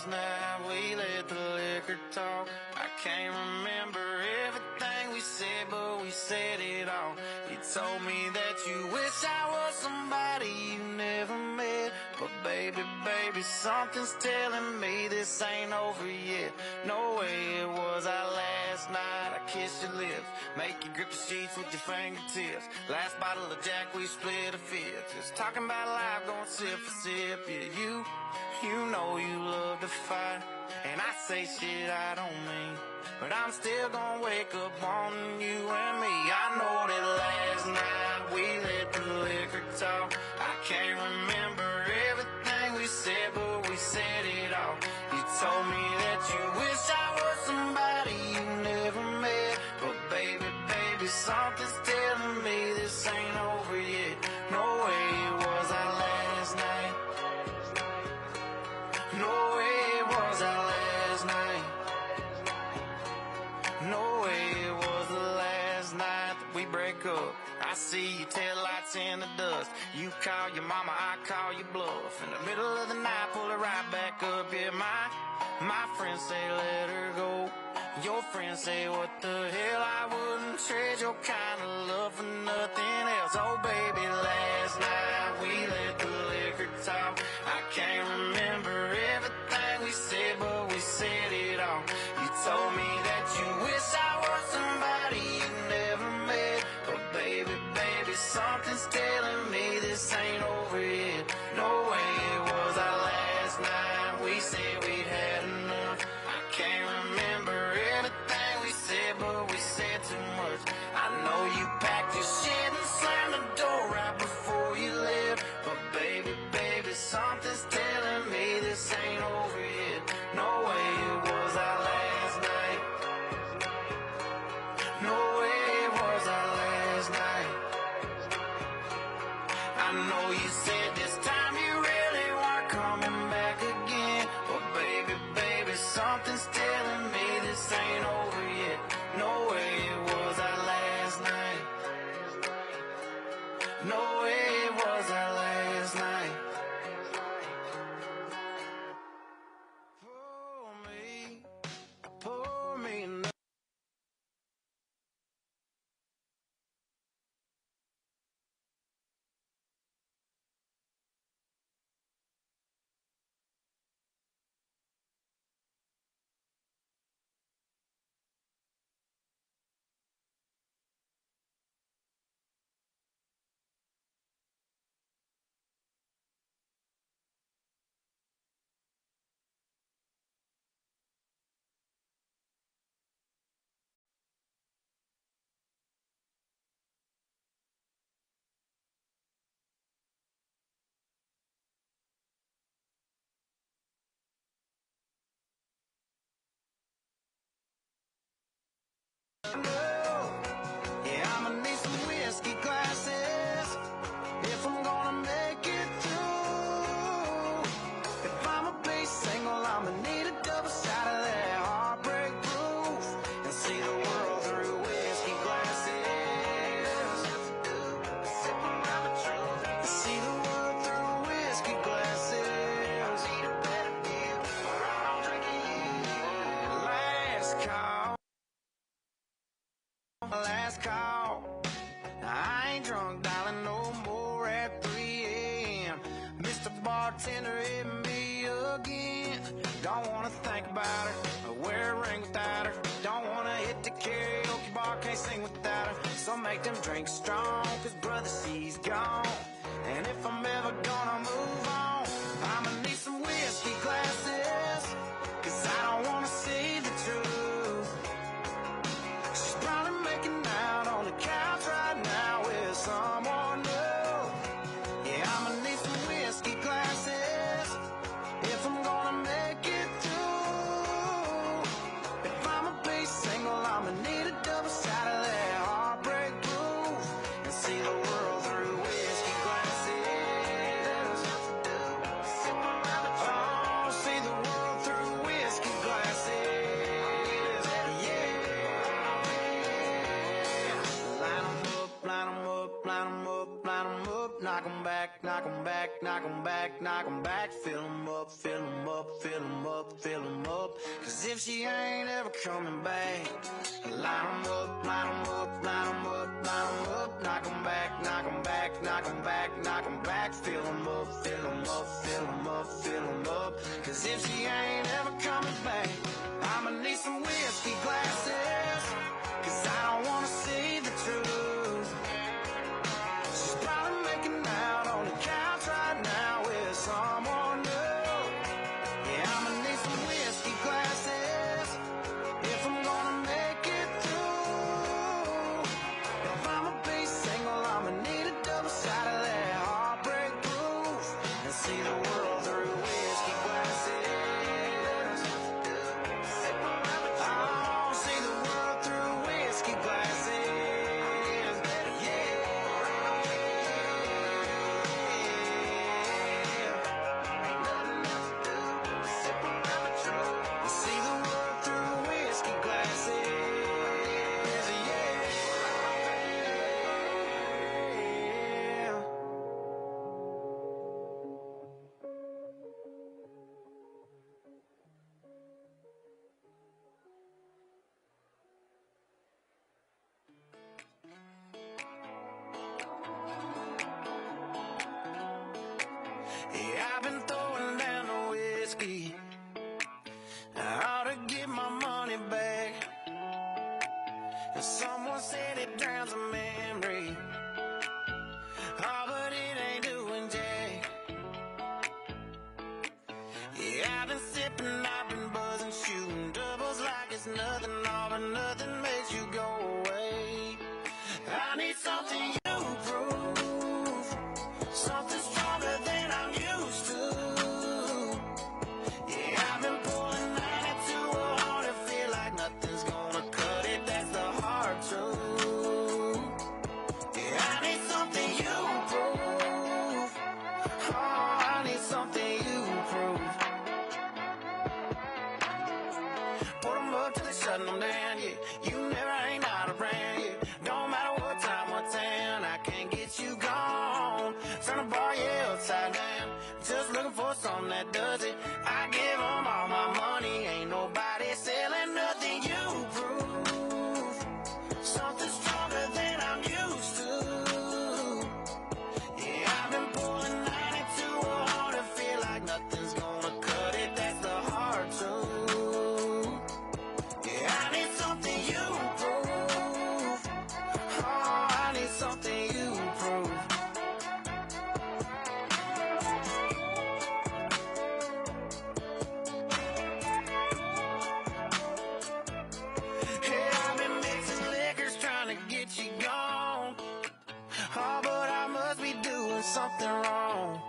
last night we let the liquor talk. I can't remember everything we said, but we said it all. You told me that you wish I was somebody you never met. But baby, baby, something's telling me this ain't over yet. No way it was our last night. I kissed your lips, make you grip the sheets with your fingertips. Last bottle of Jack, we split a fifth. Just talking about life, going sip for sip. Yeah, you know you love to fight, and I say shit I don't mean, but I'm still gonna wake up wanting you and me. I know that last night we let the liquor talk. I can't remember everything we said, but we said it all. You told me that you wish I was somebody you never met. But baby, baby, something's telling me this ain't over yet. No way it was our last night. No way it was our last night. No way it was the last night that we break up. I see your taillights in the dust. You call your mama, I call your bluff. In the middle of the night, pull her right back up. Yeah, my friends say let her go. Your friends say what the hell, I wouldn't trade your kind of love for nothing else. Oh baby, last night we let the liquor talk. I can't remember everything we said, but we said it all. You told me that you wish I was somebody you never met. But baby, baby, something's telling me this ain't over yet. No way it was our last night. We said we'd had enough. I can't remember everything we said, but we said too much. I know you packed your shit and slammed the door right before you left. But baby, baby, something's telling me this ain't over yet. No way it was our last night. No way it was our last night. I know you said this time you really weren't coming back again. But baby, baby, something's telling me this ain't over yet. No way it was our last night. No way it was our last night. Pour me another. Yeah, I'ma need some whiskey glasses if I'm gonna make it through. If I'ma be single, I'ma need a double shot of that heartbreak proof and see the world through whiskey glasses. Sipping on the truth, see the world through whiskey glasses. Need a better view, or I'm drinking you. Last call. Last call. I ain't drunk, darling, no more at 3 a.m. Mr. Bartender hit me again. Don't wanna think about her or wear a ring without her. Don't wanna hit the karaoke bar, can't sing without her. So make them drinks strong, cause brother, she's gone. And if I'm ever gonna move on, I'ma need some whiskey glasses, cause I don't wanna see the truth. She's probably making out on the couch right now with someone new. Yeah, I'ma need some whiskey glasses if I'm gonna make it through. If I'ma be single, I'ma need a double shot of that heartbreak proof and see the world knock 'em back, knock 'em back, knock 'em back, knock 'em back. Fill 'em up, fill 'em up, fill 'em up, fill 'em up. 'Cause if she ain't ever coming back, line 'em up, line 'em up, line 'em up, line 'em up. Knock 'em back, knock 'em back, knock 'em back, knock 'em back. Fill 'em up, fill 'em up, fill 'em up, fill 'em up. 'Cause if she ain't ever coming back, I'ma need some whiskey glasses. 'Cause I don't wanna see the truth. She's probably making out on the couch right now with someone new. Yeah, I'ma need some whiskey glasses if I'm gonna make it through. If I'ma be single, I'ma need a double shot of that heartbreak proof and see the world through whiskey glasses. Oh, see the world through whiskey glasses. See the world through whiskey glasses, yeah. Yeah, I've been throwing down the whiskey. I ought to get my money back. And someone said it drowns a memory. Oh, but it ain't doing jack. Yeah, I've been sipping, I've been buzzing, shooting doubles like it's nothing. All but nothing makes you go away. I need something you prove, something stronger than I'm used to. Yeah, I've been pulling 92 hard and feel like nothing's gonna cut it. That's the hard truth. Yeah, I need something you prove. Oh, I need something you prove. Put 'em up till they shutting 'em down, yeah. You never ain't out of brand, yeah. Don't matter what time, what town, I can't get you gone. Turn the bar, yeah, upside down. Just looking for something that does it. I give 'em all my money, ain't nobody selling nothing you prove. Something stronger than I'm used to. Yeah, I've been pulling 92 hard and feel like nothing's gonna cut it. That's the hard truth. Yeah, I need something you prove. Oh, I need something you prove. Hey, I've been mixing liquors trying to get you gone. Oh, but I must be doing something wrong.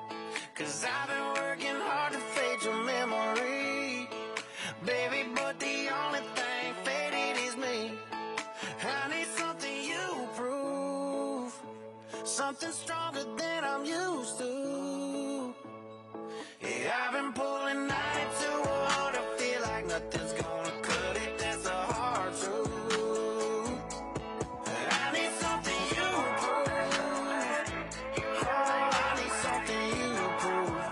'Cause I've been working hard to fade your memory, baby, but the only thing faded is me. I need something you prove, something stronger than I'm used to. Yeah, I've been pulling 92 hard, I feel like nothing's gonna cut it. That's the hard truth. I need something you prove. Oh, I need something you prove.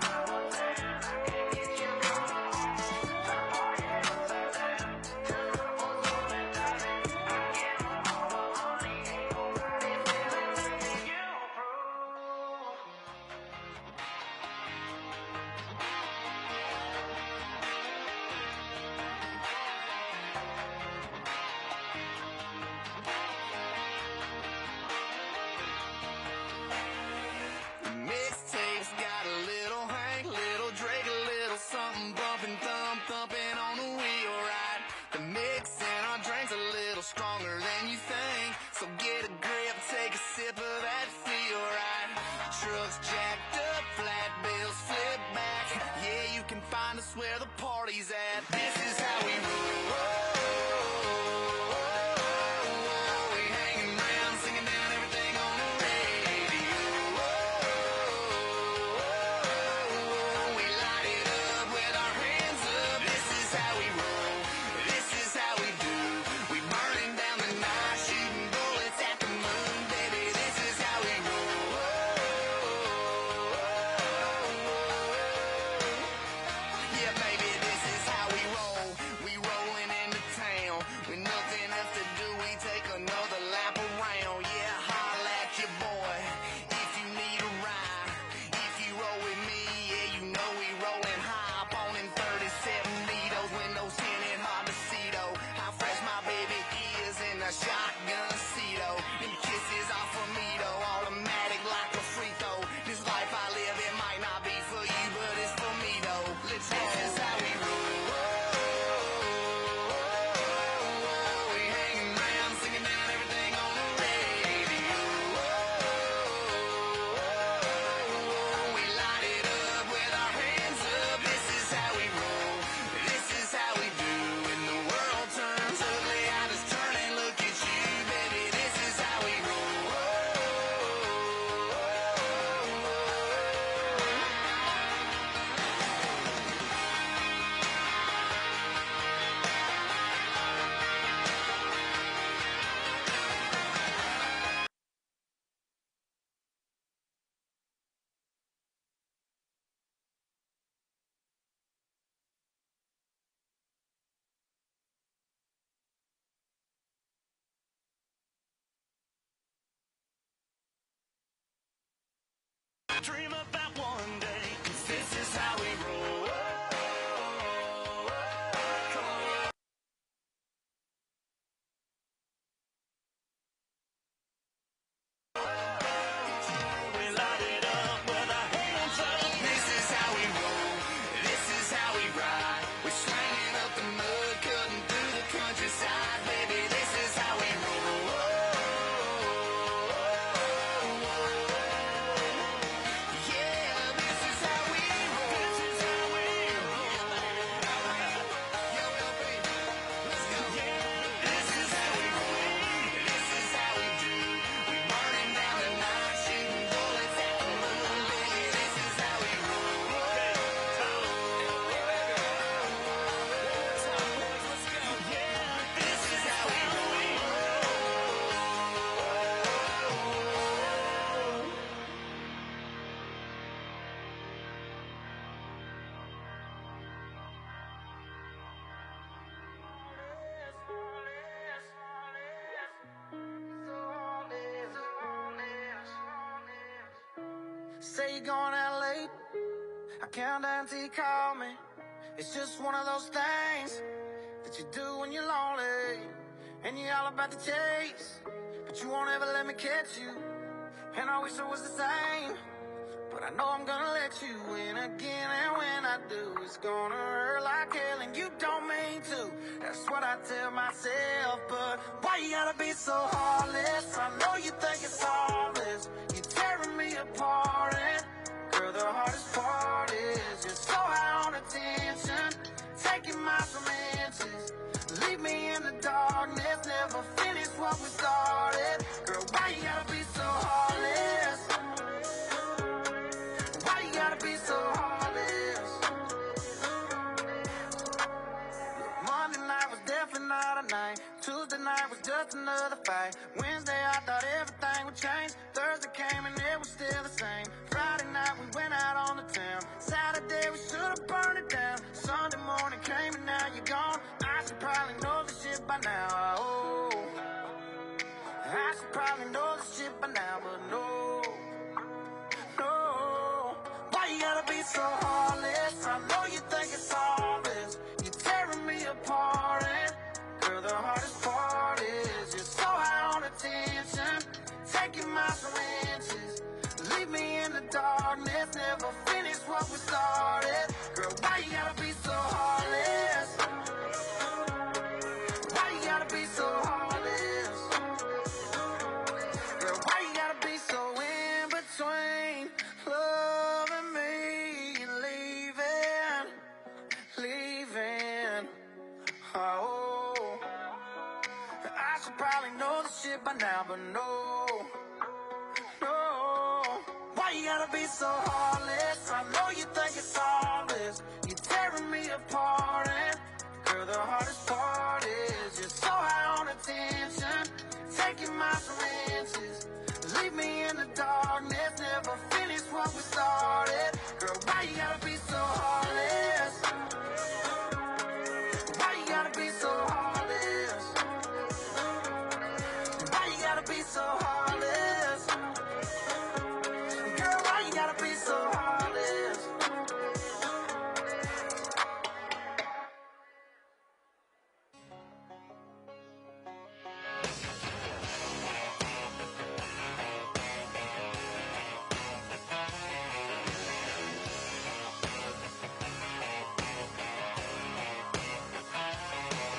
Mixtapes got a little Hank, little Drake, a little something bumping, thumping on the wheelwright. The mix in our drinks a little stronger than you think, so get a grip, take a sip of that feel right. Trucks jacked up, flat bills flip back. Yeah, you can find us where the party's at. This is how we roll. We hanging around, singing down everything on the radio. We light it up with our hands up. This is how we roll. This is how we do. We burning down the night, shooting bullets at the moon, baby. This is how we roll. Say you're going out late, I count down till you call me. It's just one of those things that you do when you're lonely, and you're all about the chase, but you won't ever let me catch you. And I wish it was the same, but I know I'm gonna let you in again. And when I do, it's gonna hurt like hell, and you don't mean to. That's what I tell myself. But why you gotta be so heartless? I know you think it's harmless. You're tearing me apart, and girl, the hardest part is you're so high on attention, taking my from inches. Leave me in the darkness, never finish what we started. Girl, why you gotta be so heartless? Why you gotta be so heartless? Look, Monday night was definitely not a night. Tuesday night was just another fight. Wednesday I thought everything would change. Thursday came and it was still the same. Friday night we went out on the town. Saturday we should've burned it down. Sunday morning came and now you're gone. I should probably know this shit by now. Oh, I should probably know this shit by now, but no. No, why you gotta be so heartless? I know you think it's harmless. You're tearing me apart, and girl, the hardest part is you're so high on attention, taking my from inches. Leave me in the darkness, never finish what we started. Girl, why you gotta be so heartless? Why you gotta be so heartless? Girl, why you gotta be so in between loving me and leaving? Oh, I should probably know this shit by now, but no. Why you gotta be so heartless? I know you think it's harmless. You're tearing me apart, and girl, the hardest part is you're so high on attention, taking my from inches. Leave me in the darkness, never finish what we started. Girl, why you gotta be so heartless? Why you gotta be so heartless? Why you gotta be so heartless? Girl, why you gotta be so heartless?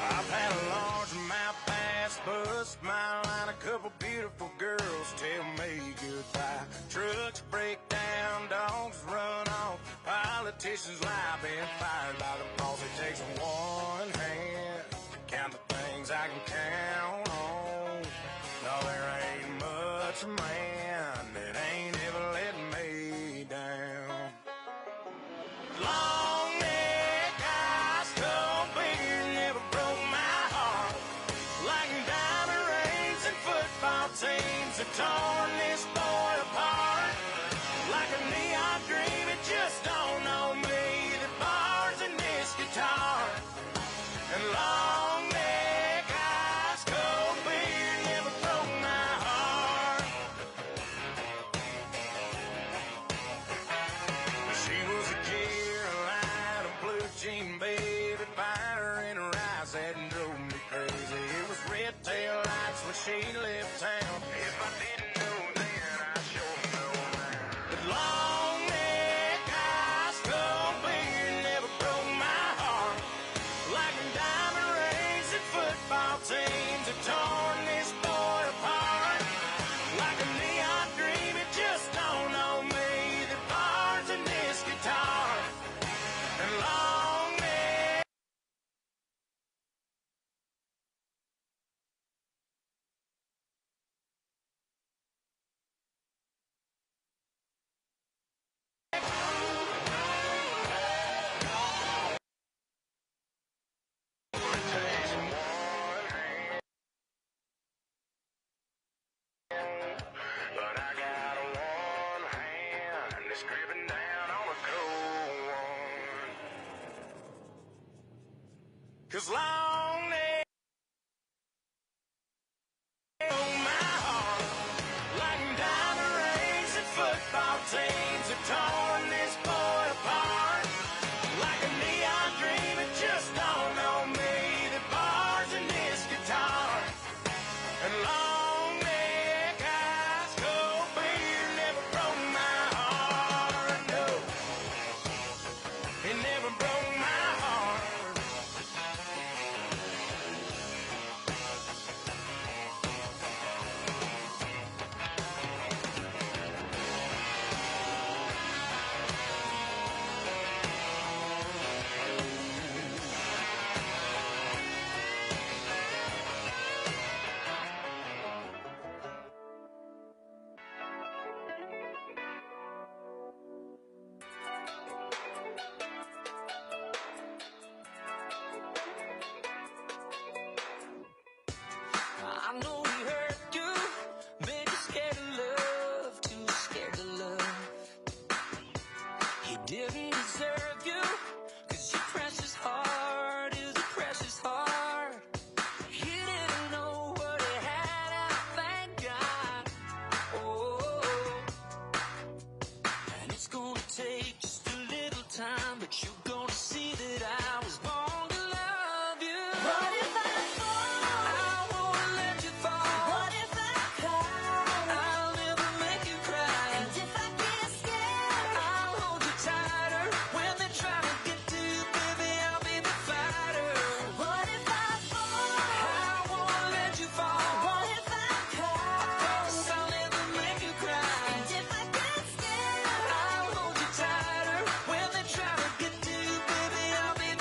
I've had a large mouth pass, bust smile, and a couple beautiful girls tell me goodbye. Trucks break down, dogs run off, politicians lie, been fired by the boss. It takes one hand to count the things I can count on. No, there ain't much man that ain't ever let me down. Long neck, eyes, cold beer, never broke my heart. Like diamond rings and football teams have torn this boy apart. Like a neon dream, it just don't know me. The bars and this guitar. And long neck, eyes, cold beer, never broke my heart. She was a Carolina blue jean baby, fire in her eyes that drove me crazy. It was red tail lights when she left town. If I didn't know then, I sure know now. But long neck, eyes, cold beer, never broke my heart. Like diamond rings and football teams have torn this boy apart. Like a neon dream, it just don't know me. The bars and this guitar. And long neck. But I got one hand that's gripping down on a cold one. 'Cause long neck broke my heart. Like diamond rings and football seams have torn this boy apart. Like a neon dream, it just dawned on me that bars in this guitar and long neck ice cold beer never broke my heart. No, it never broke my heart. I know he hurt you, made you scared of love, too scared to love. He didn't deserve you, 'cause your precious heart is a precious heart. He didn't know what he had, I thank God. Oh, and it's gonna take just a little time, but you're gonna see that I was born to love you. What if I fall? I won't let you fall. What if I cry? I'll never make you cry. And if I get scared, I'll hold you tighter. When they try to get to you, baby, I'll be the fighter. What if I fall? I won't let you fall. What if I cry? I promise I'll never make you cry. And if I get scared, I'll hold you tighter. When they try to get to you, baby, I'll be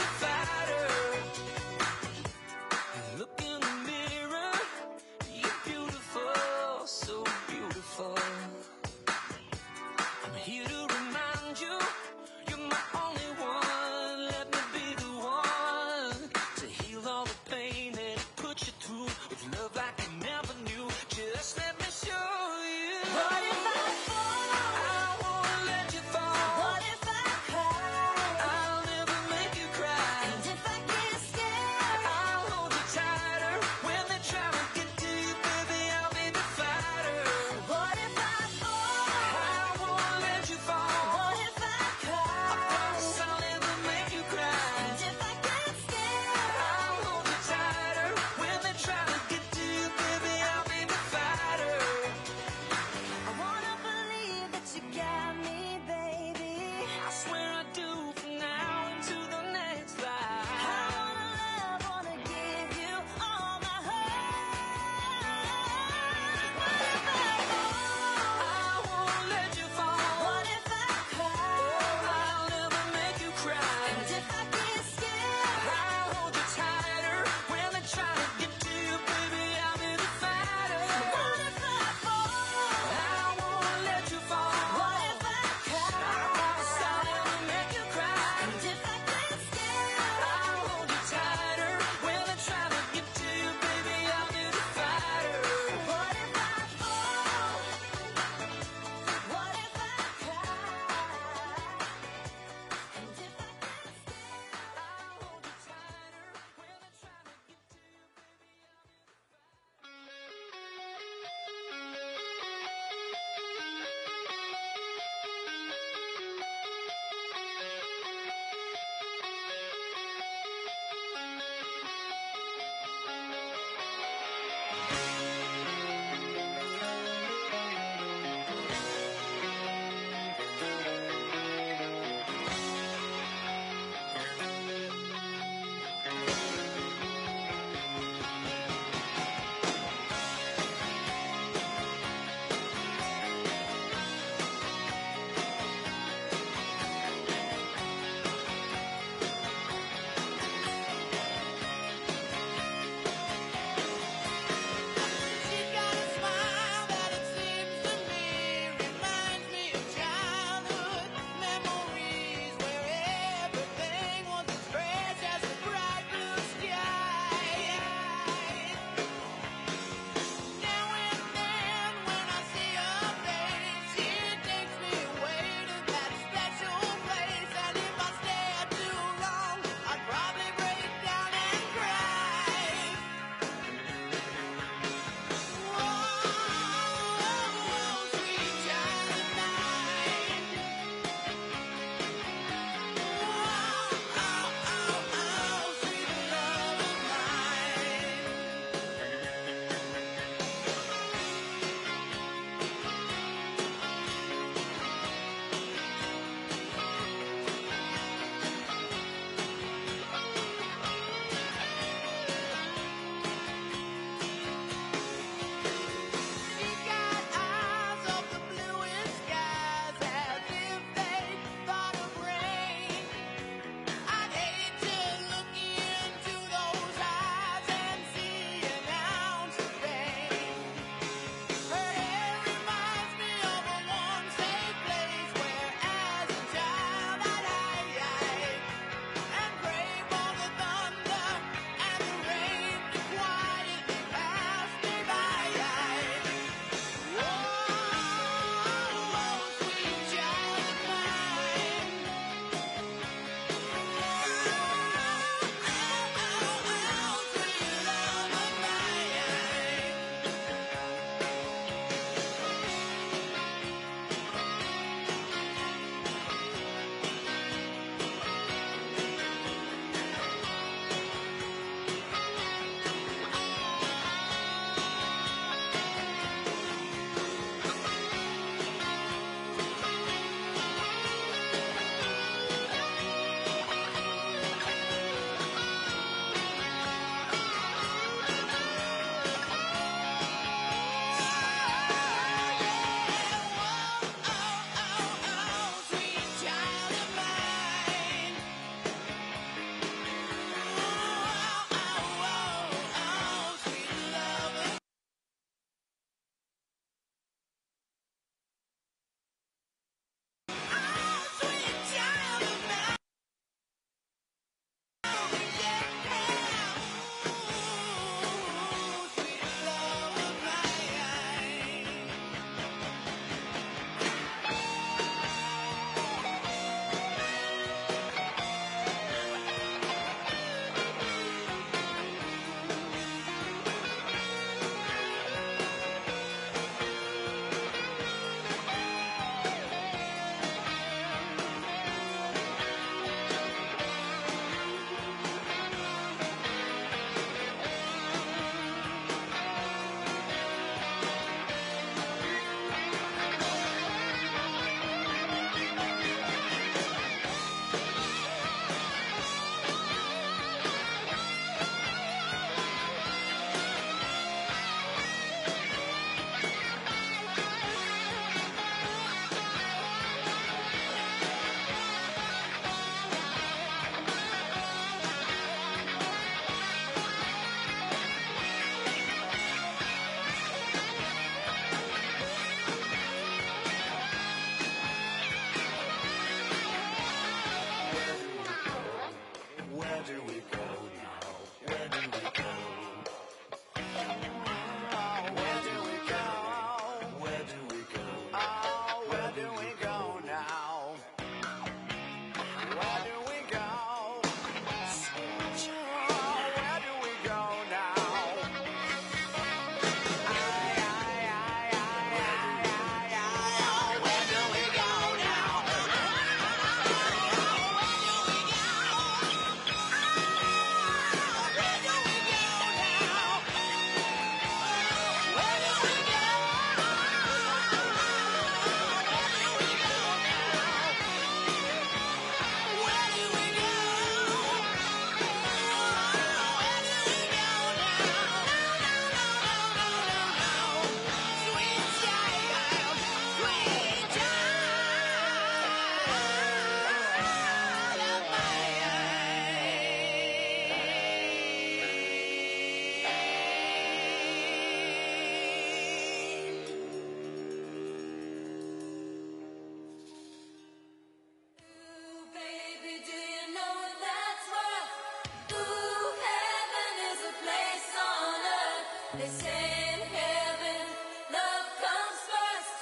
They say in heaven, love comes first.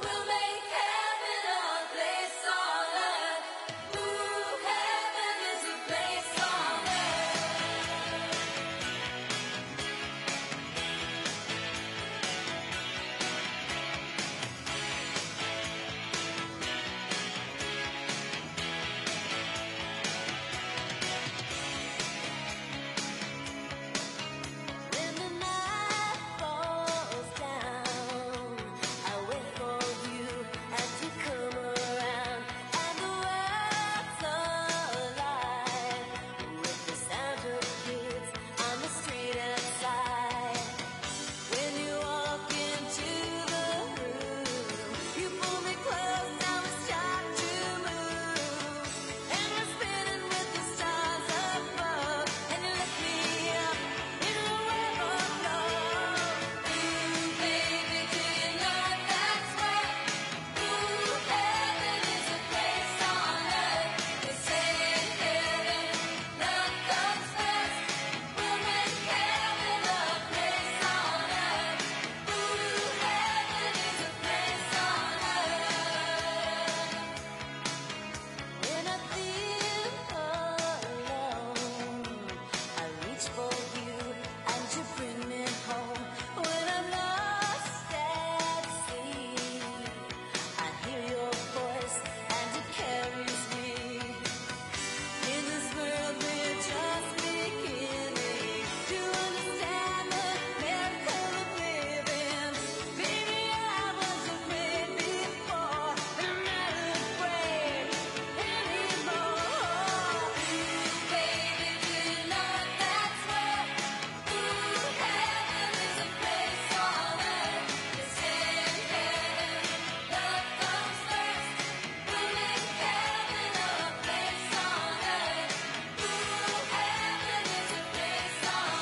We'll make heaven our place on earth. Ooh, heaven is a place on earth. When the night falls down, I wait for you as you come around, and the world's alive with the sound of kids on the street outside. When you walk into the room, you pull me close, now we start to move, and we're spinning with the stars above, and you lift me up in a web of love. Ooh, baby, do you know that's right? Ooh, heaven is a place on earth. They say in heaven, love comes first. We'll make heaven a place on earth. Ooh, heaven is a place on earth. When I feel alone, I reach for you and you bring me home. When I'm lost at sea, I hear your voice and it carries me. In this world we're just beginning to understand the miracle of living. Baby, I was afraid before, but I'm not afraid anymore. Baby, do you know that's right? Ooh, heaven is a place on earth. They say in heaven, love comes first. We'll make heaven a place on earth. Ooh, heaven is a place on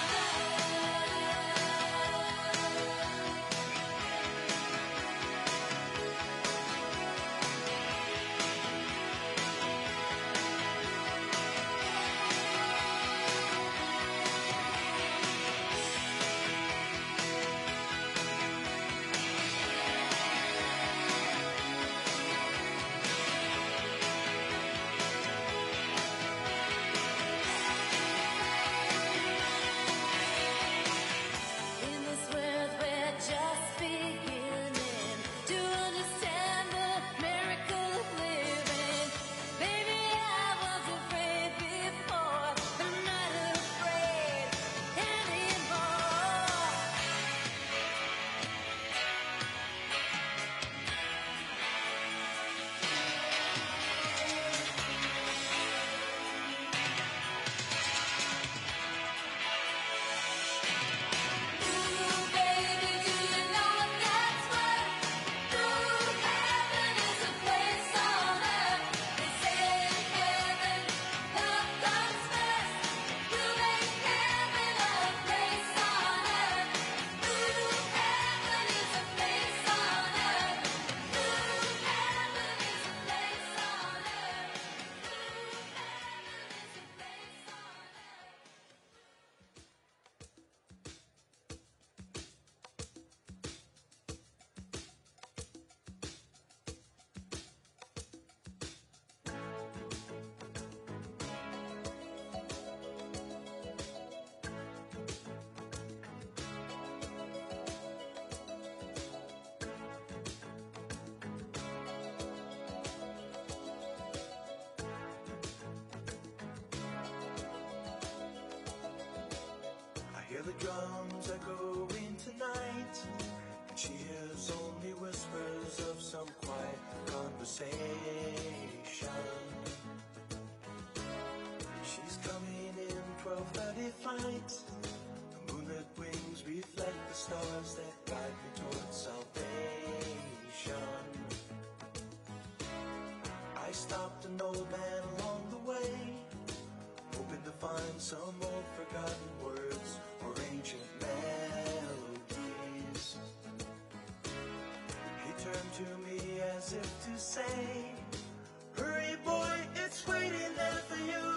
In this world we're just beginning to understand the miracle of living. Baby, I was afraid before, but I'm not afraid anymore. Ooh, baby, do you know that's right? Ooh, heaven is a place on earth. They say in heaven, love comes first. We'll make heaven a place on earth. Ooh, heaven is a place on earth. Ooh, heaven is a place on earth. Ooh, heaven is a place on earth. I hear the drums echoing tonight, and she hears only whispers of some quiet conversation. She's coming in 12:30 flight. The moonlit wings reflect the stars that guide me towards salvation. I stopped an old man along the way, hoping to find some old forgotten words or ancient melodies. He turned to me as if to say, hurry boy, it's waiting there for you.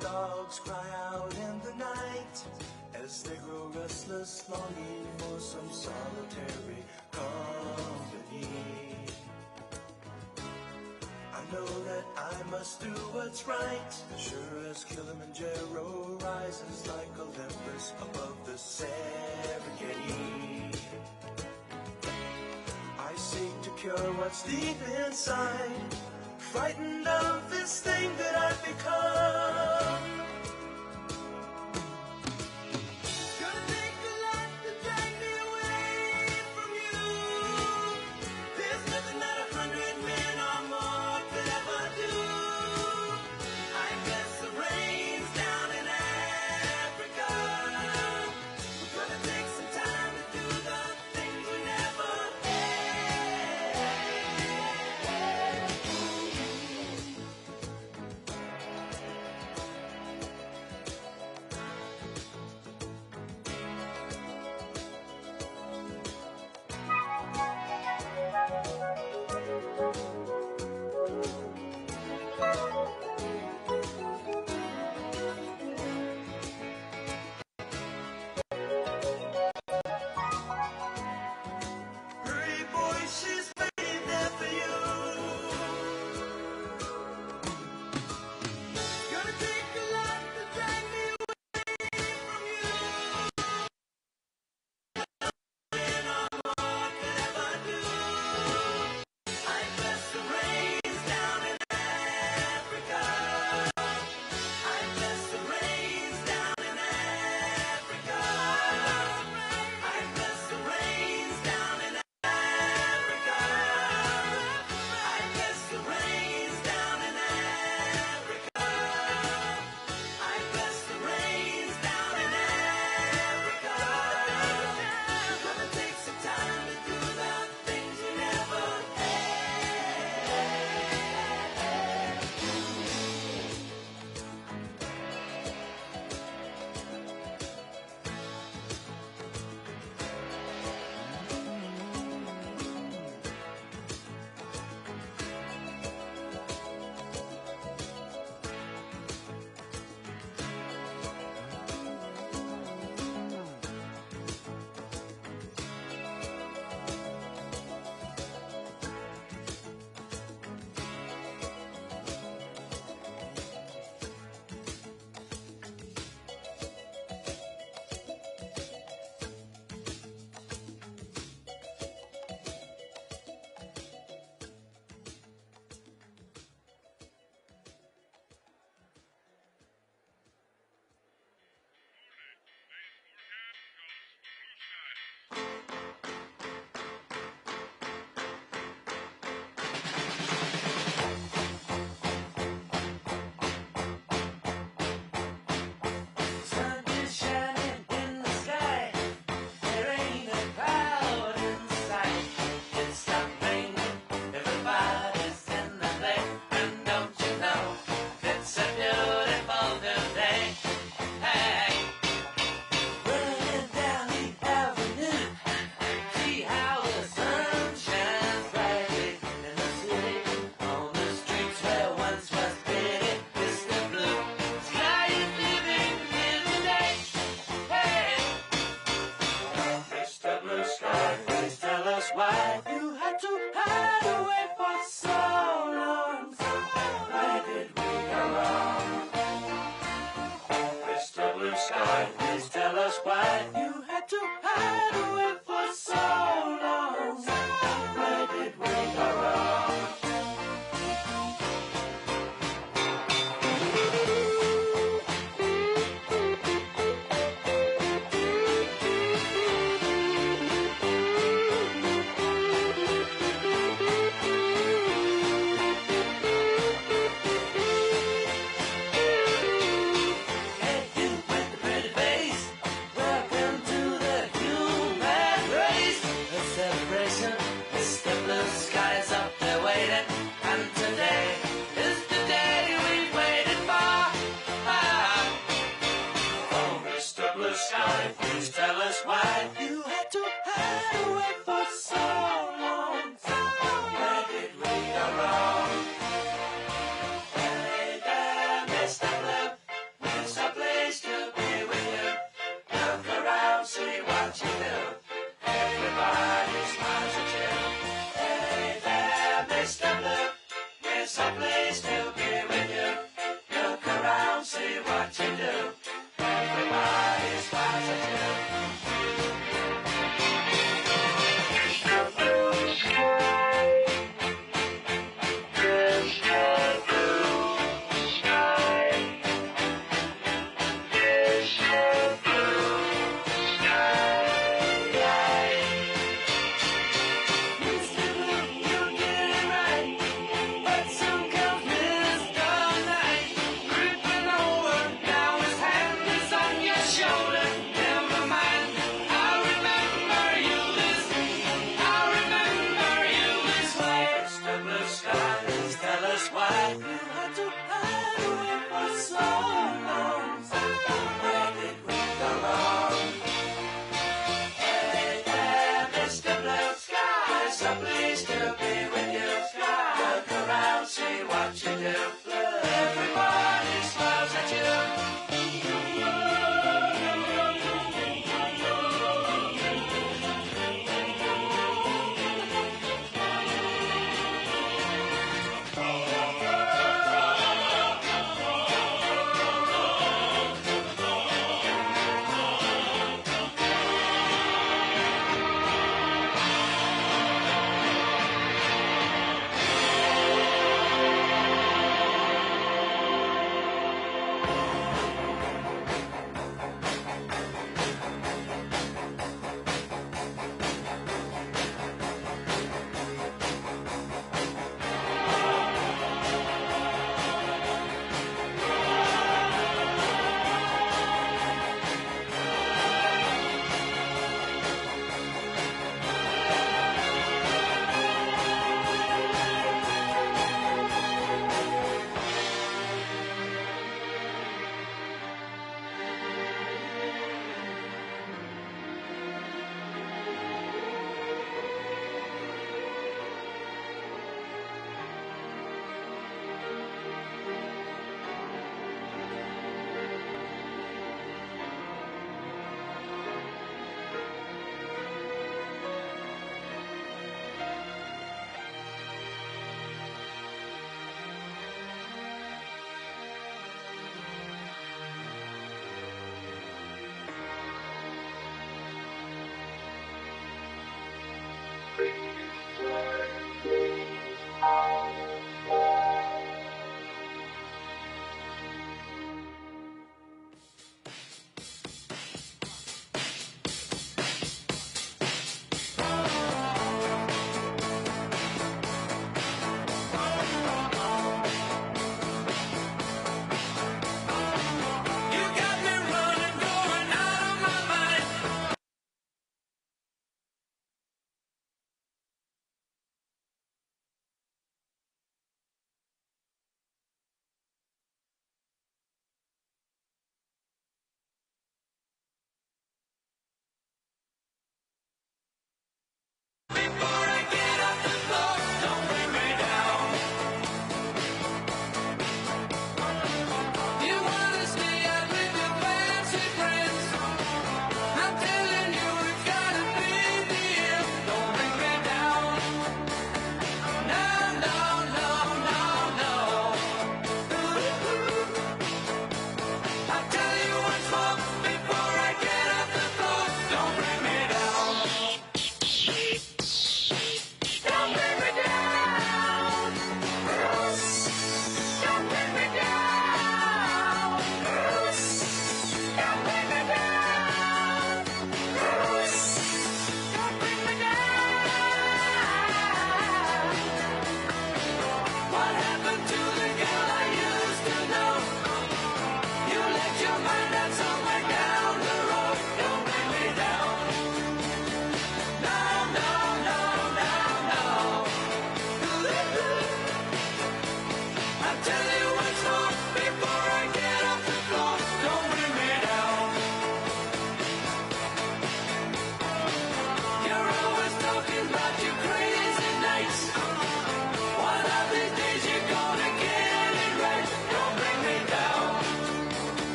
Dogs cry out in the night as they grow restless, longing for some solitary company. I know that I must do what's right, sure as Kilimanjaro rises like Olympus above the Serengeti. I seek to cure what's deep inside, frightened of this thing that I've become. Gonna take a lot to drag me away from you. There's nothing that 100 men or more could ever do. I guess the rain's down in Africa. We're gonna take some time to do the things we never had. what you do. Everybody smiles at you. Hey there, Mr. Blue. We're so pleased to be with you. Look around, see what you do. Everybody smiles at you. See what you do. Everybody smiles at you.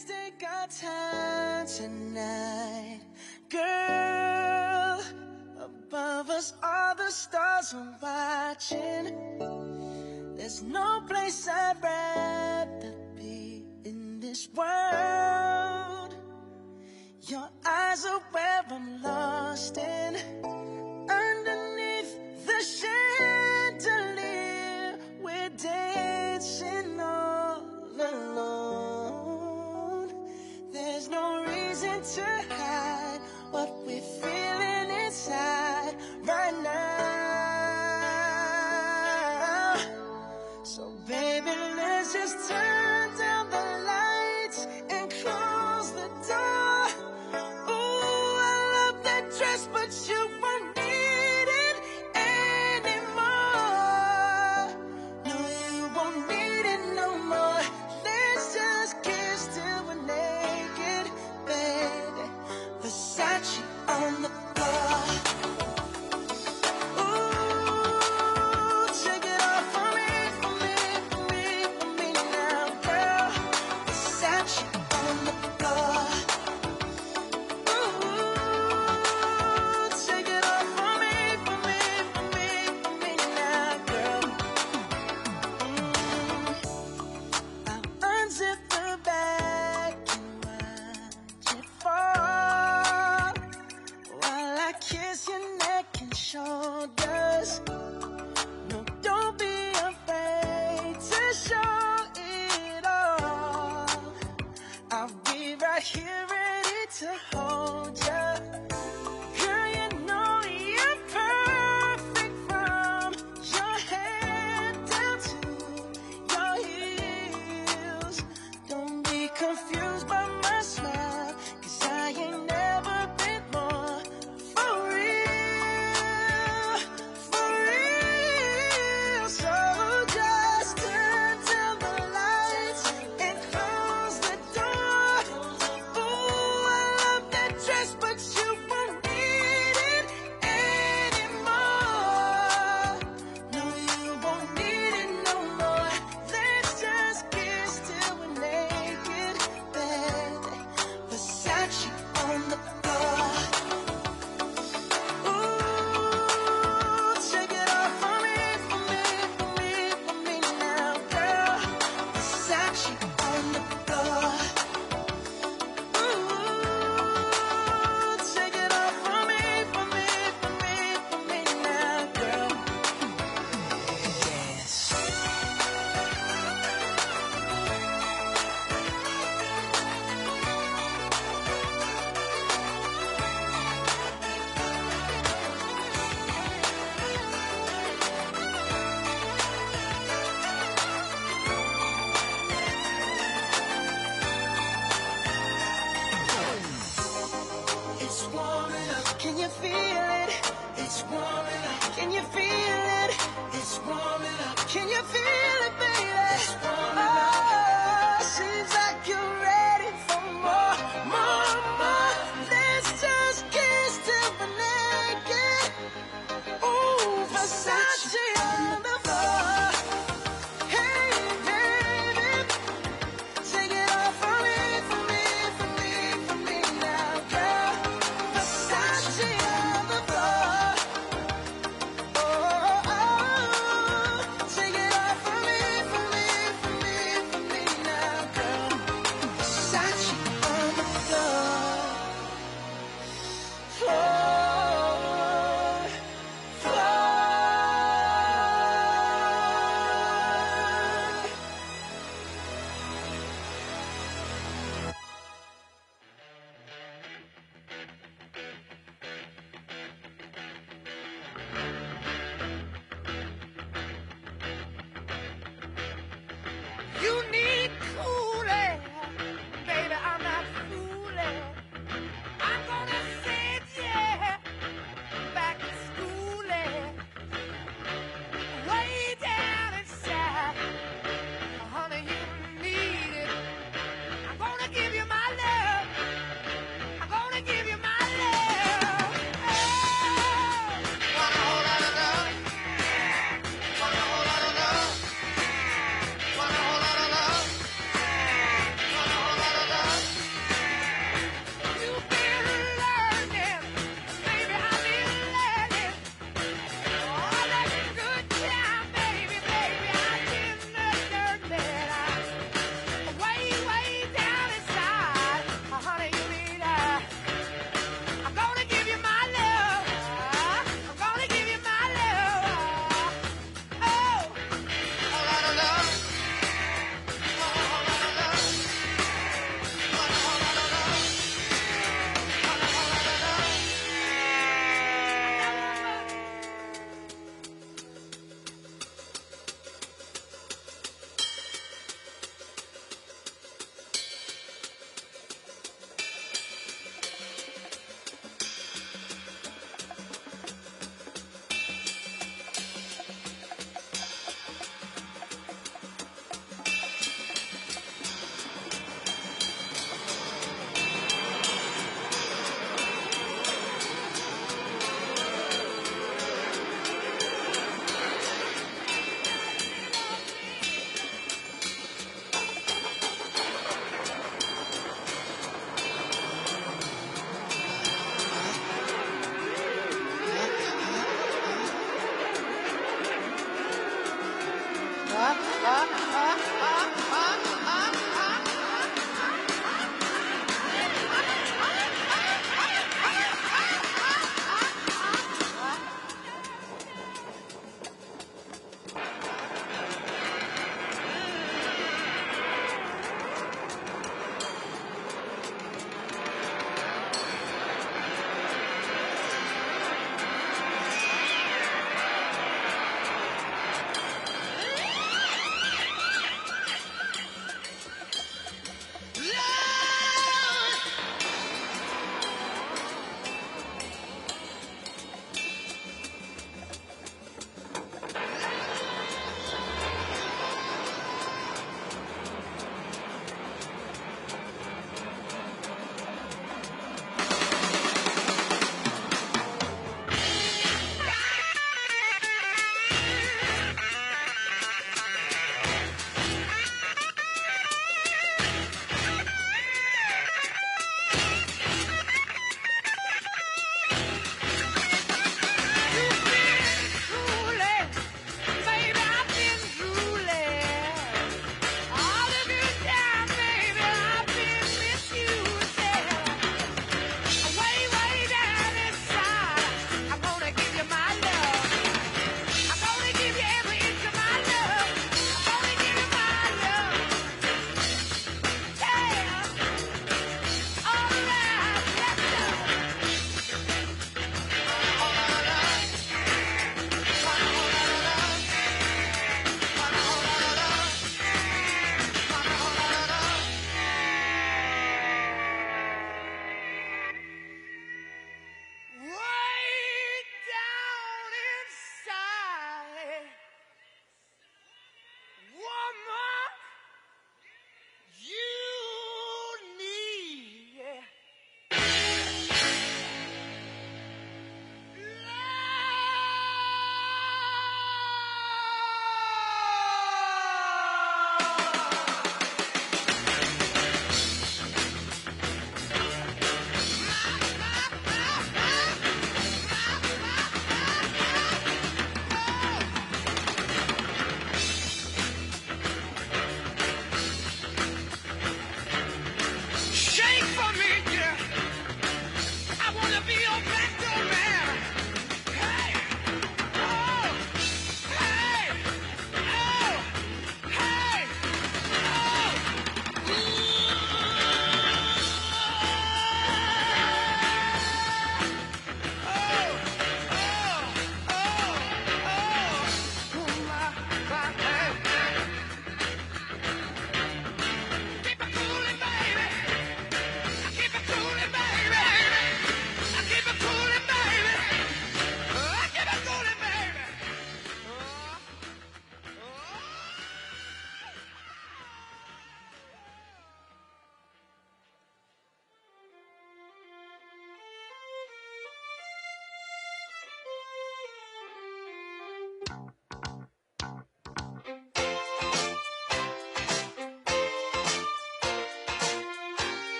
Let's take our time tonight, girl. Above us, all the stars are watching. There's no place I'd rather be in this world. Your eyes are where I'm lost in. Underneath the chandelier, we're dancing all alone. There's no reason to hide what we're feeling inside right now. So baby, let's just turn down the lights and close the door. Ooh, I love that dress, but you won't need it anymore. No, you won't need it no more. Let's just kiss till we're naked, baby.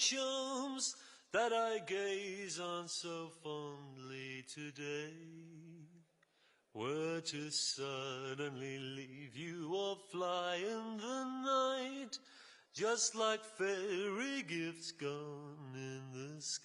charms that I gaze on so fondly today were to suddenly leave you or fly in the night, just like fairy gifts gone in the sky.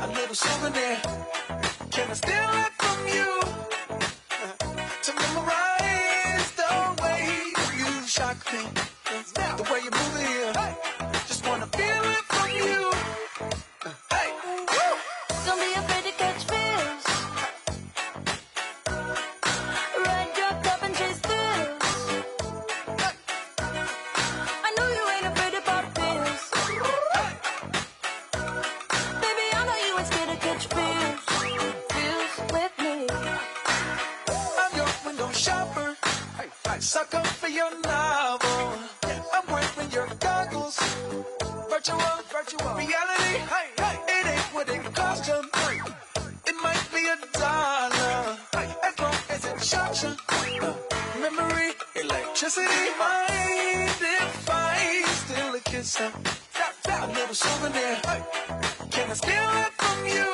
A little souvenir. Can I steal it from you? To memorize the way you shock me, the way you move it here. Just wanna feel it from you. Hey, woo! Don't be afraid to catch feels. Ride your cup and chase thrills. I know you ain't afraid of pop pills. Baby, I know you ain't scared to catch feels. Feels with me. I'm your window shopper. Sucker for your novel. I'm wearing your goggles. Virtual reality. It ain't what it cost you. It might be $1. As long as it shocks you. Memory, electricity. Mind if I steal a kiss? A little souvenir. Can I steal it from you?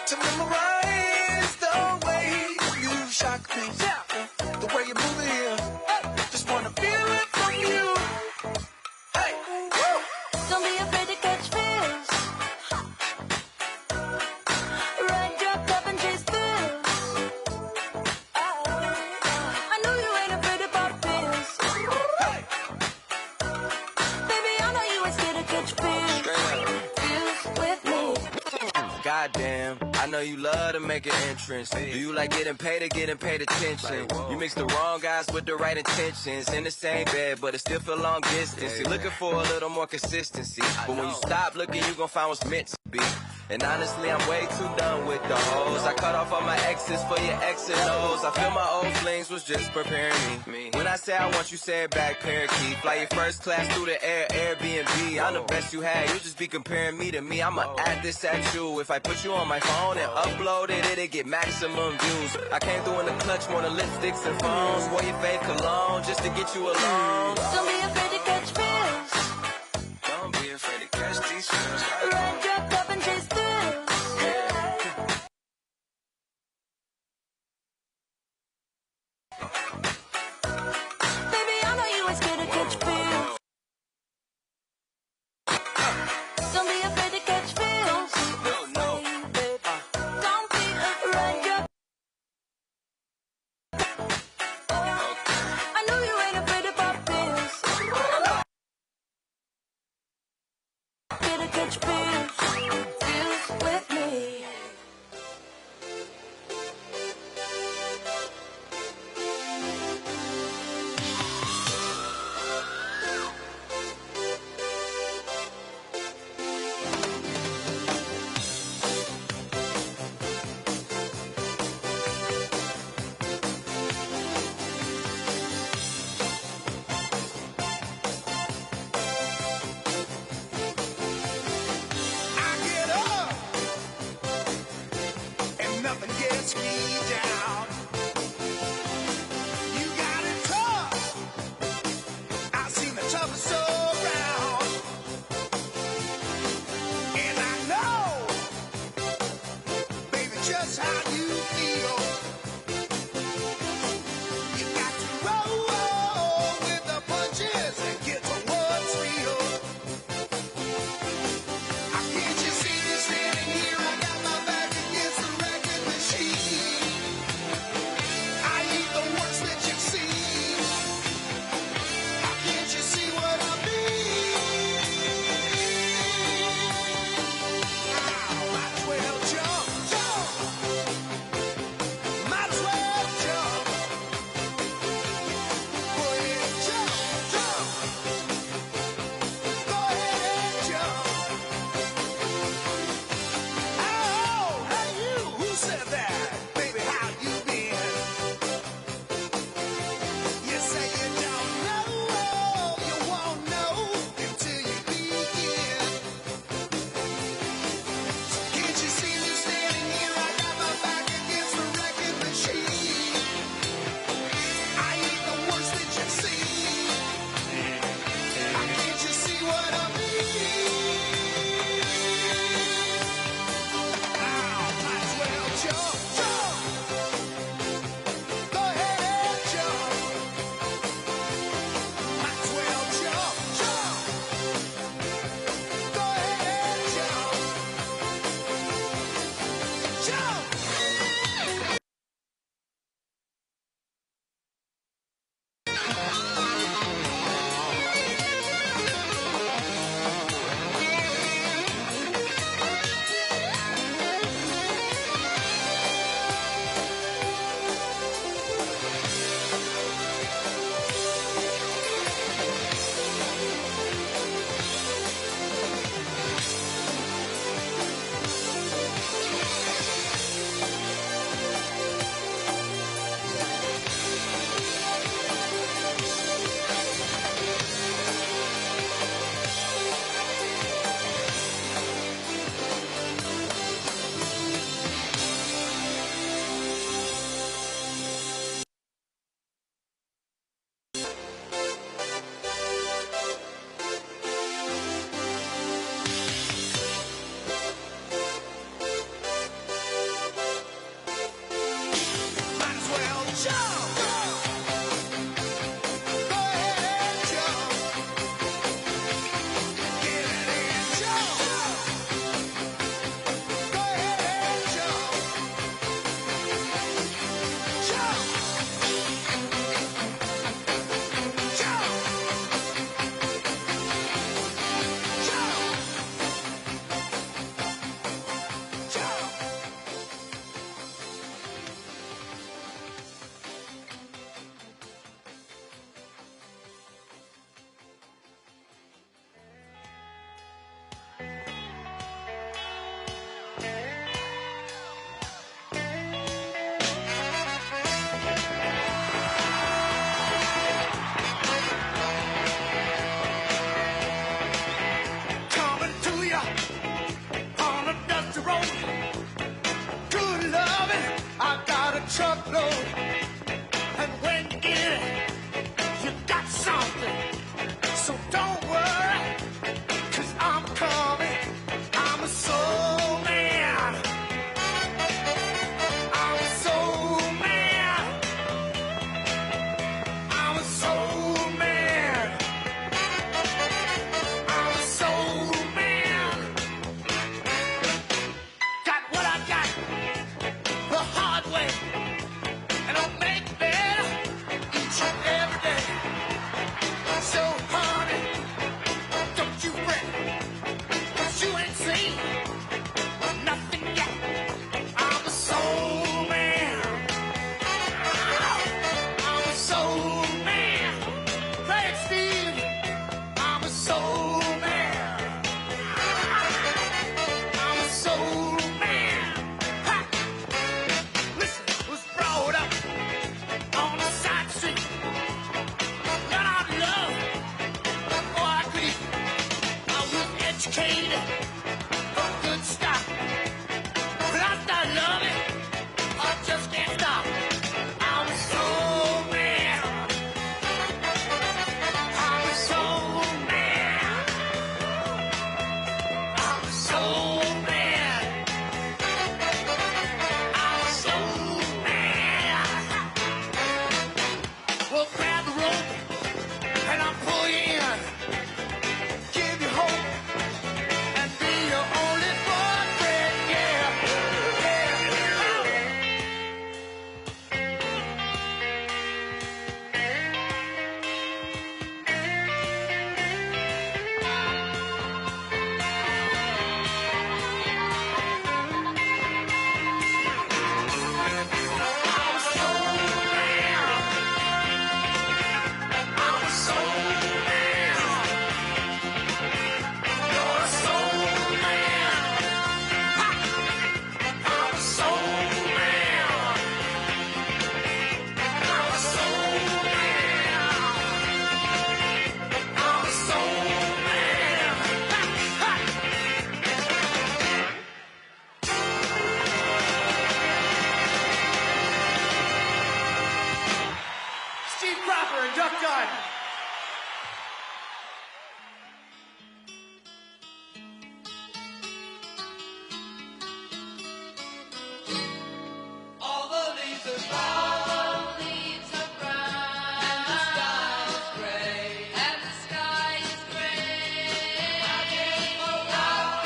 To memorize the way you shock me, the way you move it here. Just wanna feel it from you. Hey, woo! Don't be afraid to catch feels. Ride your cup and chase thrills. I know you ain't afraid of pop pills. Baby, I know you ain't scared to catch feels. Feels with me. Goddamn, I know you love to make an entrance. Do you like getting paid or getting paid attention? You mix the wrong guys with the right intentions. In the same bed, but it still feel long distance. You're looking for a little more consistency. But when you stop looking, you gon' find what's meant to be. And honestly, I'm way too done with the hoes. I cut off all my exes for your X and O's. I feel my old flings was just preparing me. When I say I want you, say it back, parakeet. Fly your first class through the air, Airbnb. I'm the best you had, you just be comparing me to me. I'ma add this at you. If I put you on my phone and upload it, it'll get maximum views. I came through in the clutch, more than lipsticks and phones. Wore your fake cologne just to get you alone. Don't be afraid to catch feels. Don't be afraid to catch these feels. Ride your cup and chase thrills. Baby, I know you ain't scared to catch feels. Don't be afraid to catch feels. Don't be afraid. I know you ain't afraid of pop pills. Scared to catch feels. Kate, for good stuff. When I start loving, I just can't stop. I was so mad. I was so mad. I was so mad. I was so mad. Well, grab the rope and I'll pull you in. Give you hope and be your only boyfriend, yeah, yeah. I was so mad. I was so mad. You're so mad. I was so mad. I was so mad. I was so mad. Steve Cropper and Duck Garden. All the leaves are brown, and the sky is gray. I came for a walk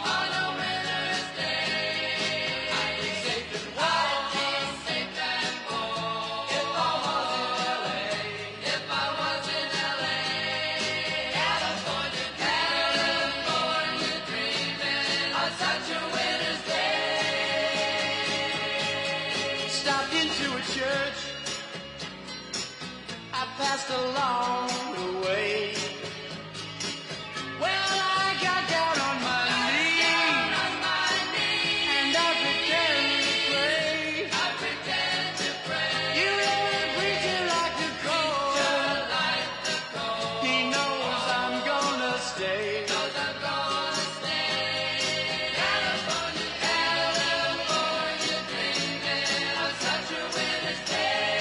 on a winter's day. I'd be safe and warm if I was in LA. California dreaming on such a winter's day. Stopped into a church I passed along the way. Well, I got down on my knees and I pretend to pray. You know the preacher like the cold. He knows I'm gonna stay. California dreaming on such a winter's day.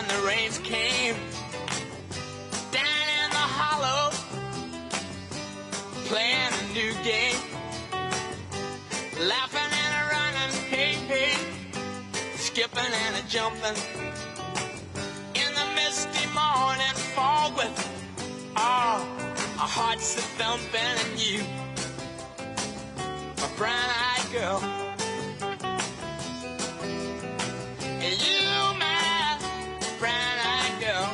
when the rains came down in the hollow, playing a new game, laughing and a running, hey, hey, skipping and a jumping in the misty morning fog with our hearts a thumping, and you, my brown-eyed girl, and you, my brown-eyed girl.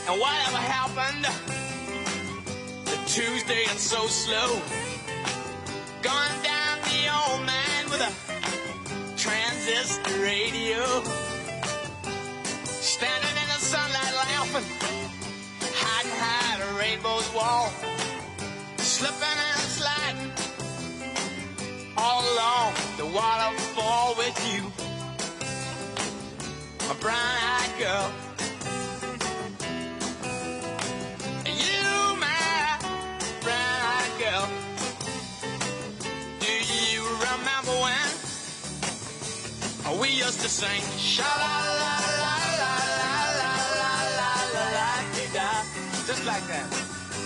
And whatever happened to Tuesday and so slow, gone down the old man with a transistor radio, standing in the sunlight laughing, hiding behind a rainbow's wall, slipping and sliding all along the waterfall with you, my brown-eyed girl. You, my brown-eyed girl. Do you remember when we used to sing sha-la-la-la-la-la-la-la-la-la-la-la-la-la-la, just like that.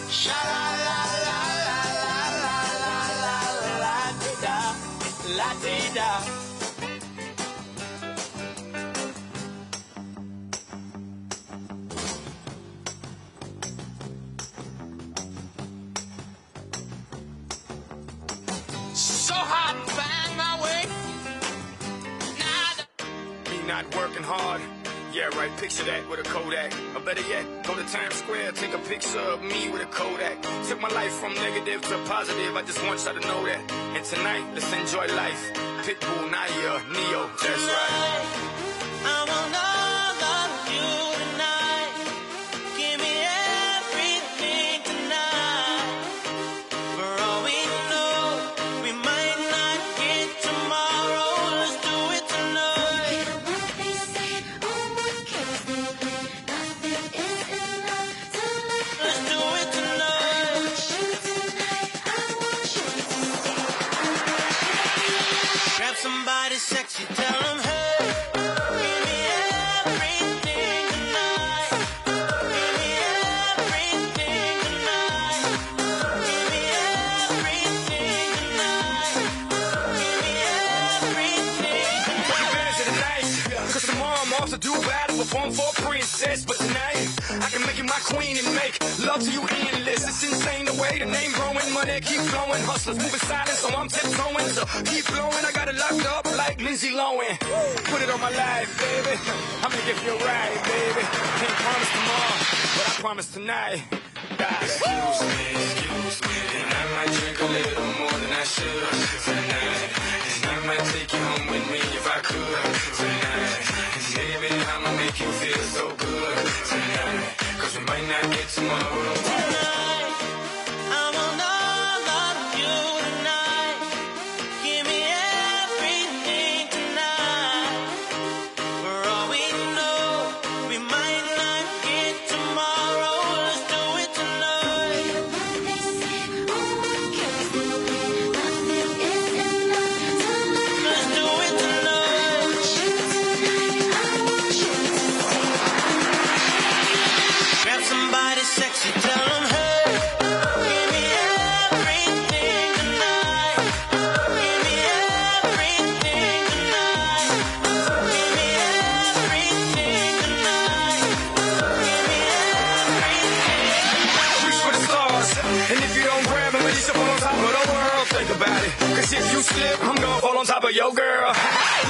Sha-la-la-la-la-la-la-la-la-la-la-la-la. So hard to find my way. Me not working hard. Yeah, right, picture that with a Kodak. Or better yet, go to Times Square, take a picture of me with a Kodak. Took my life from negative to positive, I just want y'all to know that. And tonight, let's enjoy life. Pitbull, Naya, Neo, that's right. I will not love you tonight. Give me everything tonight. For all we know, we might not get tomorrow. Let's do it tonight. Let's do it tonight. Grab somebody sexy, tell them, hey, give me everything tonight. Give me everything tonight. Give me everything tonight. Give me everything. Take advantage of the night, cause tomorrow I'm off to do battle, perform for a princess. But tonight, I can make you my queen and make love to you endless. It's insane the way the name growing, money keep flowing. Hustlers moving silent, so I'm tiptoeing. So keep blowing, I got it locked up like Lindsay Lohan. Put it on my life, baby. I'll make it feel right, baby. Can't promise tomorrow, but I promise tonight. Excuse me, and I might drink a little more than I should tonight. And I might take you home with me if I could tonight. And baby, I'ma make you feel so good tonight. Cause we might not get tomorrow. Tonight, I will not love you tonight. Give me everything tonight. For all we know, we might not get tomorrow. Let's do it tonight. Let's do it tonight. Grab somebody sexy, tell them, hey, give me everything tonight. Give me everything tonight. Give me everything tonight. Give me everything. Reach for the stars, and if you don't grab it, release up on top of the world. Think about it, cause if you slip, I'm gonna fall on top of your girl.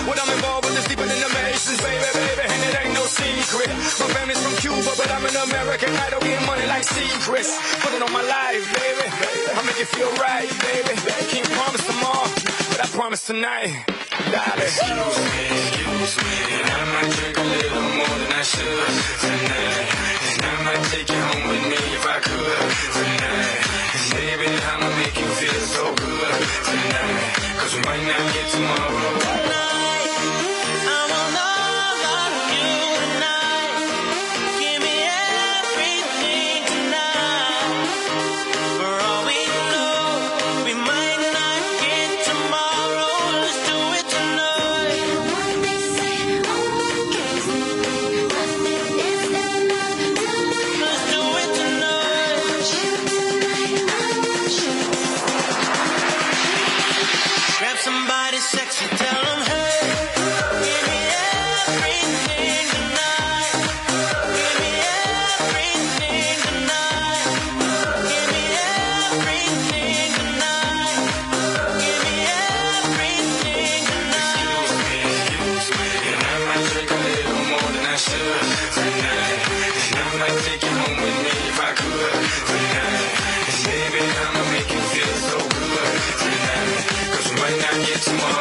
What I'm involved with is deeper than the Masons, baby, baby, and it ain't no secret. My family's from Cuba, but I'm an American idol, getting money like secrets. Put it on my life, baby, I'll make it feel right, baby. Can't promise tomorrow, but I promise tonight, darling. Excuse me, and I might drink a little more than I should tonight. And I might take you home with me if I could tonight. And baby, I'ma make you feel so good tonight. Cause we might not get tomorrow. Tonight, I will not love you tonight. Give me everything tonight. For all we know, we might not get tomorrow. Let's do it tonight. Let's I'ma make you feel so good tonight, 'cause we might not get tomorrow.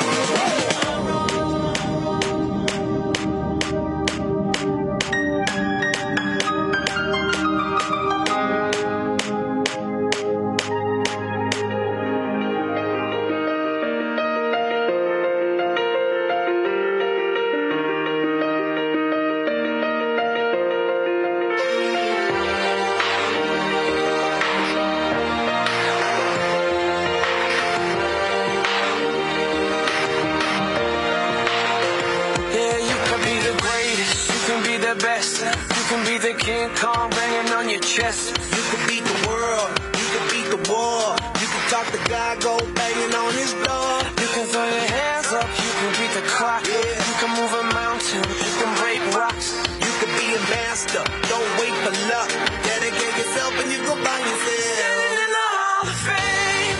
King Kong banging on your chest. You could beat the world, you could beat the war. You could talk the guy, go banging on his door. You can throw your hands up, you can beat the clock. Yeah. You can move a mountain, you can break rocks. You could be a master, don't wait for luck. Dedicate yourself and you go find yourself. Standing in the Hall of Fame,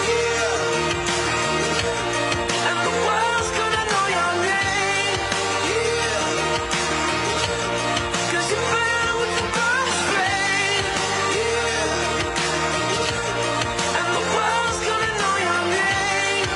Yeah, and the world's gonna know your name. yeah, 'Cause you burn with the God's flame, yeah, and the world's gonna know your name.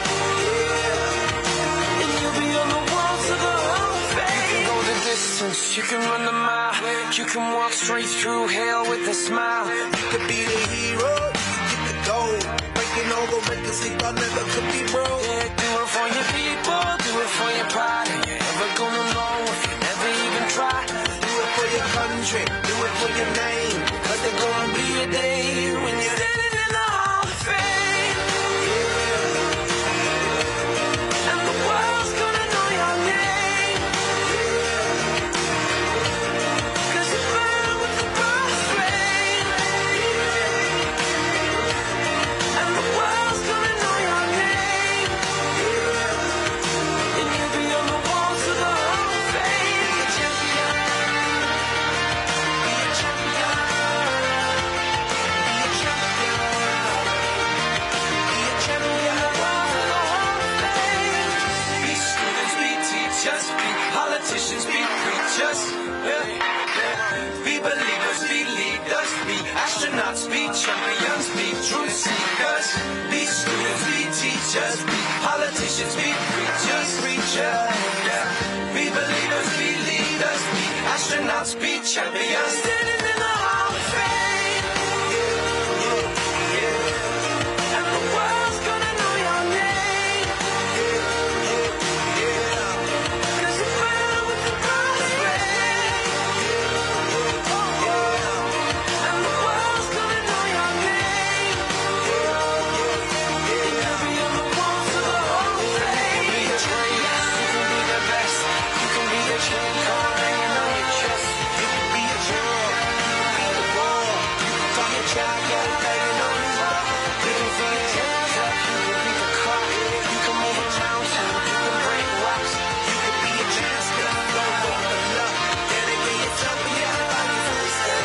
yeah. And you'll be on the walls of the Hall of Fame. You can go the distance, you can run the mile. You can walk straight through hell with a smile. You could be the hero, you could get the gold. Breaking all the records they thought never could be broke. Yeah, do it for your people, do it for your pride. Are you ever gonna know if you never even try? Do it for your country, do it for your name. 'Cause there's gonna be a day when you're Standing in the Hall of Fame, and the world's gonna know your name. 'Cause you burn with the God's flame, and the world's gonna know your name. And you'll be on the walls of the Hall of Fame. Be a champion, be a champion, be a champion, be a champion. The walls of the Hall of Fame. Be students, be teachers, be politicians, be preachers. Be believers, be leaders, be astronauts, be champions, be truth seekers. Be students, be teachers, be politicians, be preachers, yeah. Be believers, be leaders, be astronauts, be champions. Standing in the Hall of Fame, and the world's gonna know your name. 'Cause you burn with the God's flame, and the world's gonna know your name. And you'll be on the walls of the Hall of Fame. Be a trainer, you can be the best. You can be the King Kong hanging on your chest. You could be a hero, you could beat the war. You could talk your child, go banging on his door. You can throw your hands up, you can beat the clock. You can move a mountain, you can break rocks. You could be a master, don't wait for luck. Dedicate yourself and you go find yourself.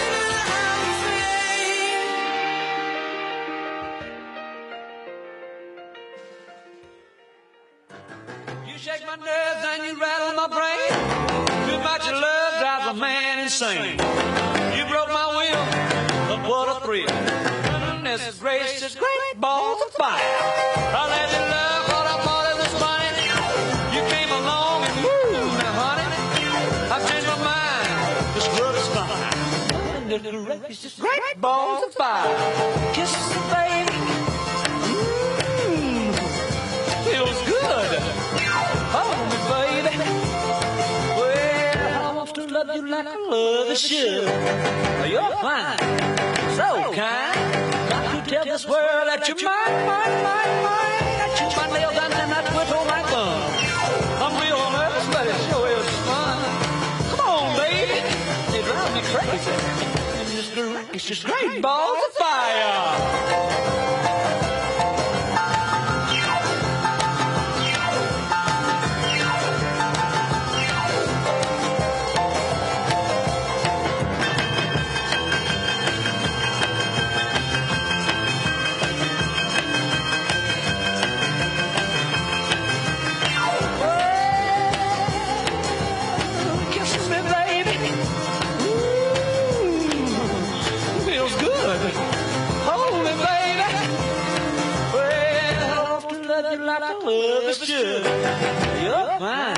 You shake my nerves and you rattle my brain. Too much love drives a man insane. You broke my will, but what a thrill. Goodness gracious, great balls of fire. I let you love what I thought it was funny. You came along and moved me, honey. I've changed my mind, this world is fine. Goodness gracious, great balls of fire. Kisses me, baby. Feels good. Hold me, baby. Well, I want to love you like I love the should. You're fine, so kind. Got to tell this world that you're mine. I shoot my nails down and I twist on my thumb. I'm real nervous, but it sure is fun. Come on, baby. You drive me crazy. It's just great balls of fire. Kisses me, baby. Ooh, feels good. Hold me, baby. like the love is should. You're fine,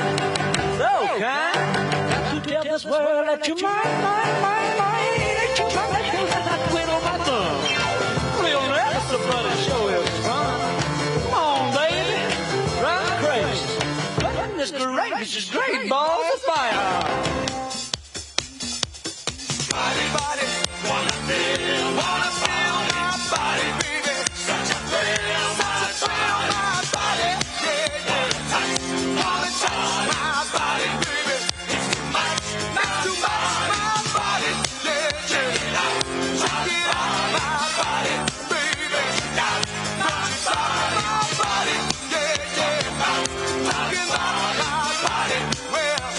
so kind. Got to tell this world that you're mine. That you're mine. That feels like I quit on my thumb. Real never somebody show is fun. Come on, baby, drive me crazy. Goodness gracious, is great balls of fire. Body, wanna feel my body, baby. Such a thrill, my body, yeah. Wanna touch my body, baby. It's too much, not too much, my body, yeah. Check it out, my body, baby. Touch my body, yeah. Talking about my body, well.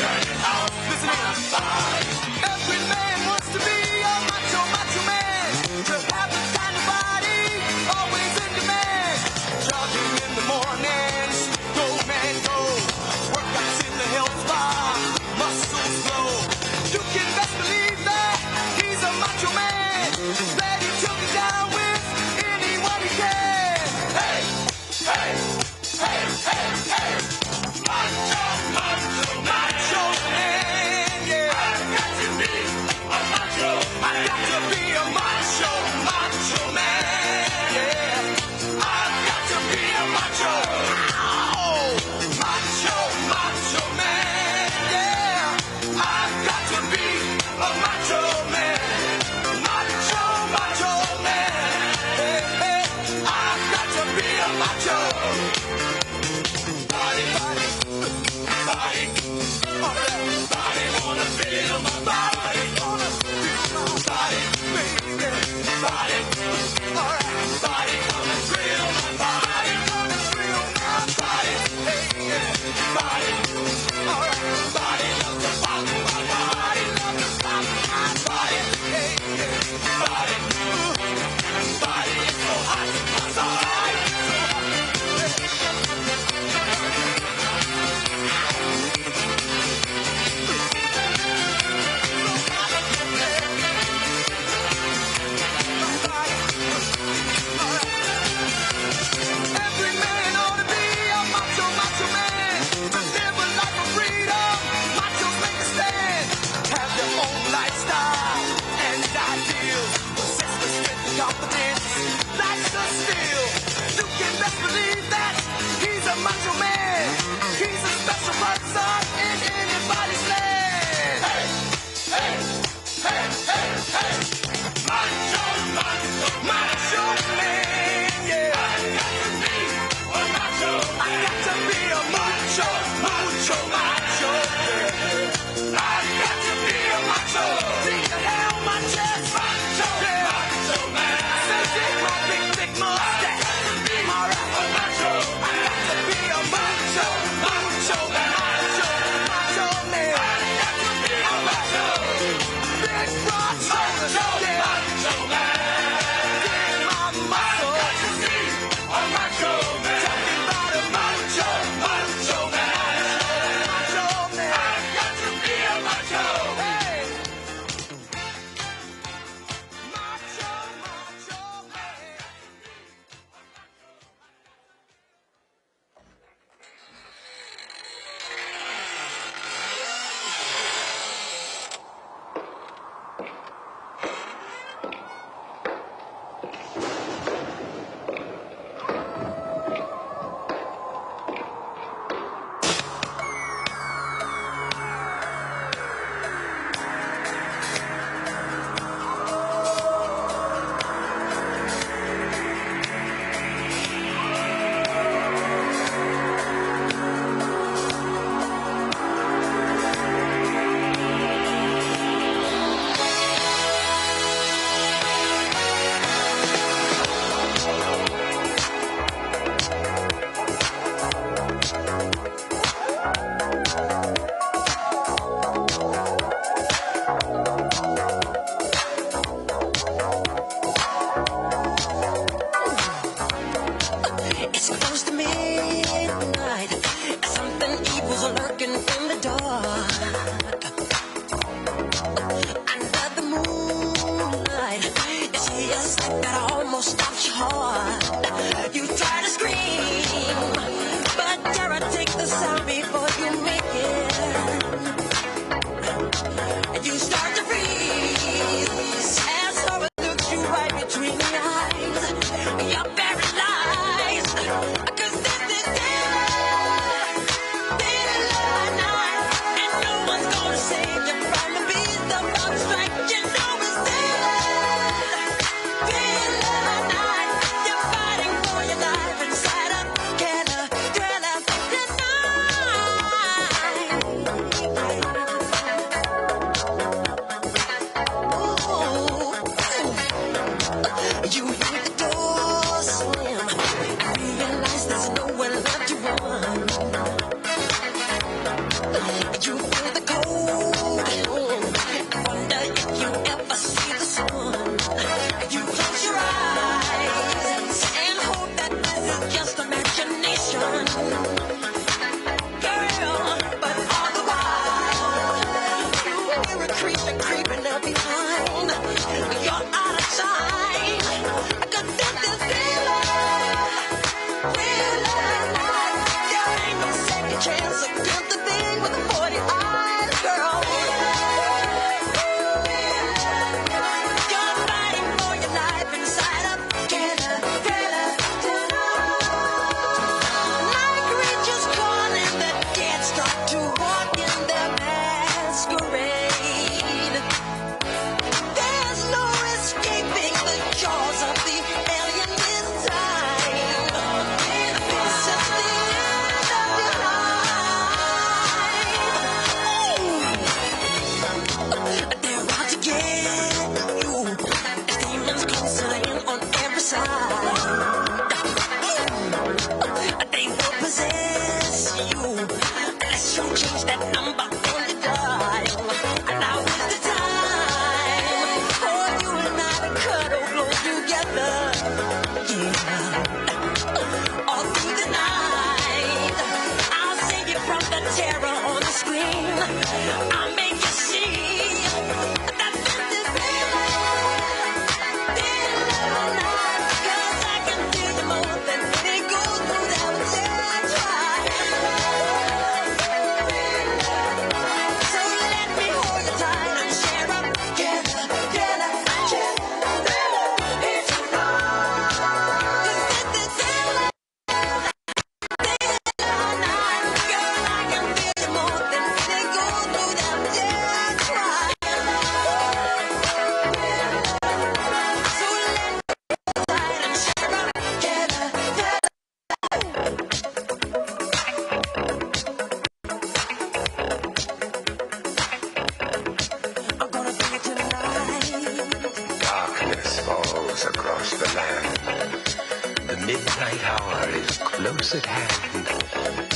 midnight hour is close at hand.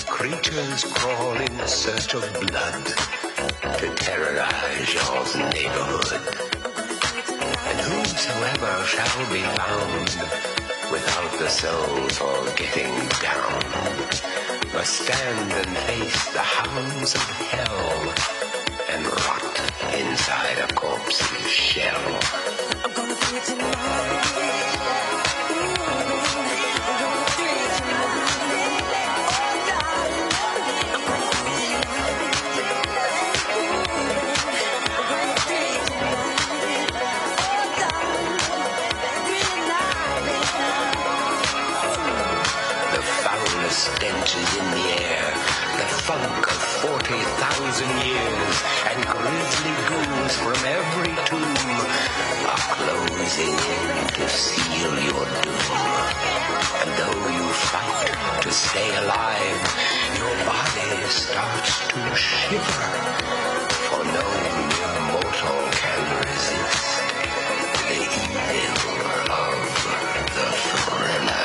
Creatures crawl in search of blood to terrorize y'all's neighborhood. And whosoever shall be found without the soul for getting down must stand and face the hounds of hell and rot inside a corpse's shell. I'm gonna bring it tonight. Stench is in the air, the funk of 40,000 years, and grisly ghouls from every tomb are closing in to seal your doom. And though you fight to stay alive, your body starts to shiver, for no mortal can resist the evil of the thriller.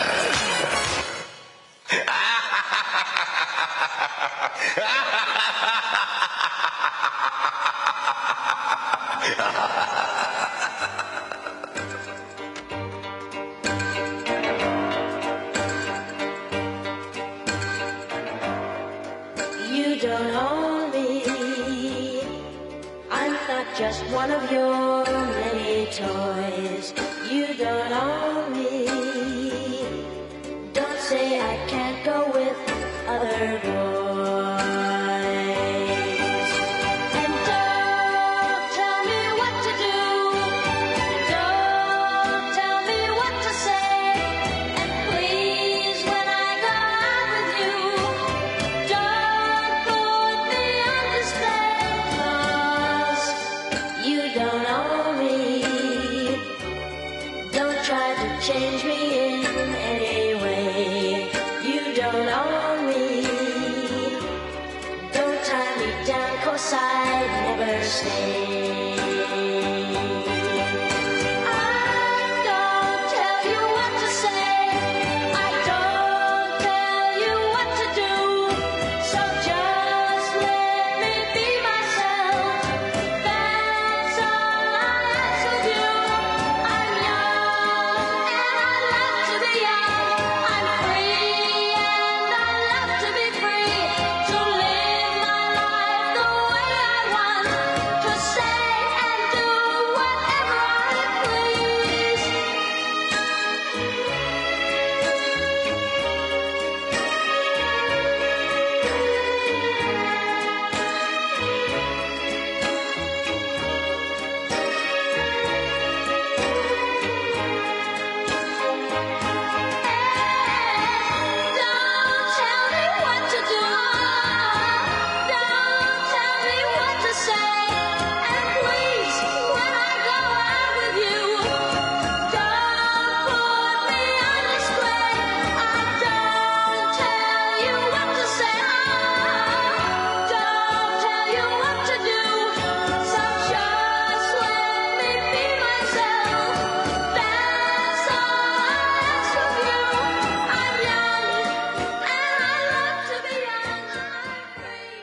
You don't own me. I'm not just one of your many toys. You don't own me. Don't say I can't go with other boys. And don't tell me what to do. Don't tell me what to say. And please, when I go out with you, don't put me on display, 'cause you don't own me. Don't try to change me in any way. You don't own me. Don't tie me down, 'cause I'd never stay. I don't tell you what to say. I don't tell you what to do. So just let me be myself. That's all I ask of you. I'm young and I love to be young. I'm free and I love to be free. To live my life the way I want. To say and do whatever I please. Don't tell me what to do. Don't tell me what to say. And please, when I go out with you, don't put me on display. I don't tell you what to say. Don't tell you what to do. So just let me be myself. That's all I ask of you. I'm young and I love to be young. I'm free.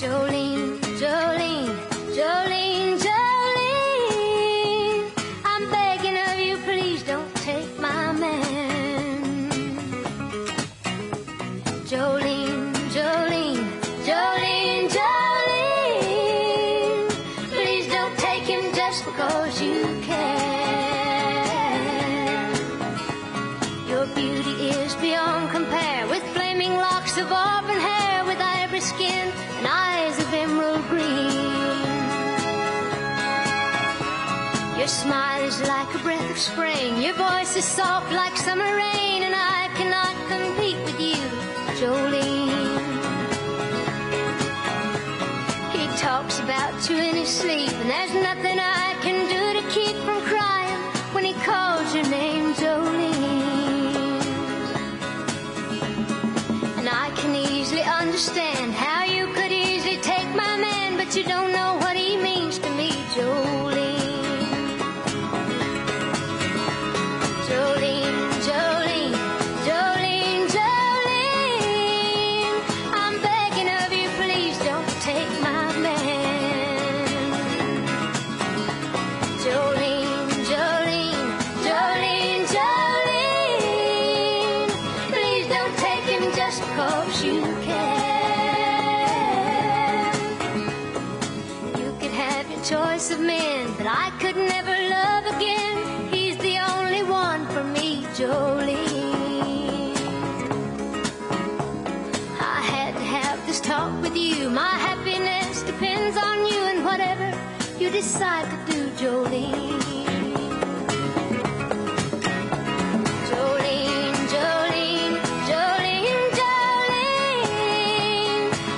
Jolene, Jolene, Jolene, Jolene, I'm begging of you, please don't take my man. Jolene, Jolene, Jolene, Jolene, please don't take him just because you can. Your beauty is beyond compare, with flaming locks of auburn hair, with ivory skin and eyes of emerald green. Your smile is like a breath of spring, your voice is soft like summer rain, and I cannot compete with you, Jolene. He talks about you in his sleep, and there's nothing I can do to keep from crying when he calls your name, Jolene. And I can easily understand how you could easily take choice of men that I could never love again. He's the only one for me, Jolene. I had to have this talk with you. My happiness depends on you and whatever you decide to do, Jolene. Jolene, Jolene, Jolene, Jolene,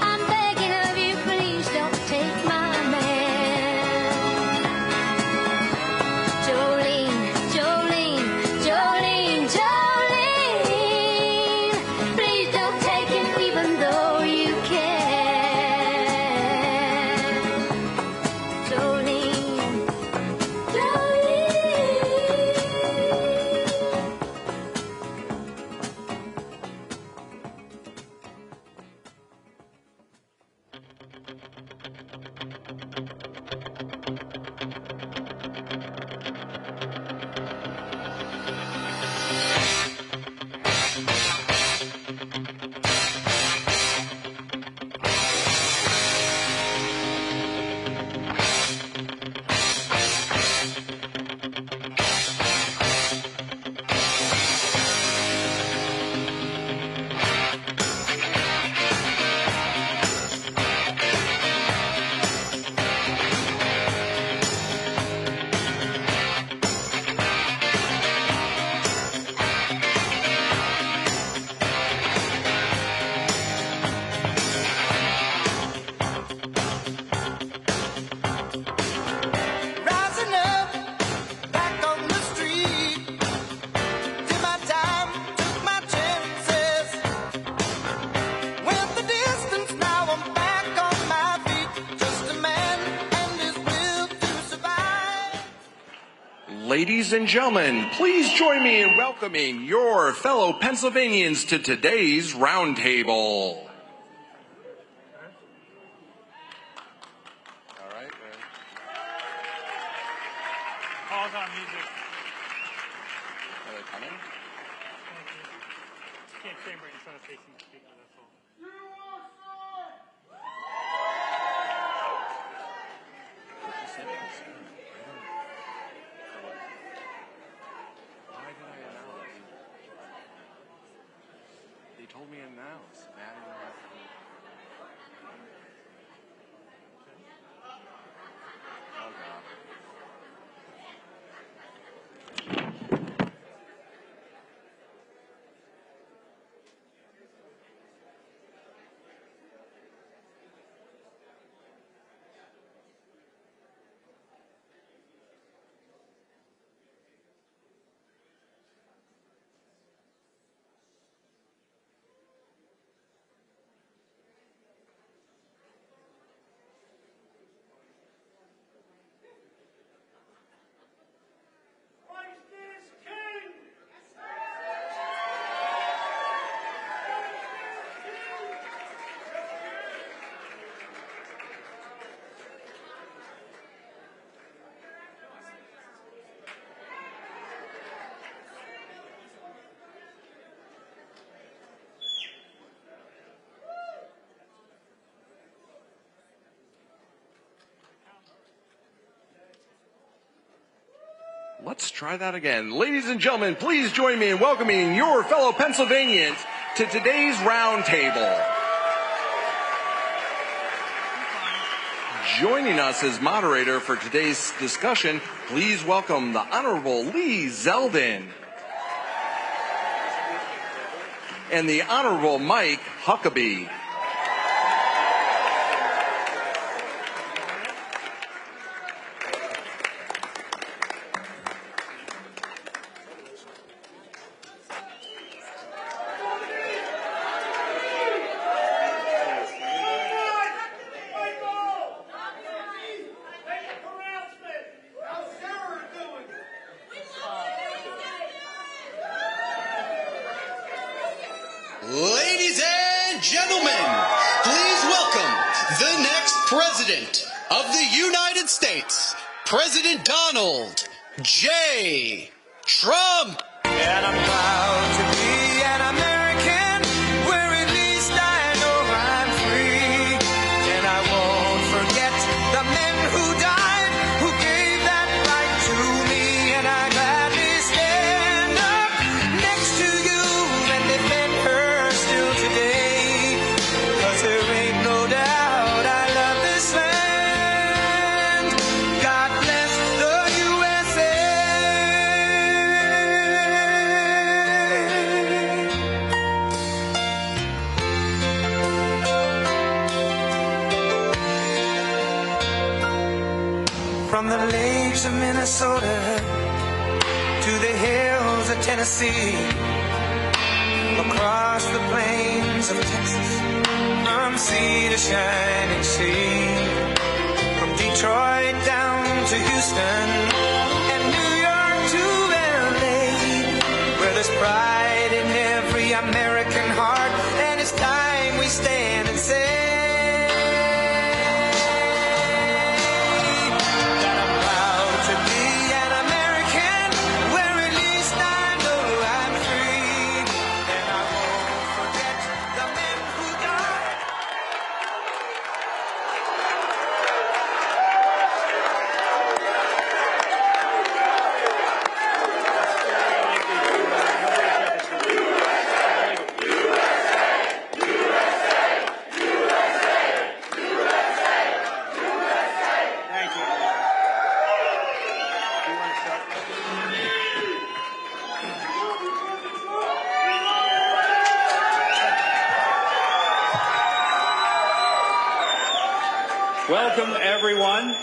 I'm begging of you, please don't take my man. Jolene, Jolene, Jolene, Jolene, please don't take him even though you can. Jolene, Jolene. Rising up, back on the street. Did my time, took my chances. Went the distance, now I'm back on my feet. Just a man and his will to survive. Ladies and gentlemen, please join me in welcoming your fellow Pennsylvanians to today's roundtable. All right. Pause on music. Are they coming? Can't say right in front of facing the speaker, that's all. Why did I announce? They told me announce. Oh, God. Let's try that again. Ladies and gentlemen, please join me in welcoming your fellow Pennsylvanians to today's roundtable. Joining us as moderator for today's discussion, please welcome the Honorable Lee Zeldin and the Honorable Mike Huckabee. Ladies and gentlemen, please welcome the next President of the United States, President Donald J. Trump. And I'm proud to be an American, where at least I know I'm free. And I won't forget the men who died From the lakes of Minnesota to the hills of Tennessee, across the plains of Texas, from sea to shining sea, from Detroit down to Houston and New York to LA, where there's pride in every American heart, and it's time we stand and say that I'm proud to be an American, where at least I know I'm free, and I won't forget the men who died. Welcome, everyone.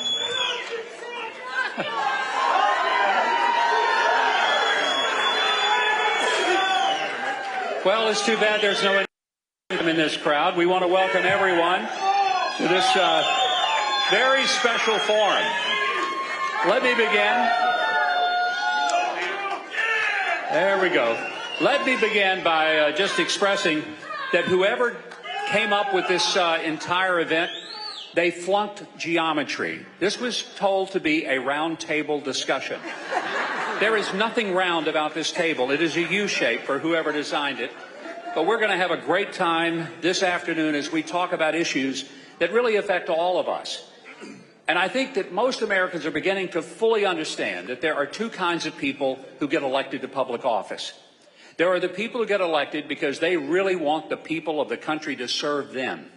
Well, it's too bad there's no in this crowd. We want to welcome everyone to this very special forum. Let me begin. There we go. Let me begin by just expressing that whoever came up with this entire event, they flunked geometry. This was told to be a round table discussion. There is nothing round about this table. It is a U shape for whoever designed it. But we're going to have a great time this afternoon as we talk about issues that really affect all of us. And I think that most Americans are beginning to fully understand that there are two kinds of people who get elected to public office. There are the people who get elected because they really want the people of the country to serve them.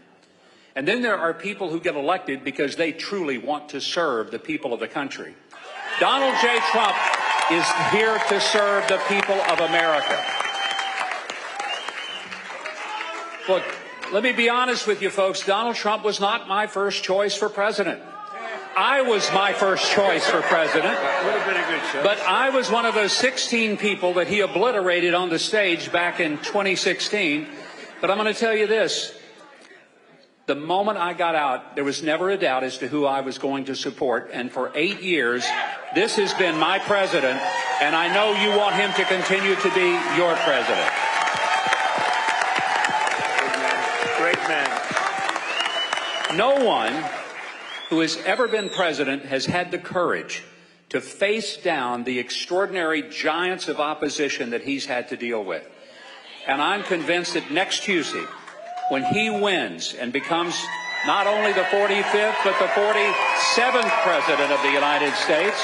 And then there are people who get elected because they truly want to serve the people of the country. Donald J. Trump is here to serve the people of America. Look, let me be honest with you folks. Donald Trump was not my first choice for president. I was my first choice for president. Would have been a good choice. But I was one of those 16 people that he obliterated on the stage back in 2016. But I'm going to tell you this. The moment I got out, there was never a doubt as to who I was going to support. And for 8 years, this has been my president, and I know you want him to continue to be your president. Great man. No one who has ever been president has had the courage to face down the extraordinary giants of opposition that he's had to deal with. And I'm convinced that next Tuesday, when he wins and becomes not only the 45th, but the 47th president of the United States,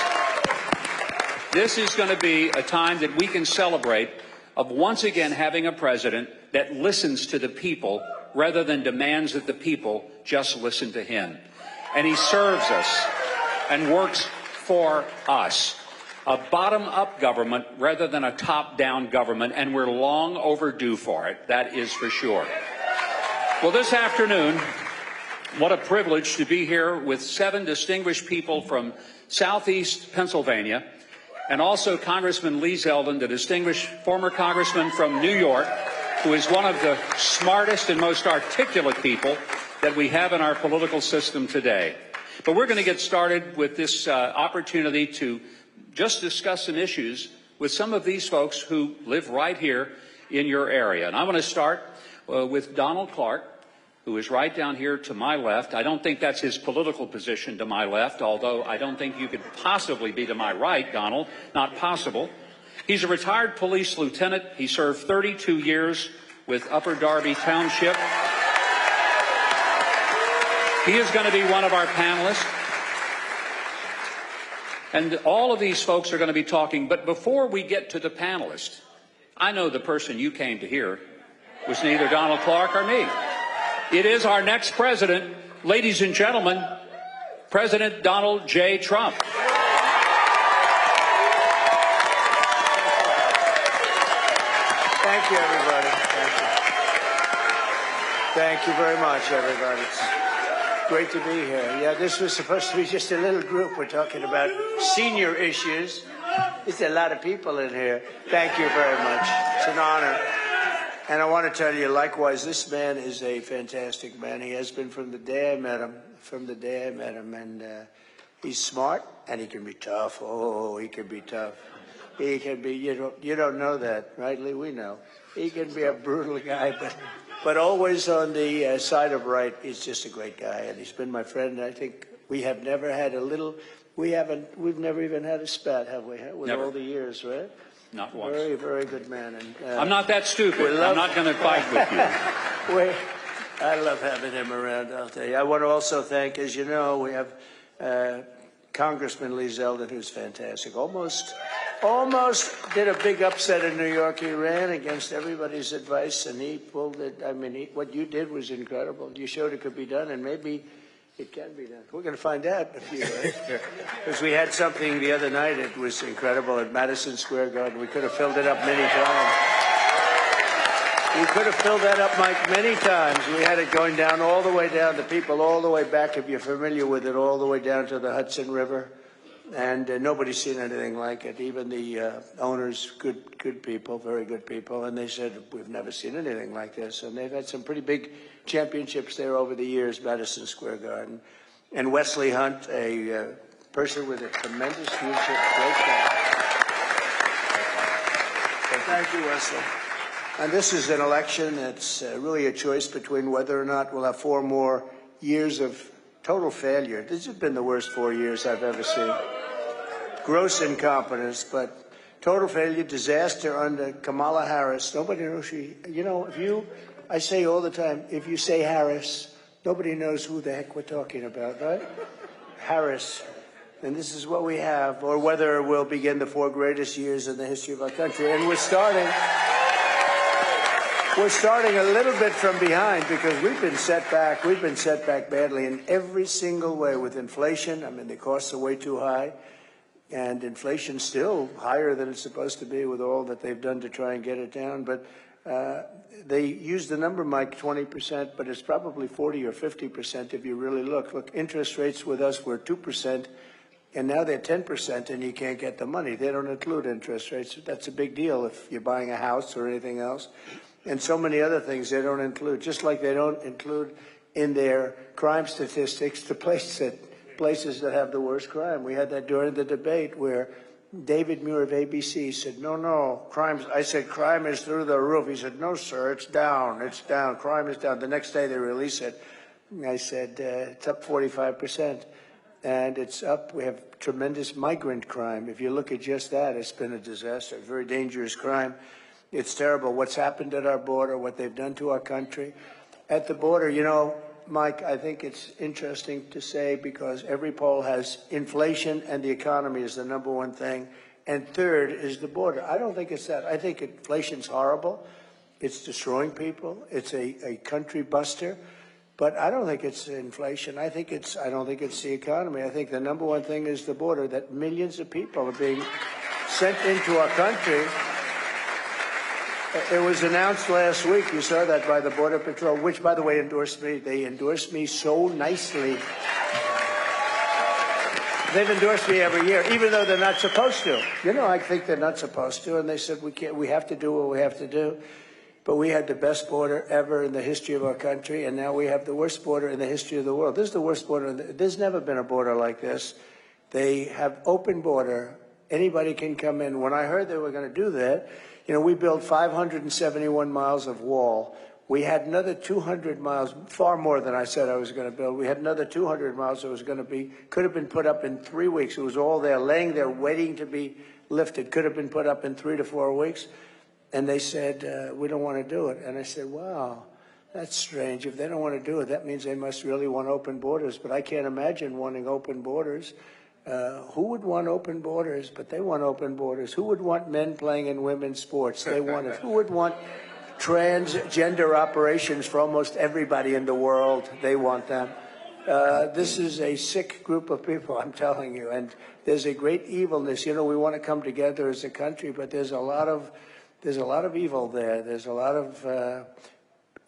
this is going to be a time that we can celebrate of once again having a president that listens to the people rather than demands that the people just listen to him. And he serves us and works for us. A bottom-up government rather than a top-down government, and we're long overdue for it. That is for sure. Well, this afternoon, what a privilege to be here with 7 distinguished people from Southeast Pennsylvania, and also Congressman Lee Zeldin, the distinguished former congressman from New York, who is one of the smartest and most articulate people that we have in our political system today. But we're going to get started with this opportunity to just discuss some issues with some of these folks who live right here in your area. And I'm going to start with Donald Clark, who is right down here to my left. I don't think that's his political position to my left, although I don't think you could possibly be to my right, Donald. Not possible. He's a retired police lieutenant. He served 32 years with Upper Darby Township. He is going to be one of our panelists. And all of these folks are going to be talking. But before we get to the panelists, I know the person you came to hear was neither Donald Clark or me. It is our next president, ladies and gentlemen, President Donald J. Trump. Thank you, everybody. Thank you. Thank you very much, everybody. great to be here. Yeah, this was supposed to be just a little group. We're talking about senior issues. There's a lot of people in here. Thank you very much. It's an honor. And I want to tell you, likewise, this man is a fantastic man. He has been from the day I met him, And he's smart, and he can be tough. Oh, he can be tough. He can be, you don't know that, right, Lee? We know. He can be a brutal guy, but always on the side of right. He's just a great guy, and he's been my friend. And I think we have never had we've never even had a spat, have we? With Never. all the years, right? Not once. Very, very good man. And I'm not that stupid. I'm not going to fight with you. I love having him around, I'll tell you. I want to also thank, as you know, we have Congressman Lee Zeldin, who's fantastic. Almost did a big upset in New York. He ran against everybody's advice, and he pulled it. I mean, what you did was incredible. You showed it could be done, and maybe it can be done. We're going to find out in a few days. Because we had something the other night. It was incredible at Madison Square Garden. We could have filled it up many times. We could have filled that up, Mike, many times. We had it going down all the way down, the people all the way back, if you're familiar with it, all the way down to the Hudson River. And nobody's seen anything like it. Even the owners, good people, very good people. And they said, we've never seen anything like this. And they've had some pretty big championships there over the years, Madison Square Garden. And Wesley Hunt, a person with a tremendous future, great guy. So thank you, Wesley. And this is an election that's really a choice between whether or not we'll have 4 more years of total failure. This has been the worst 4 years I've ever seen. Gross incompetence, but total failure, disaster under Kamala Harris. Nobody knows I say all the time, if you say Harris, nobody knows who the heck we're talking about, right? Harris. And this is what we have, or whether we'll begin the 4 greatest years in the history of our country. And we're starting a little bit from behind because we've been set back badly in every single way with inflation. I mean, the costs are way too high. And inflation's still higher than it's supposed to be with all that they've done to try and get it down. But they use the number, Mike, 20%, but it's probably 40 or 50% if you really look. Look, interest rates with us were 2%, and now they're 10%, and you can't get the money. They don't include interest rates. That's a big deal if you're buying a house or anything else. And so many other things they don't include, just like they don't include in their crime statistics the places that have the worst crime. We had that during the debate where David Muir of ABC said, no, I said, crime is through the roof. He said, no, sir, it's down, crime is down. The next day they release it. I said, it's up 45%. And it's up. We have tremendous migrant crime. If you look at just that, it's been a disaster, a very dangerous crime. It's terrible what's happened at our border, what they've done to our country. At the border, Mike, I think it's interesting to say because every poll has inflation and the economy is the number one thing, and third is the border. I don't think it's that. I think inflation's horrible. It's destroying people. It's a country buster. But I don't think it's inflation. I don't think it's the economy. I think the number one thing is the border, that millions of people are being sent into our country. It was announced last week, you saw that, by the Border Patrol, which, by the way, endorsed me. They endorsed me so nicely. They've endorsed me every year, even though they're not supposed to. I think they're not supposed to, and they said we have to do what we have to do. But we had the best border ever in the history of our country, and now we have the worst border in the history of the world. This is the worst border. There's never been a border like this. They have open border. Anybody can come in. When I heard they were going to do that, we built 571 miles of wall. We had another 200 miles, far more than I said I was going to build. We had another 200 miles that was going to could have been put up in 3 weeks. It was all there, laying there, waiting to be lifted. Could have been put up in 3 to 4 weeks. And they said, we don't want to do it. And I said, wow, that's strange. If they don't want to do it, that means they must really want open borders. But I can't imagine wanting open borders. Who would want open borders? But they want open borders. Who would want men playing in women's sports? They want it. Who would want transgender operations for almost everybody in the world? They want them. This is a sick group of people, I'm telling you. And there's a great evilness. We want to come together as a country, but there's a lot of evil there. There's a lot of,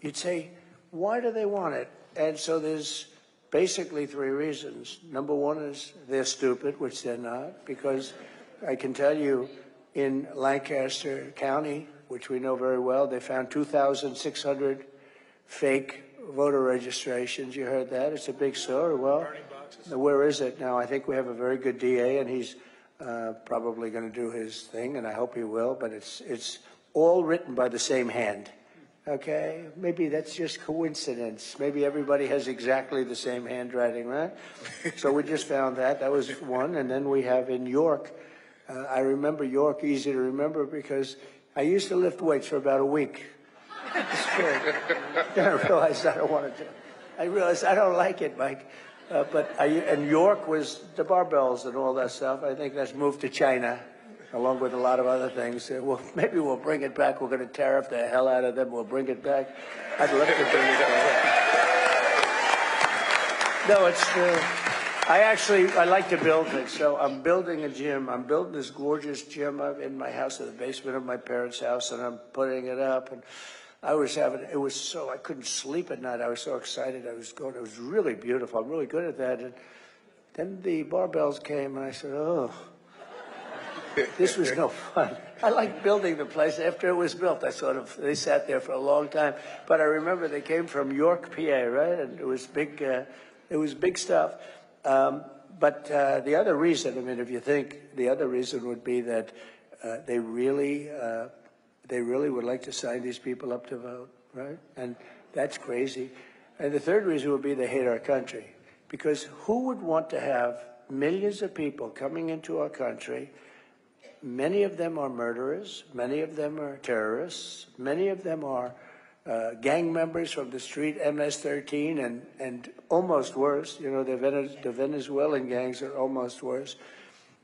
you'd say, why do they want it? And so there's basically three reasons. Number one is they're stupid, which they're not, because I can tell you in Lancaster County, which we know very well, they found 2,600 fake voter registrations. You heard that? It's a big story. Well, where is it now? I think we have a very good DA, and he's probably going to do his thing, and I hope he will, but it's all written by the same hand. Okay, maybe that's just coincidence. Maybe everybody has exactly the same handwriting, right? So we just found that. That was one. And then we have in York, I remember York easy to remember because I used to lift weights for about a week. Then I realized I don't want to do it. I realized I don't like it, Mike. And York was the barbells and all that stuff. I think that's moved to China, along with a lot of other things. Well, maybe we'll bring it back. We're going to tariff the hell out of them. We'll bring it back. I'd love to bring it back. No, it's I like to build things. So I'm building a gym. I'm building this gorgeous gym in my house, in the basement of my parents' house, and I'm putting it up. And I couldn't sleep at night. I was so excited. It was really beautiful. I'm really good at that. And then the barbells came, and I said, oh. This was no fun. I liked building the place. After it was built, they sat there for a long time. But I remember they came from York, PA, right? And it was big stuff. But the other reason, I mean, if you think, the other reason would be that they really would like to sign these people up to vote, right? And that's crazy. And the third reason would be they hate our country. Because who would want to have millions of people coming into our country? Many of them are murderers. Many of them are terrorists. Many of them are gang members from the street MS-13 and almost worse. You know, the Venezuelan gangs are almost worse.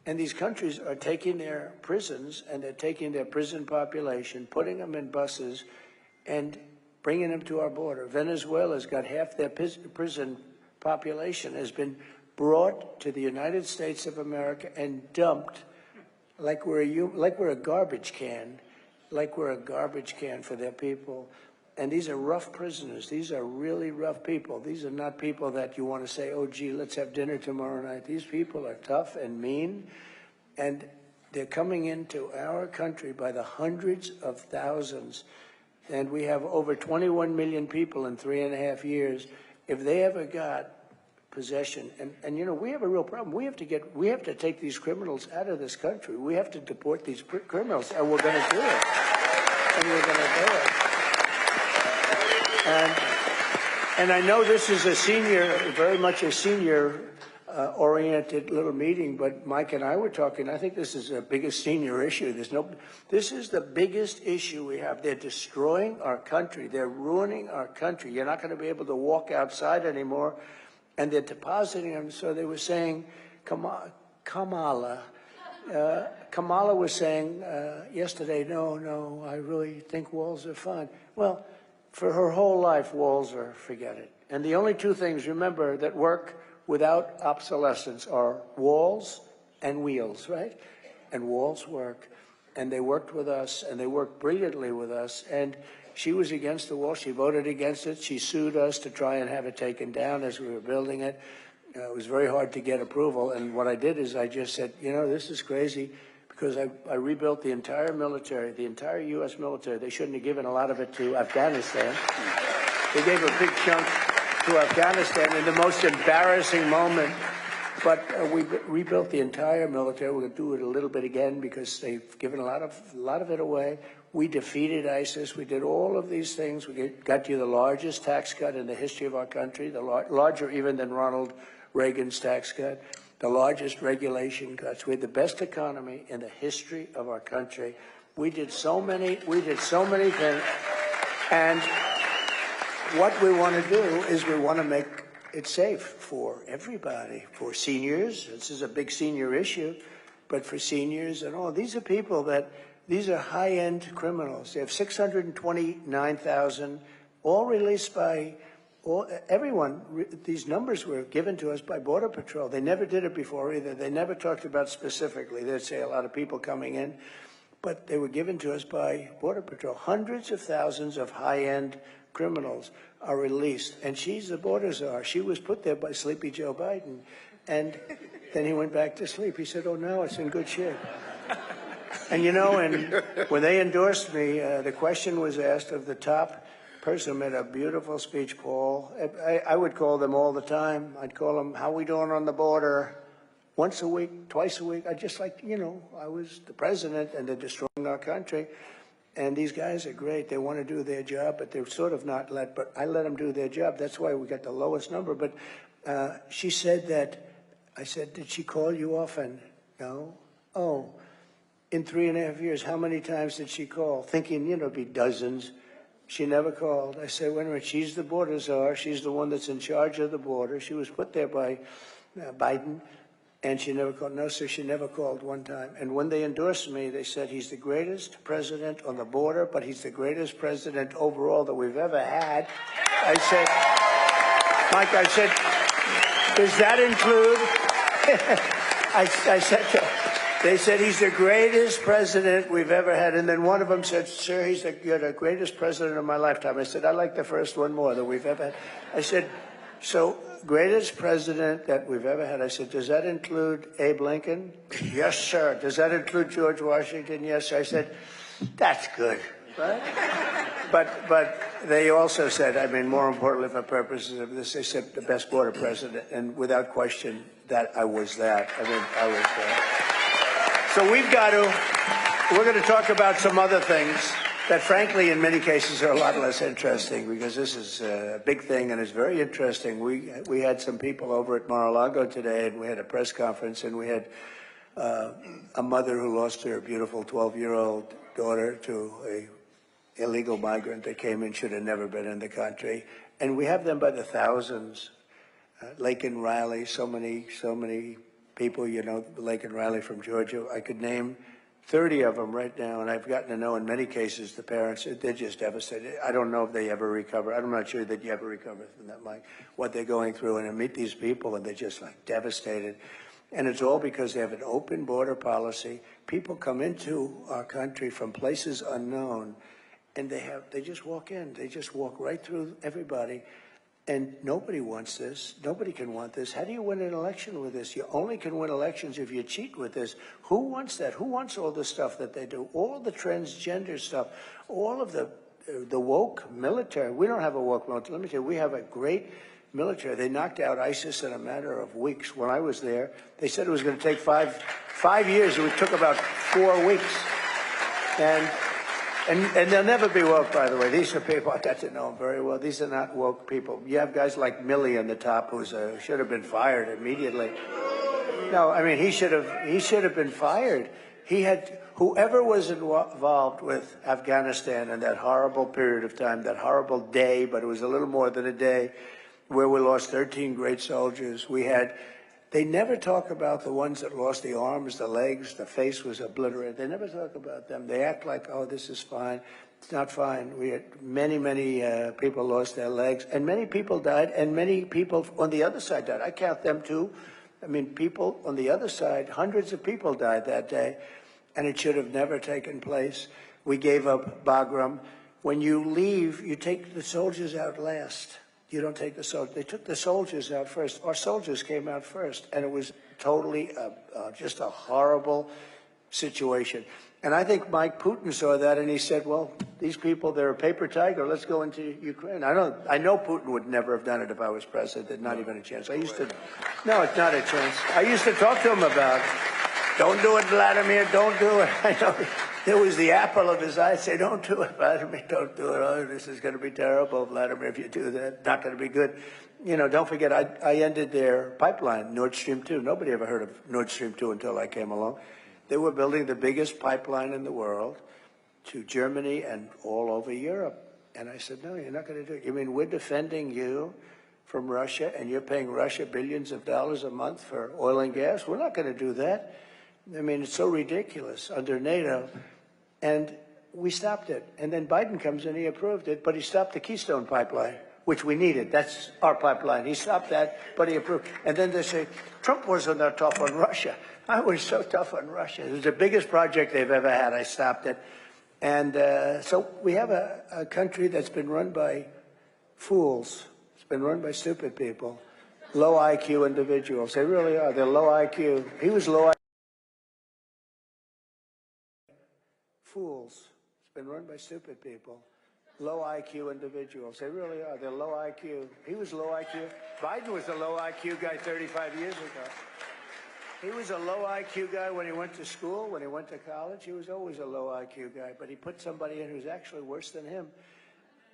And these countries are taking their prisons and they're taking their prison population, putting them in buses and bringing them to our border. Venezuela's got half their prison population has been brought to the United States of America and dumped like we're a garbage can for their people. And these are rough prisoners. These are really rough people. These are not people that you want to say, oh, gee, let's have dinner tomorrow night. These people are tough and mean, and they're coming into our country by the hundreds of thousands. And we have over 21 million people in 3.5 years. If they ever got possession, and you know, we have a real problem. We have to take these criminals out of this country. We have to deport these criminals, and we're going to do it. And we're going to do it. And I know this is very much a senior oriented little meeting, but Mike and I were talking. I think this is the biggest senior issue. This is the biggest issue we have. They're destroying our country. They're ruining our country. You're not going to be able to walk outside anymore. And they're depositing them. So they were saying, Kamala was saying yesterday, no, I really think walls are fine. Well, for her whole life, walls are, forget it. And the only two things, remember, that work without obsolescence are walls and wheels, right? And walls work. And they worked with us, and they worked brilliantly with us. And she was against the wall. She voted against it. She sued us to try and have it taken down as we were building it. It was very hard to get approval. And what I did is I just said, you know, this is crazy, because I rebuilt the entire military, the entire U.S. military. They shouldn't have given a lot of it to Afghanistan. They gave a big chunk to Afghanistan in the most embarrassing moment. But we rebuilt the entire military. We're going to do it a little bit again because they've given a lot of it away. We defeated ISIS. We did all of these things. We got you the largest tax cut in the history of our country, larger even than Ronald Reagan's tax cut, the largest regulation cuts. We had the best economy in the history of our country. We did so many things. And what we want to do is we want to make it's safe for everybody, for seniors. This is a big senior issue, but for seniors and all. These are people these are high-end criminals. They have 629,000, all released by everyone. These numbers were given to us by Border Patrol. They never did it before either. They never talked about specifically. They'd say a lot of people coming in, but they were given to us by Border Patrol. Hundreds of thousands of high-end criminals are released. And she's the border czar. She was put there by Sleepy Joe Biden. And then he went back to sleep. He said, oh, now it's in good shape. And, you know, and when they endorsed me, the question was asked of the top person who made a beautiful speech, Paul. I would call them all the time. I'd call them, how we doing on the border? Once a week, twice a week. I just like, you know, I was the president and they're destroying our country. And these guys are great. They want to do their job, but they're sort of not let, but I let them do their job. That's why we got the lowest number. But she said that, I said, did she call you often? No. Oh, in 3.5 years, how many times did she call? Thinking, you know, it'd be dozens. She never called. I said, wait a minute, she's the border czar. She's the one that's in charge of the border. She was put there by Biden, and she never called. No, sir, she never called one time. And when they endorsed me, they said he's the greatest president on the border, but he's the greatest president overall that we've ever had. I said, Mike, I said, does that include? I said, they said he's the greatest president we've ever had. And then one of them said, sir, you're the greatest president of my lifetime. I said, I like the first one more that we've ever had. I said, so greatest president that we've ever had. I said, does that include Abe Lincoln? Yes, sir. Does that include George Washington? Yes, sir. I said, that's good. Right? But they also said, I mean, more importantly for purposes of this, they said the best border president. And without question, that I was that. I mean, I was that. So we're going to talk about some other things that, frankly, in many cases are a lot less interesting, because this is a big thing and it's very interesting. We had some people over at Mar-a-Lago today, and we had a press conference, and we had a mother who lost her beautiful 12-year-old daughter to a illegal migrant that came in, should have never been in the country. And we have them by the thousands. Lake and Riley, so many people, you know, Lake and Riley from Georgia. I could name 30 of them right now, and I've gotten to know in many cases the parents, they're just devastated. I don't know if they ever recover. I'm not sure that you ever recover from that, Mike, what they're going through. And I meet these people, and they're just like devastated. And it's all because they have an open border policy. People come into our country from places unknown, and they just walk in. They just walk right through everybody. And nobody wants this. Nobody can want this. How do you win an election with this? You only can win elections if you cheat with this. Who wants that? Who wants all the stuff that they do? All the transgender stuff, all of the woke military. We don't have a woke military. Let me tell you, we have a great military. They knocked out ISIS in a matter of weeks. When I was there, they said it was going to take five years. It took about 4 weeks. And they'll never be woke, by the way. These are people, I got to know them very well. These are not woke people. You have guys like Milley on the top, who should have been fired immediately. No, I mean, he should have been fired. Whoever was involved with Afghanistan in that horrible period of time, that horrible day, but it was a little more than a day, where we lost 13 great soldiers. They never talk about the ones that lost the arms, the legs, the face was obliterated. They never talk about them. They act like, oh, this is fine. It's not fine. We had many people lost their legs, and many people died, and many people on the other side died. I count them too. I mean, people on the other side, hundreds of people died that day, and it should have never taken place. We gave up Bagram. When you leave, you take the soldiers out last. You don't take the soldiers. They took the soldiers out first. Our soldiers came out first, and it was totally just a horrible situation. And I think Mike Putin saw that, and he said, well, these people, they're a paper tiger. Let's go into Ukraine. I know Putin would never have done it if I was president. Not even a chance. No, it's not a chance. I used to talk to him about, don't do it, Vladimir, don't do it. I know. There was the apple of his eye. Say, don't do it, Vladimir, don't do it. Oh, this is going to be terrible, Vladimir, if you do that. Not going to be good. You know, don't forget, I ended their pipeline, Nord Stream 2. Nobody ever heard of Nord Stream 2 until I came along. They were building the biggest pipeline in the world to Germany and all over Europe. And I said, no, you're not going to do it. You mean we're defending you from Russia, and you're paying Russia billions of dollars a month for oil and gas? We're not going to do that. I mean, it's so ridiculous under NATO. And we stopped it. And then Biden comes in, he approved it, but he stopped the Keystone pipeline, which we needed. That's our pipeline. He stopped that, but he approved. And then they say, Trump wasn't that tough on Russia. I was so tough on Russia. It was the biggest project they've ever had. I stopped it. And so we have a country that's been run by Fools. It's been run by stupid people. Low IQ individuals. They really are. They're low IQ. He was low IQ. Fools. It's been run by stupid people. Low IQ individuals. They really are. They're low IQ. He was low IQ. Biden was a low IQ guy 35 years ago. He was a low IQ guy when he went to school, when he went to college. He was always a low IQ guy, but he put somebody in who's actually worse than him.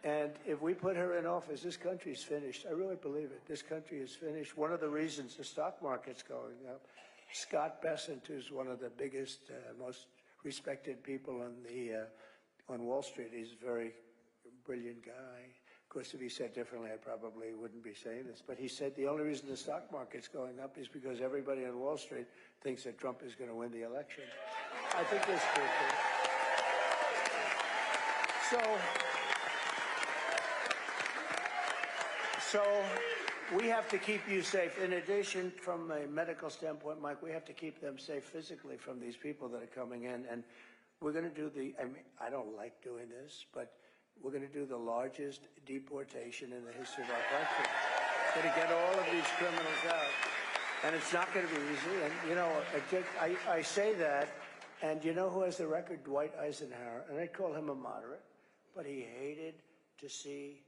And if we put her in office, this country is finished. I really believe it. This country is finished. One of the reasons the stock market's going up, Scott Bessent, who's one of the biggest, most respected people on Wall Street, he's a very brilliant guy. Of course, if he said differently, I probably wouldn't be saying this. But he said the only reason the stock market's going up is because everybody on Wall Street thinks that Trump is going to win the election. I think that's true. So we have to keep you safe. In addition, from a medical standpoint, Mike, we have to keep them safe physically from these people that are coming in. And we're going to do I don't like doing this, but we're going to do the largest deportation in the history of our country. We're going to get all of these criminals out. And it's not going to be easy. And, you know, I say that, and you know who has the record? Dwight Eisenhower. And I call him a moderate, but he hated to see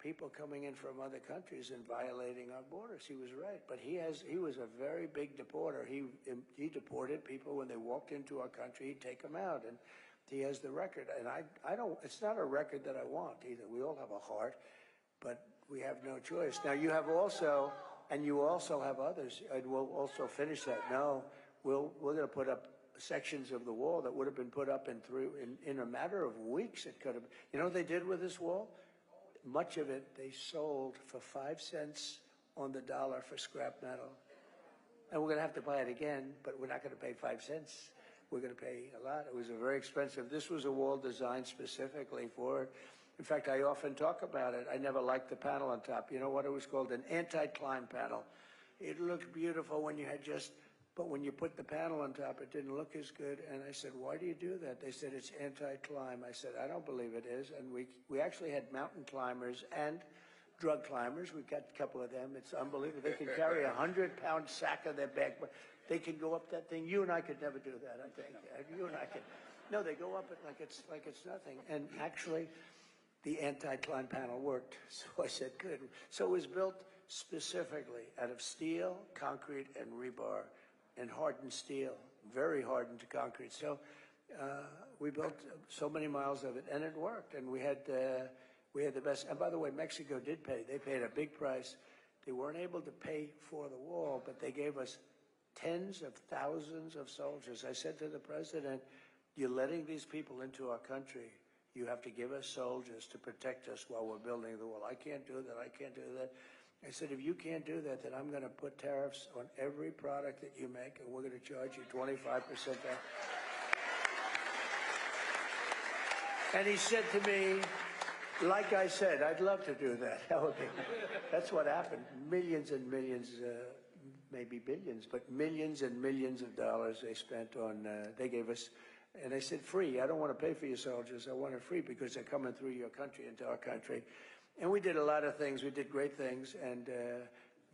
people coming in from other countries and violating our borders. He was right, but he was a very big deporter. He deported people when they walked into our country. He'd take them out, and he has the record. And I don't. It's not a record that I want either. We all have a heart, but we have no choice. Now you have also, and you also have others. And we'll also finish that. No, we're going to put up sections of the wall that would have been put up in a matter of weeks. It could have. You know what they did with this wall? Much of it they sold for 5 cents on the dollar for scrap metal. And we're going to have to buy it again, but we're not going to pay 5 cents. We're going to pay a lot. It was a very expensive. This was a wall designed specifically for it. In fact, I often talk about it. I never liked the panel on top. You know what it was called? An anti-climb panel. It looked beautiful when you had but when you put the panel on top, it didn't look as good. And I said, why do you do that? They said, it's anti-climb. I said, I don't believe it is. And we actually had mountain climbers and drug climbers. We got a couple of them. It's unbelievable. They can carry a 100-pound sack on their back. But they can go up that thing. You and I could never do that, I think. You and I could. No, they go up it like it's nothing. And actually, the anti-climb panel worked. So I said, good. So it was built specifically out of steel, concrete, and rebar. And hardened steel, very hardened to concrete. So we built so many miles of it, and it worked. And we had the best. And by the way, Mexico did pay. They paid a big price. They weren't able to pay for the wall, but they gave us tens of thousands of soldiers. I said to the president, you're letting these people into our country. You have to give us soldiers to protect us while we're building the wall. I can't do that. I can't do that. I said, if you can't do that, then I'm going to put tariffs on every product that you make, and we're going to charge you 25% back. And he said to me, like I said, I'd love to do that. That's what happened. Millions and millions, maybe billions, but millions and millions of dollars they spent on, they gave us, and I said, free. I don't want to pay for your soldiers. I want it free because they're coming through your country into our country. And we did a lot of things. We did great things, and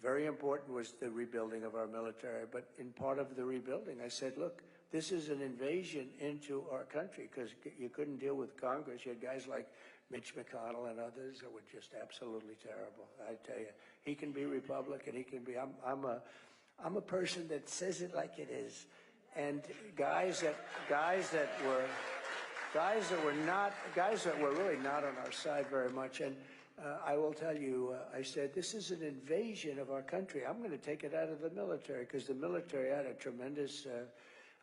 very important was the rebuilding of our military. But in part of the rebuilding, I said, look, this is an invasion into our country because you couldn't deal with Congress. You had guys like Mitch McConnell and others that were just absolutely terrible. I tell you, he can be Republican. He can be. I'm a person that says it like it is, and guys that were really not on our side very much. And I will tell you, I said, this is an invasion of our country. I'm going to take it out of the military because the military had a tremendous,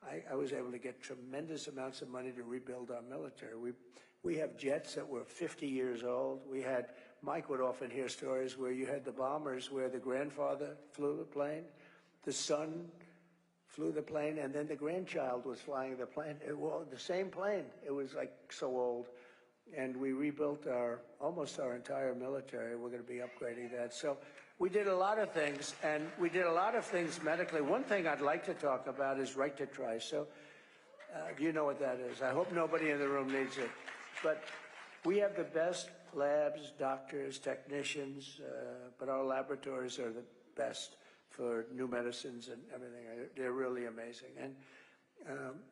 I was able to get tremendous amounts of money to rebuild our military. We have jets that were 50 years old. Mike would often hear stories where you had the bombers where the grandfather flew the plane, the son flew the plane, and then the grandchild was flying the plane. It was the same plane. It was like so old. And we rebuilt almost our entire military. We're going to be upgrading that. So we did a lot of things, and we did a lot of things medically. One thing I'd like to talk about is right to try. So you know what that is. I hope nobody in the room needs it. But we have the best labs, doctors, technicians, but our laboratories are the best for new medicines and everything. They're really amazing. And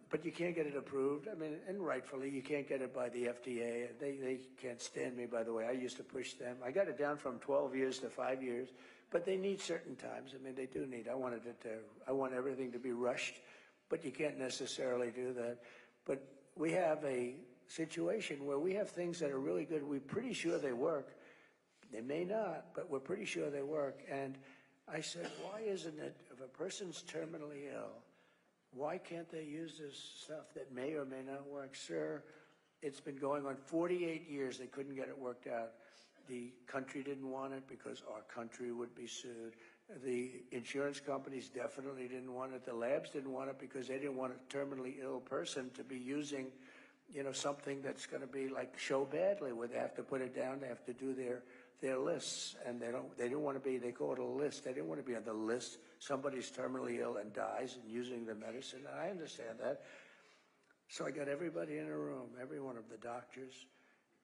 but you can't get it approved. I mean, and rightfully, you can't get it by the FDA. They can't stand me, by the way. I used to push them. I got it down from 12 years to 5 years, but they need certain times. I mean, they do need. I want everything to be rushed, but you can't necessarily do that. But we have a situation where we have things that are really good. We're pretty sure they work. They may not, but we're pretty sure they work. And I said, why isn't it, if a person's terminally ill, why can't they use this stuff that may or may not work? Sir, it's been going on 48 years. They couldn't get it worked out. The country didn't want it because our country would be sued. The insurance companies definitely didn't want it. The labs didn't want it because they didn't want a terminally ill person to be using, you know, something that's going to be like show badly, where they have to put it down. They have to do their lists, and they didn't want to be, they call it a list. They didn't want to be on the list. Somebody's terminally ill and dies and using the medicine, and I understand that. So I got everybody in a room, every one of the doctors,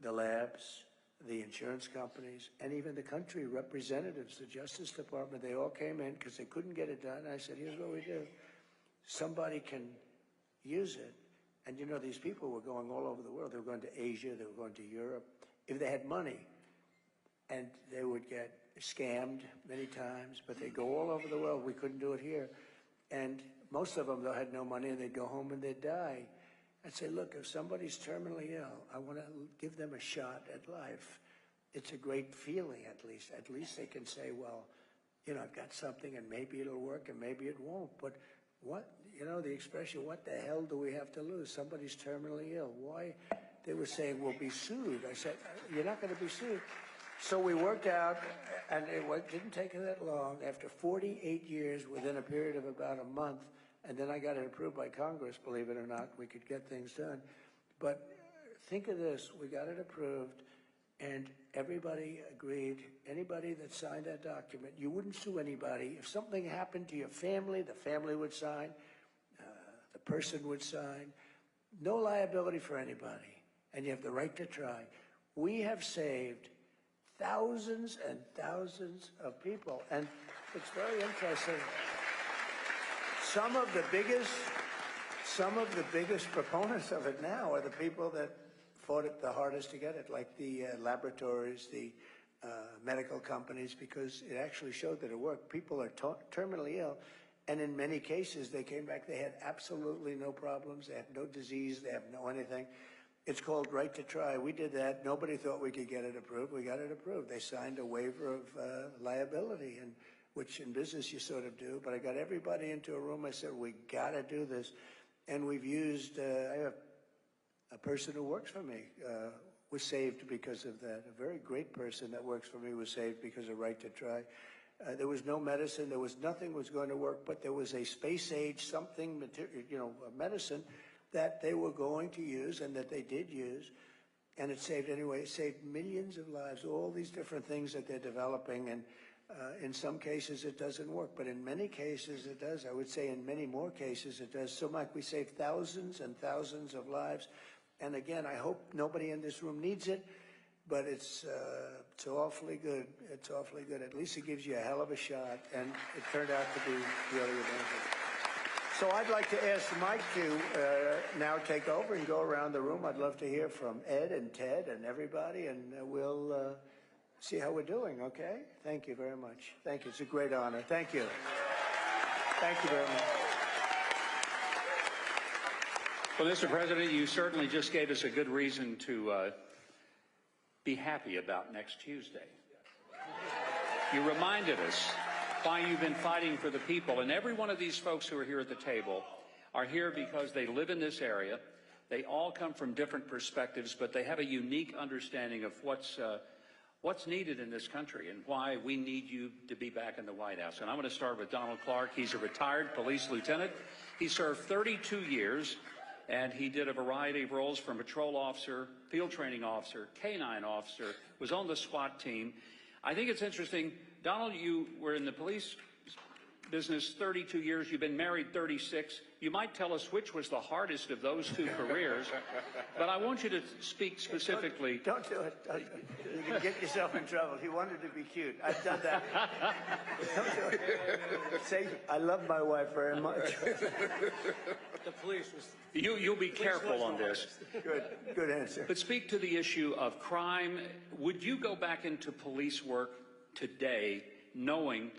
the labs, the insurance companies, and even the country representatives, the Justice Department. They all came in because they couldn't get it done. I said, here's what we do. Somebody can use it. And you know, these people were going all over the world. They were going to Asia, they were going to Europe. If they had money, and they would get scammed many times, but they go all over the world. We couldn't do it here. And most of them, they had no money, and they'd go home and they'd die. I'd say, look, if somebody's terminally ill, I want to give them a shot at life. It's a great feeling, at least. At least they can say, well, you know, I've got something, and maybe it'll work, and maybe it won't. But what, you know, the expression, what the hell do we have to lose? Somebody's terminally ill. Why? They were saying, we'll be sued. I said, you're not going to be sued. So we worked out, and it didn't take that long. After 48 years, within a period of about a month, and then I got it approved by Congress, believe it or not, we could get things done. But think of this, we got it approved, and everybody agreed, anybody that signed that document, you wouldn't sue anybody. If something happened to your family, the family would sign, the person would sign. No liability for anybody, and you have the right to try. We have saved thousands and thousands of people, and it's very interesting. Some of the biggest proponents of it now are the people that fought it the hardest to get it, like the laboratories, the medical companies, because it actually showed that it worked. People are terminally ill, and in many cases they came back, they had absolutely no problems, they have no disease, they have no anything. It's called Right to Try. We did that. Nobody thought we could get it approved. We got it approved. They signed a waiver of liability, and which in business you sort of do. But I got everybody into a room. I said, we got to do this. And we've used, I have a person who works for me was saved because of that. A very great person that works for me was saved because of Right to Try. There was no medicine. There was nothing was going to work, but there was a space age something, material, you know, a medicine that they were going to use and that they did use, and it saved anyway. It saved millions of lives, all these different things that they're developing, and in some cases it doesn't work, but in many cases it does. I would say in many more cases it does. So, Mike, we saved thousands and thousands of lives, and again, I hope nobody in this room needs it, but it's awfully good. It's awfully good. At least it gives you a hell of a shot, and it turned out to be really amazing. So I'd like to ask Mike to now take over and go around the room. I'd love to hear from Ed and Ted and everybody, and we'll see how we're doing, okay? Thank you very much. Thank you. It's a great honor. Thank you. Thank you very much. Well, Mr. President, you certainly just gave us a good reason to be happy about next Tuesday. You reminded us why you've been fighting for the people. And every one of these folks who are here at the table are here because they live in this area. They all come from different perspectives, but they have a unique understanding of what's needed in this country and why we need you to be back in the White House. And I'm going to start with Donald Clark. He's a retired police lieutenant. He served 32 years, and he did a variety of roles from patrol officer, field training officer, K-9 officer, was on the SWAT team. I think it's interesting, Donald, you were in the police business 32 years. You've been married 36. You might tell us which was the hardest of those two careers, but I want you to speak specifically. Don't do it. You can get yourself in trouble. He wanted to be cute. I've done that. Don't do it. Say, I love my wife very much. The police was... You'll be careful on this. Good answer. But speak to the issue of crime. Would you go back into police work today knowing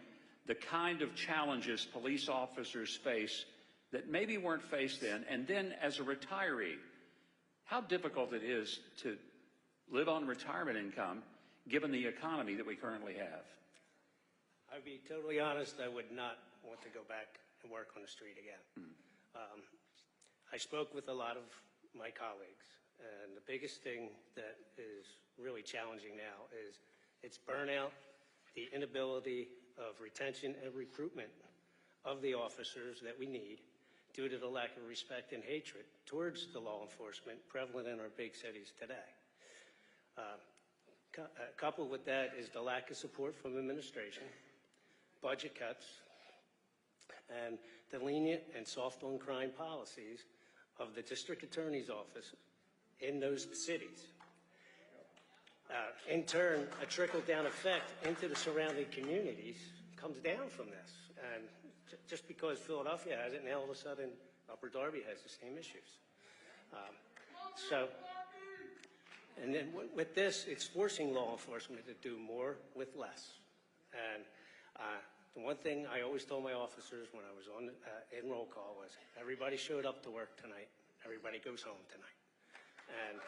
the kind of challenges police officers face that maybe weren't faced then? And then as a retiree, how difficult it is to live on retirement income given the economy that we currently have? I'll be totally honest, I would not want to go back and work on the street again. I spoke with a lot of my colleagues, and the biggest thing that is really challenging now is it's burnout, the inability of retention and recruitment of the officers that we need due to the lack of respect and hatred towards the law enforcement prevalent in our big cities today. Coupled with that is the lack of support from administration, budget cuts, and the lenient and soft on crime policies of the district attorney's office in those cities. In turn, a trickle-down effect into the surrounding communities comes down from this. And just because Philadelphia has it, now all of a sudden Upper Darby has the same issues. And then with this, it's forcing law enforcement to do more with less. And the one thing I always told my officers when I was on in roll call was, everybody showed up to work tonight, everybody goes home tonight. And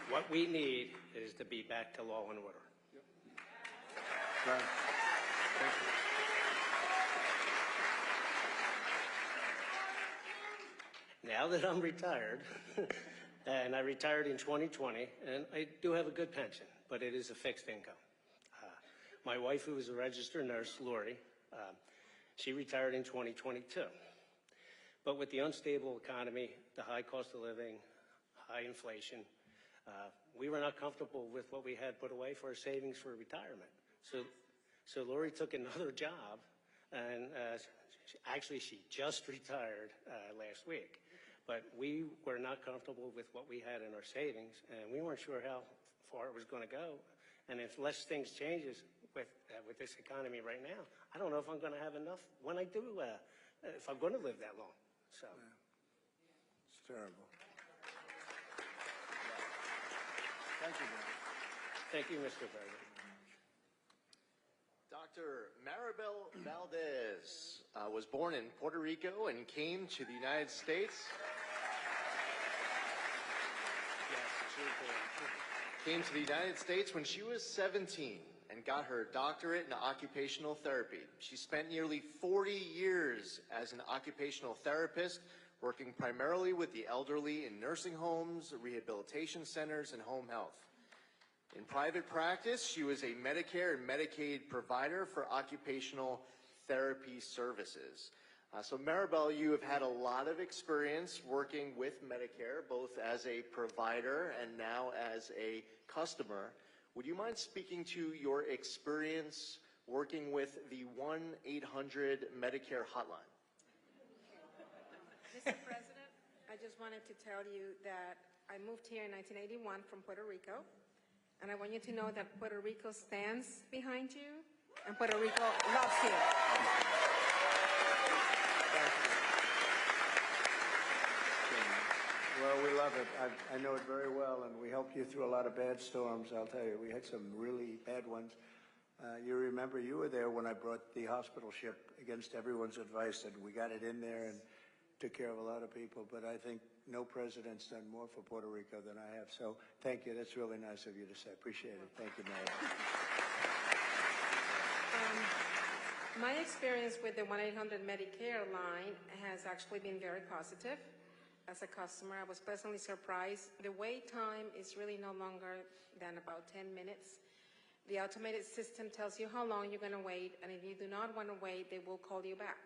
what we need is to be back to law and order. Yep. Right. Thank you. Now that I'm retired, and I retired in 2020, and I do have a good pension, but it is a fixed income. My wife, who is a registered nurse, Lori, she retired in 2022. But with the unstable economy, the high cost of living, high inflation, we were not comfortable with what we had put away for our savings for retirement. So Lori took another job, and actually she just retired last week. But we were not comfortable with what we had in our savings, and we weren't sure how far it was going to go. And unless things changes with this economy right now, I don't know if I'm going to have enough when I do, if I'm going to live that long. So yeah. It's terrible. Thank you, man. Thank you, Mr. President. Dr. Maribel Valdez was born in Puerto Rico and came to the United States. Came to the United States when she was 17 and got her doctorate in occupational therapy. She spent nearly 40 years as an occupational therapist, working primarily with the elderly in nursing homes, rehabilitation centers, and home health. In private practice, she was a Medicare and Medicaid provider for occupational therapy services. So Maribel, you have had a lot of experience working with Medicare, both as a provider and now as a customer. Would you mind speaking to your experience working with the 1-800 Medicare hotline? Mr. President, I just wanted to tell you that I moved here in 1981 from Puerto Rico, and I want you to know that Puerto Rico stands behind you, and Puerto Rico loves you. Well, we love it. I know it very well, and we helped you through a lot of bad storms, I'll tell you. We had some really bad ones. You remember you were there when I brought the hospital ship against everyone's advice, and we got it in there and took care of a lot of people. But I think no president's done more for Puerto Rico than I have. So thank you. That's really nice of you to say. Appreciate it. Thank you, Mary. My experience with the 1-800 Medicare line has actually been very positive. As a customer, I was pleasantly surprised. The wait time is really no longer than about 10 minutes. The automated system tells you how long you're going to wait, and if you do not want to wait, they will call you back.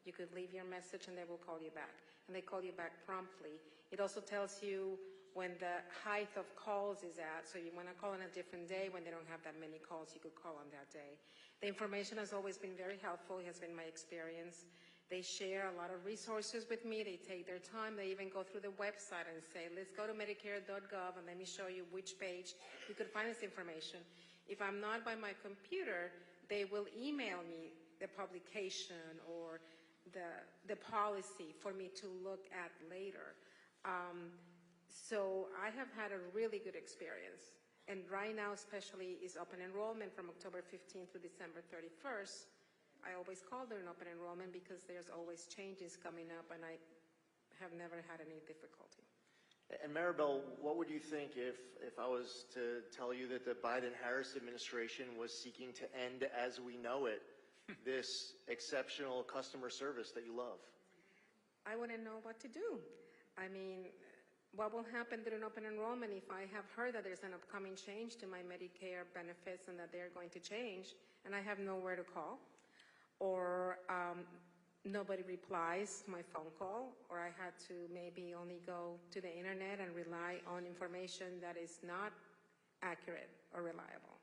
You could leave your message and they will call you back, and they call you back promptly. It also tells you when the height of calls is at. So you want to call on a different day when they don't have that many calls, you could call on that day. The information has always been very helpful. It has been my experience. They share a lot of resources with me. They take their time. They even go through the website and say, let's go to Medicare.gov and let me show you which page you could find this information. If I'm not by my computer, they will email me the publication or the policy for me to look at later. So I have had a really good experience. And right now, especially, is open enrollment from October 15th to December 31st. I always call during open enrollment because there's always changes coming up, and I have never had any difficulty. And Maribel, what would you think if I was to tell you that the Biden-Harris administration was seeking to end as we know it this exceptional customer service that you love? I wouldn't know what to do. I mean, what will happen during open enrollment if I have heard that there's an upcoming change to my Medicare benefits and that they're going to change, and I have nowhere to call, or nobody replies to my phone call, or I had to maybe only go to the internet and rely on information that is not accurate or reliable,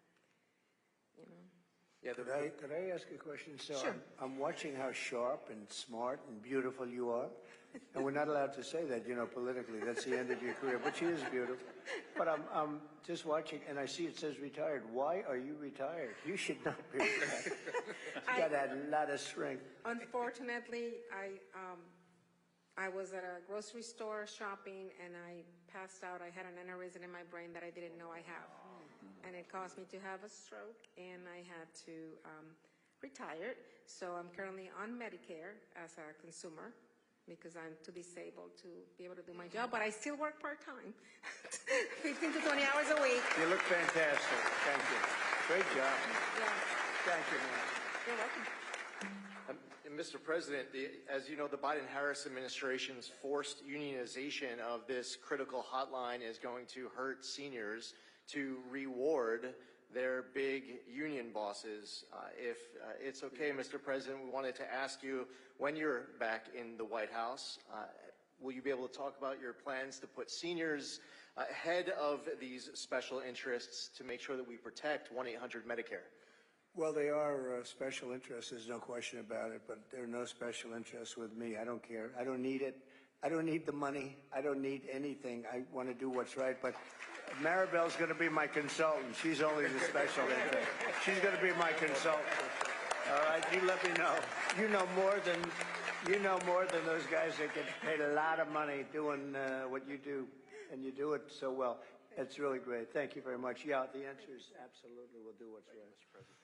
you know? Yeah, could I ask a question? So Sure. I'm watching how sharp and smart and beautiful you are. And we're not allowed to say that, you know, politically. That's the end of your career. But she is beautiful. But I'm just watching, and I see it says retired. Why are you retired? You should not be retired. You got a lot of strength. Unfortunately, I was at a grocery store shopping, and I passed out. I had an aneurysm in my brain that I didn't know I have. And it caused me to have a stroke, and I had to retire. So I'm currently on Medicare as a consumer because I'm too disabled to be able to do my job, but I still work part-time, 15 to 20 hours a week. You look fantastic. Thank you. Great job. Yeah. Thank you, man. You're welcome. Mr. President, as you know, the Biden-Harris administration's forced unionization of this critical hotline is going to hurt seniors to reward their big union bosses. If it's okay, Mr. President, we wanted to ask you, when you're back in the White House, will you be able to talk about your plans to put seniors ahead of these special interests to make sure that we protect 1-800-Medicare? Well, they are special interests. There's no question about it. But there are no special interests with me. I don't care. I don't need it. I don't need the money. I don't need anything. I want to do what's right. But Maribel's going to be my consultant. She's only the special interest. She's going to be my consultant. All right, you let me know. You know more than those guys that get paid a lot of money doing what you do, and you do it so well. It's really great. Thank you very much. Yeah, the answer is absolutely. We'll do what's right, Mr. President.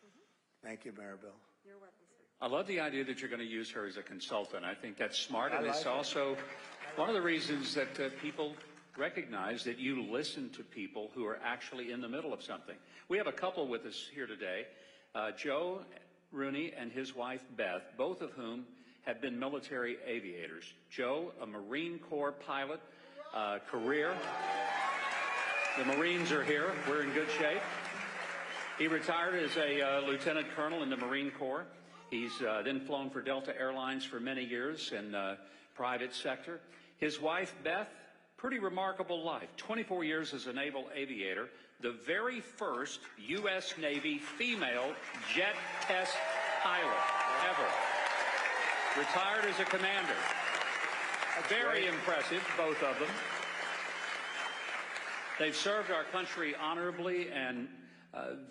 Thank you, Maribel. You're welcome, sir. I love the idea that you're going to use her as a consultant. I think that's smart, and like it's it. also one of the reasons that people recognize that you listen to people who are actually in the middle of something. We have a couple with us here today, Joe Rooney and his wife, Beth, both of whom have been military aviators. Joe, a Marine Corps pilot, career. The Marines are here. We're in good shape. He retired as a lieutenant colonel in the Marine Corps. He's then flown for Delta Airlines for many years in the private sector. His wife, Beth, pretty remarkable life. 24 years as a naval aviator, the very first U.S. Navy female jet test pilot ever. Retired as a commander. Very impressive, both of them. They've served our country honorably and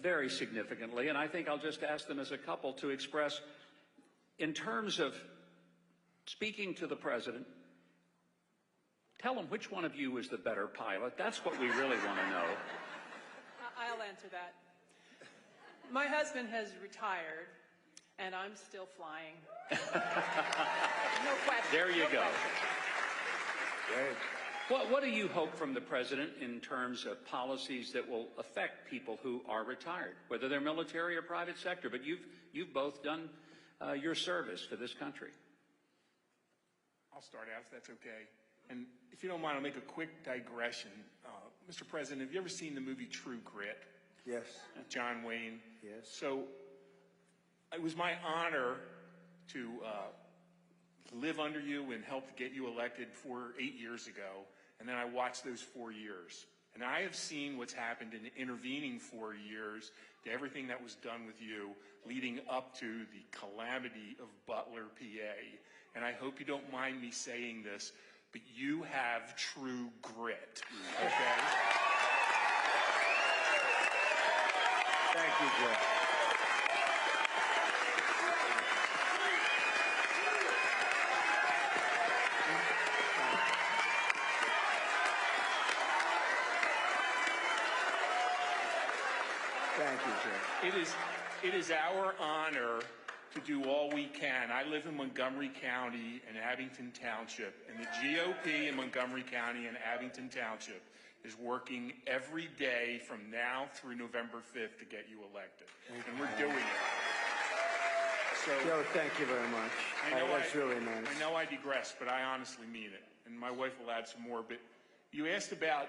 very significantly, and I think I'll just ask them as a couple to express, in terms of speaking to the president, tell him which one of you is the better pilot. That's what we really want to know. I'll answer that. My husband has retired, and I'm still flying. No question. There you no go. question. Great. What do you hope from the president in terms of policies that will affect people who are retired, whether they're military or private sector? But you've both done your service for this country. I'll start out, if that's okay. And if you don't mind, I'll make a quick digression. Mr. President, have you ever seen the movie True Grit? Yes. With John Wayne? Yes. So it was my honor to live under you and help get you elected 8 years ago. and then I watched those 4 years. And I have seen what's happened in the intervening 4 years to everything that was done with you leading up to the calamity of Butler, PA. And I hope you don't mind me saying this, but you have true grit, okay? Thank you, Joe. Thank you, Joe. It is our honor to do all we can. I live in Montgomery County and Abington Township, and the GOP in Montgomery County and Abington Township is working every day from now through November 5th to get you elected. And we're doing it. So, Joe, thank you very much. That's really nice. I know I digress, but I honestly mean it. And my wife will add some more. But you asked about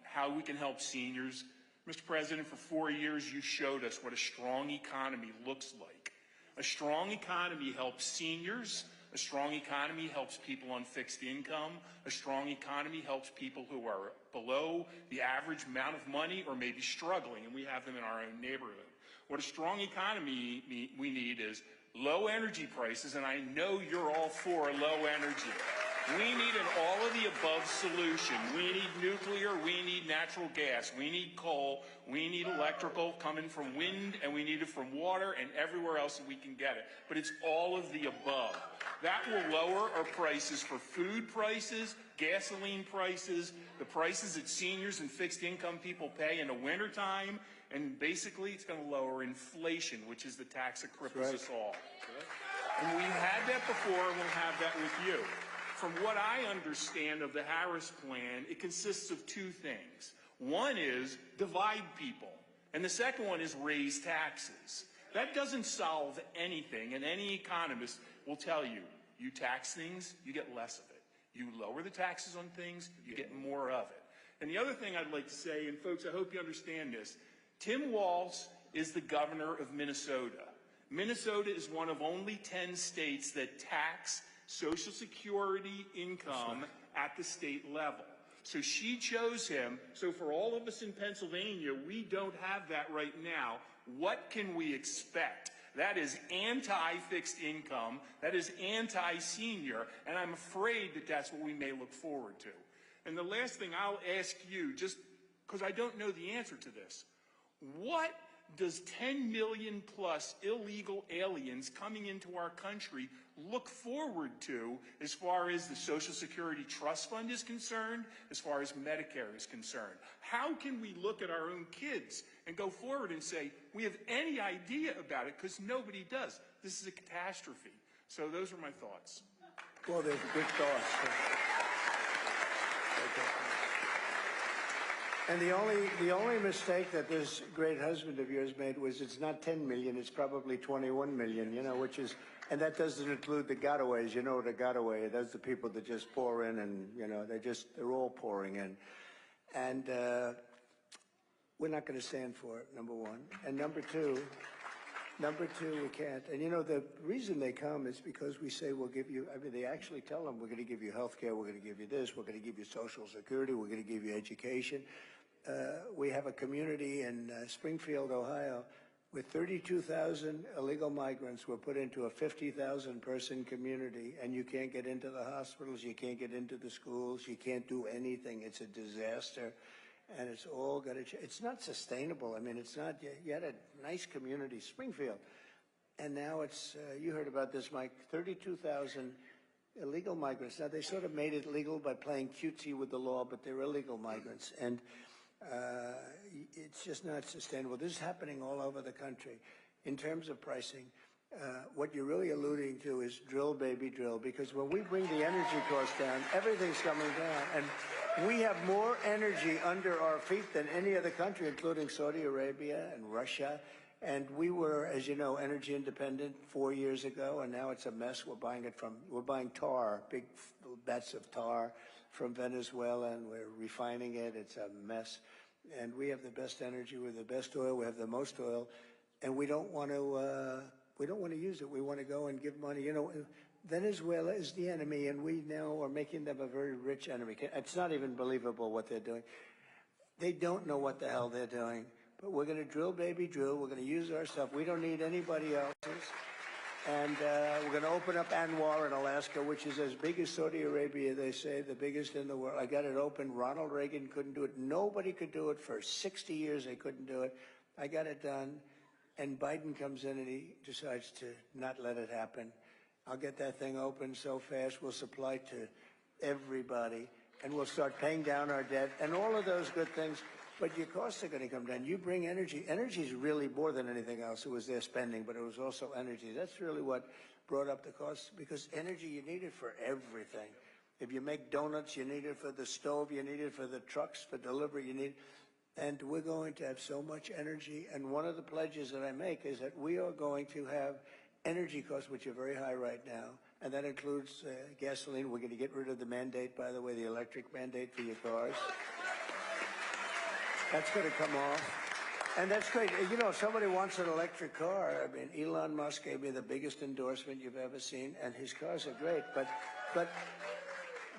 how we can help seniors. Mr. President, for 4 years, you showed us what a strong economy looks like. A strong economy helps seniors. A strong economy helps people on fixed income. A strong economy helps people who are below the average amount of money or maybe struggling, and we have them in our own neighborhood. What a strong economy we need is low energy prices, and I know you're all for low energy. We need an all-of-the-above solution. We need nuclear, we need natural gas, we need coal, we need electrical coming from wind, and we need it from water and everywhere else that we can get it. But it's all of the above. That will lower our prices for food prices, gasoline prices, the prices that seniors and fixed income people pay in the wintertime, and basically it's going to lower inflation, which is the tax that cripples us all. And we had that before, and we'll have that with you. From what I understand of the Harris plan, it consists of two things. One is divide people, and the second one is raise taxes. That doesn't solve anything, and any economist will tell you, you tax things, you get less of it. You lower the taxes on things, you get more of it. And the other thing I'd like to say, and folks, I hope you understand this, Tim Walz is the governor of Minnesota. Minnesota is one of only 10 states that tax Social Security income at the state level. So she chose him. So for all of us in Pennsylvania, we don't have that right now. What can we expect? That is anti-fixed income. That is anti-senior. And I'm afraid that that's what we may look forward to. And the last thing I'll ask you, just because I don't know the answer to this, what does 10 million plus illegal aliens coming into our country look forward to as far as the Social Security Trust Fund is concerned, as far as Medicare is concerned? How can we look at our own kids and go forward and say, we have any idea about it, because nobody does. This is a catastrophe. So those are my thoughts. Well, there's good thoughts. And the only mistake that this great husband of yours made was it's not 10 million, it's probably 21 million, you know, which is, and that doesn't include the gotaways. You know what a gotaway is? That's the people that just pour in and, you know, they're all pouring in. And we're not going to stand for it, number one. And number two, we can't. And, you know, the reason they come is because we say we'll give you, I mean, they actually tell them we're going to give you health care, we're going to give you this, we're going to give you Social Security, we're going to give you education. We have a community in Springfield, Ohio, with 32,000 illegal migrants were put into a 50,000 person community, and you can't get into the hospitals, you can't get into the schools, you can't do anything. It's a disaster. And it's all got to change. It's not sustainable. I mean, it's not, you had a nice community, Springfield. And now it's, you heard about this, Mike, 32,000 illegal migrants. Now, they sort of made it legal by playing cutesy with the law, but they're illegal migrants. And it's just not sustainable. This is happening all over the country. In terms of pricing, what you're really alluding to is drill, baby, drill, because when we bring the energy costs down, everything's coming down. And we have more energy under our feet than any other country, including Saudi Arabia and Russia. And we were, as you know, energy independent 4 years ago, and now it's a mess. We're buying tar, big bets of tar from Venezuela, and we're refining it. It's a mess. And we have the best energy, we have the best oil, we have the most oil, and we don't want to use it. We want to go and give money. You know, Venezuela is the enemy, and we now are making them a very rich enemy. It's not even believable what they're doing. They don't know what the hell they're doing, but we're going to drill, baby, drill. We're going to use our stuff. We don't need anybody else's. And we're going to open up Anwar in Alaska, which is as big as Saudi Arabia, they say, the biggest in the world. I got it open. Ronald Reagan couldn't do it. Nobody could do it. For 60 years, they couldn't do it. I got it done. And Biden comes in and he decides to not let it happen. I'll get that thing open so fast, we'll supply to everybody, and we'll start paying down our debt and all of those good things. But your costs are going to come down. You bring energy. Energy is really more than anything else. It was their spending, but it was also energy. That's really what brought up the costs, because energy, you need it for everything. If you make donuts, you need it for the stove, you need it for the trucks, for delivery, you need. And we're going to have so much energy. And one of the pledges that I make is that we are going to have energy costs, which are very high right now, and that includes gasoline. We're going to get rid of the mandate, by the way, the electric mandate for your cars. That's going to come off. And that's great. You know, if somebody wants an electric car, I mean, Elon Musk gave me the biggest endorsement you've ever seen, and his cars are great. But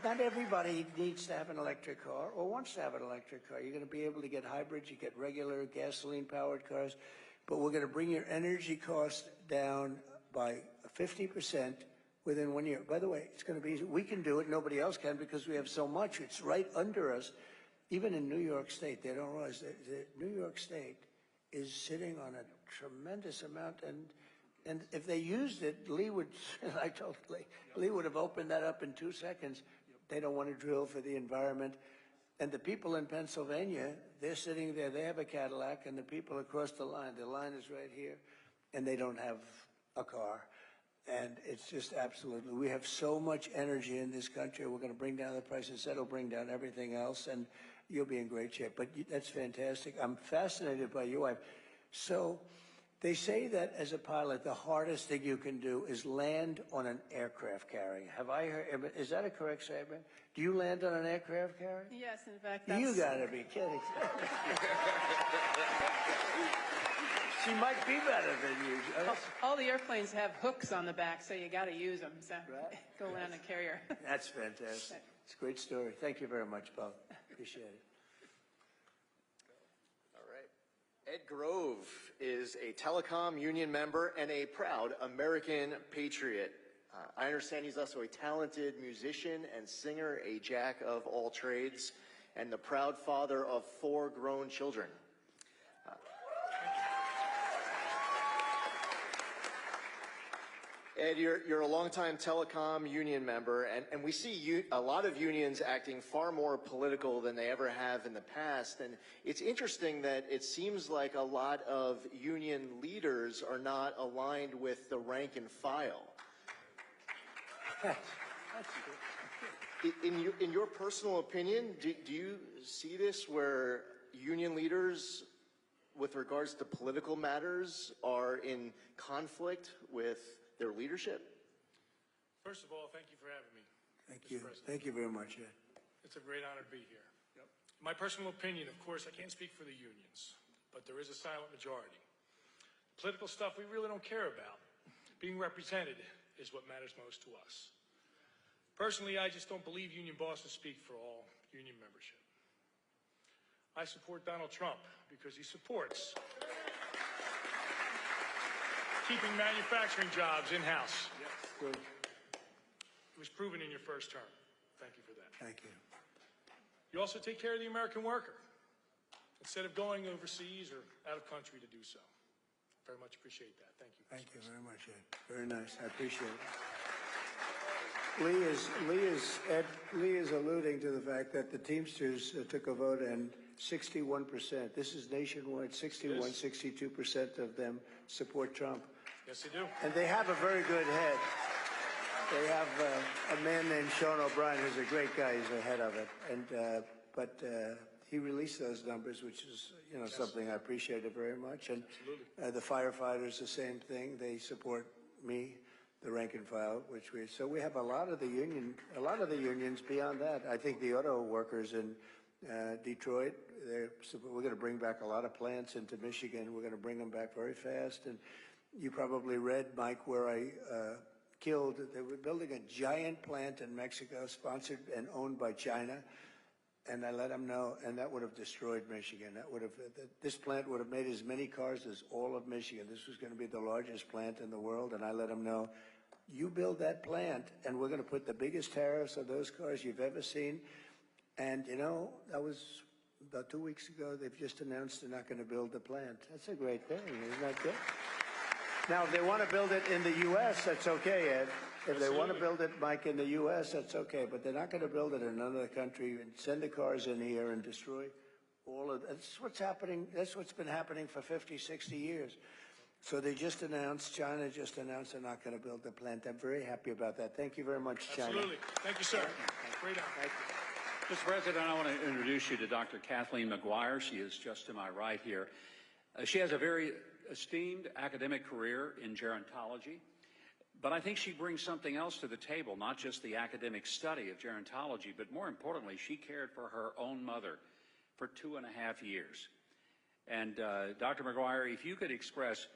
not everybody needs to have an electric car or wants to have an electric car. You're going to be able to get hybrids, you get regular gasoline-powered cars, but we're going to bring your energy costs down by 50% within 1 year. By the way, it's going to be easy. We can do it. Nobody else can because we have so much. It's right under us. Even in New York State, they don't realize that New York State is sitting on a tremendous amount. And if they used it, Lee would, I told Lee would have opened that up in 2 seconds. They don't want to drill for the environment. And the people in Pennsylvania, they're sitting there. They have a Cadillac, and the people across the line is right here, and they don't have a car. And it's just absolutely, we have so much energy in this country. We're going to bring down the prices. That'll bring down everything else, and you'll be in great shape. But that's fantastic. I'm fascinated by your wife. So they say that as a pilot, the hardest thing you can do is land on an aircraft carrier. Have I heard, is that a correct statement? Do you land on an aircraft carrier? Yes, in fact, that's... You gotta be kidding. She might be better than you. All the airplanes have hooks on the back, so you got to use them. So go land a carrier. That's fantastic. It's a great story. Thank you very much, Paul. Appreciate it. All right. Ed Grove is a telecom union member and a proud American patriot. I understand he's also a talented musician and singer, a jack of all trades, and the proud father of 4 grown children. Ed, you're a longtime telecom union member, and we see a lot of unions acting far more political than they ever have in the past. And it's interesting that it seems like a lot of union leaders are not aligned with the rank and file. In your personal opinion, do you see this where union leaders, with regards to political matters, are in conflict with their leadership? First of all, thank you for having me. Thank you. Thank you very much, Ed. It's a great honor to be here. Yep. My personal opinion, of course, I can't speak for the unions, but there is a silent majority. Political stuff we really don't care about. Being represented is what matters most to us. Personally, I just don't believe union bosses speak for all union membership. I support Donald Trump because he supports keeping manufacturing jobs in-house. Yes. Good. It was proven in your first term. Thank you for that. Thank you. You also take care of the American worker instead of going overseas or out of country to do so. Very much appreciate that. Thank you. Thank you very much, Ed. Very nice. I appreciate it. Lee is alluding to the fact that the Teamsters took a vote and 61%, this is nationwide, 61, 62% of them support Trump. Yes, they do. And they have a very good head. They have a man named Sean O'Brien, who's a great guy. He's the head of it. And but he released those numbers, which is something I appreciated very much. And the firefighters, the same thing. They support me, the rank and file, so we have a lot of the unions beyond that. I think the auto workers in Detroit, we're going to bring back a lot of plants into Michigan. We're going to bring them back very fast. And you probably read, Mike, where I killed. They were building a giant plant in Mexico, sponsored and owned by China. And I let them know, and that would have destroyed Michigan. This plant would have made as many cars as all of Michigan. This was going to be the largest plant in the world, and I let them know, you build that plant, and we're going to put the biggest tariffs on those cars you've ever seen. And, you know, that was about 2 weeks ago. They've just announced they're not going to build the plant. That's a great thing, isn't that good? Now, if they want to build it in the U.S., that's okay, Ed. If they want to build it, Mike, in the U.S., that's okay. But they're not going to build it in another country and send the cars in here and destroy all of that. That's what's happening. That's what's been happening for 50, 60 years. So they just announced, China just announced they're not going to build the plant. I'm very happy about that. Thank you very much, China. Absolutely. Thank you, sir. Great honor. Mr. President, I want to introduce you to Dr. Kathleen McGuire. She is just to my right here. She has a very esteemed academic career in gerontology, but I think she brings something else to the table, not just the academic study of gerontology, but more importantly, she cared for her own mother for 2.5 years. And Dr. McGuire, if you could express,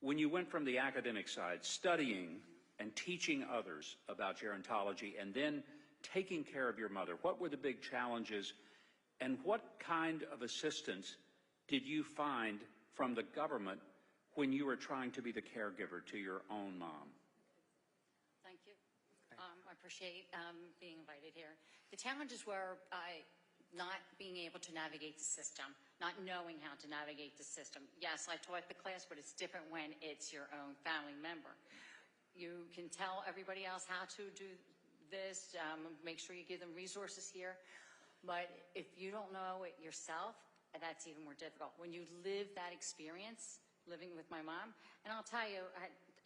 when you went from the academic side, studying and teaching others about gerontology, and then taking care of your mother, what were the big challenges, and what kind of assistance did you find from the government when you were trying to be the caregiver to your own mom? Thank you. I appreciate being invited here. The challenges were not being able to navigate the system, not knowing how to navigate the system. Yes, I taught the class, but it's different when it's your own family member. You can tell everybody else how to do this, make sure you give them resources here, but if you don't know it yourself, that's even more difficult. When you live that experience, living with my mom, and I'll tell you,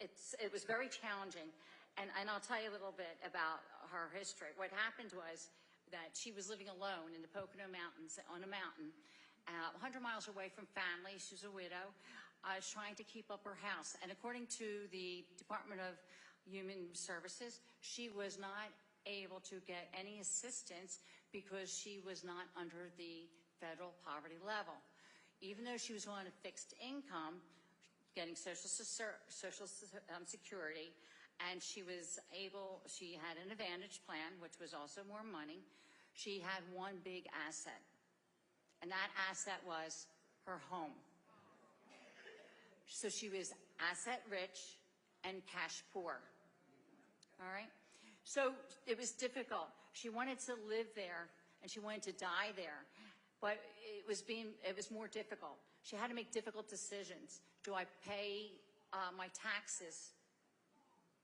it was very challenging, and I'll tell you a little bit about her history. What happened was that she was living alone in the Pocono Mountains, on a mountain, 100 miles away from family. She was a widow. Was trying to keep up her house, and according to the Department of Human Services, she was not able to get any assistance because she was not under the federal poverty level. Even though she was on a fixed income, getting Social Security, and she had an Advantage plan, which was also more money. She had one big asset, and that asset was her home. So she was asset rich and cash poor. All right? So it was difficult. She wanted to live there, and she wanted to die there. But it was more difficult. She had to make difficult decisions. Do I pay my taxes,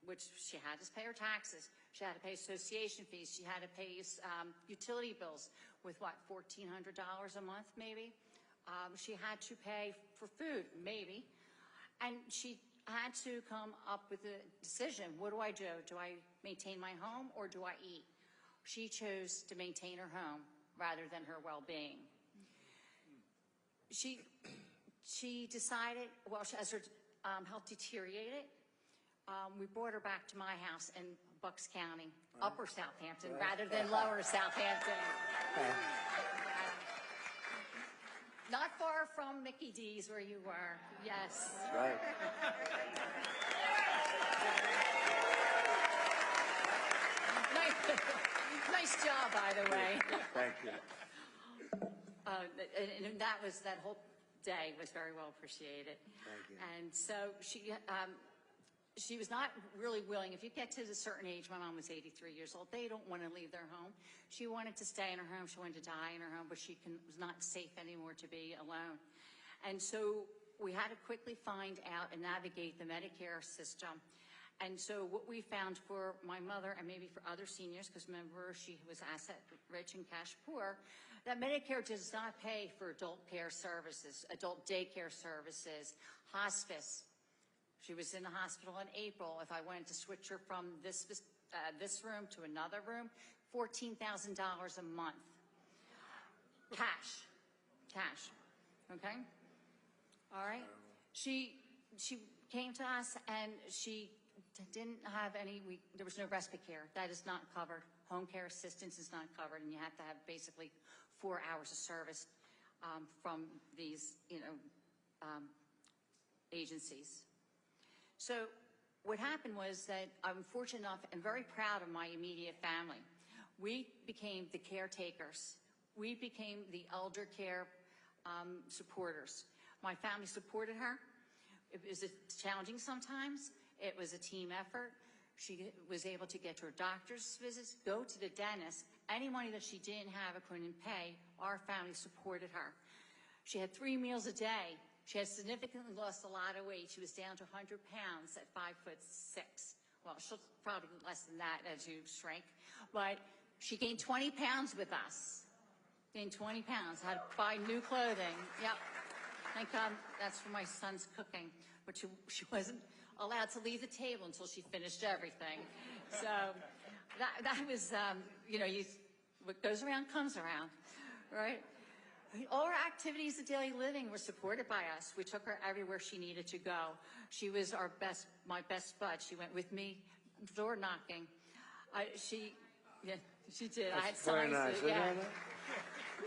which she had to pay her taxes. She had to pay association fees. She had to pay utility bills with, what, $1,400 a month, maybe? She had to pay for food, maybe. And she had to come up with a decision. What do I do? Do I maintain my home or do I eat? She chose to maintain her home rather than her well-being. She decided, well, as her health deteriorated, we brought her back to my house in Bucks County, Upper Southampton, rather than Lower Southampton. Not far from Mickey D's where you were, yes. That's right. Nice job, by the way. Thank you. And that whole day was very well appreciated. Thank you. And so she was not really willing. If you get to a certain age, my mom was 83 years old, they don't want to leave their home. She wanted to stay in her home. She wanted to die in her home, but she was not safe anymore to be alone. And so we had to quickly find out and navigate the Medicare system. And so what we found for my mother, and maybe for other seniors, because remember she was asset rich and cash poor, that Medicare does not pay for adult care services, adult daycare services, hospice. She was in the hospital in April. If I wanted to switch her from this room to another room, $14,000 a month. Cash, okay? All right? She came to us and she didn't have there was no respite care. That is not covered. Home care assistance is not covered, and you have to have basically 4 hours of service from these, agencies. So what happened was that I'm fortunate enough and very proud of my immediate family. We became the caretakers. We became the elder care supporters. My family supported her. It was challenging sometimes. It was a team effort. She was able to get to her doctor's visits, go to the dentist. Any money that she didn't have or couldn't pay, our family supported her. She had 3 meals a day. She had significantly lost a lot of weight. She was down to 100 pounds at 5'6". Well, she'll probably less than that as you shrink. But she gained 20 pounds with us. Gained 20 pounds, had to buy new clothing. Yep. Thank God that's for my son's cooking. But she wasn't allowed to leave the table until she finished everything. So that was, what goes around comes around, right? All her activities of daily living were supported by us. We took her everywhere she needed to go. She was my best bud. She went with me door knocking. She did. I had very signs. Nice. Yeah.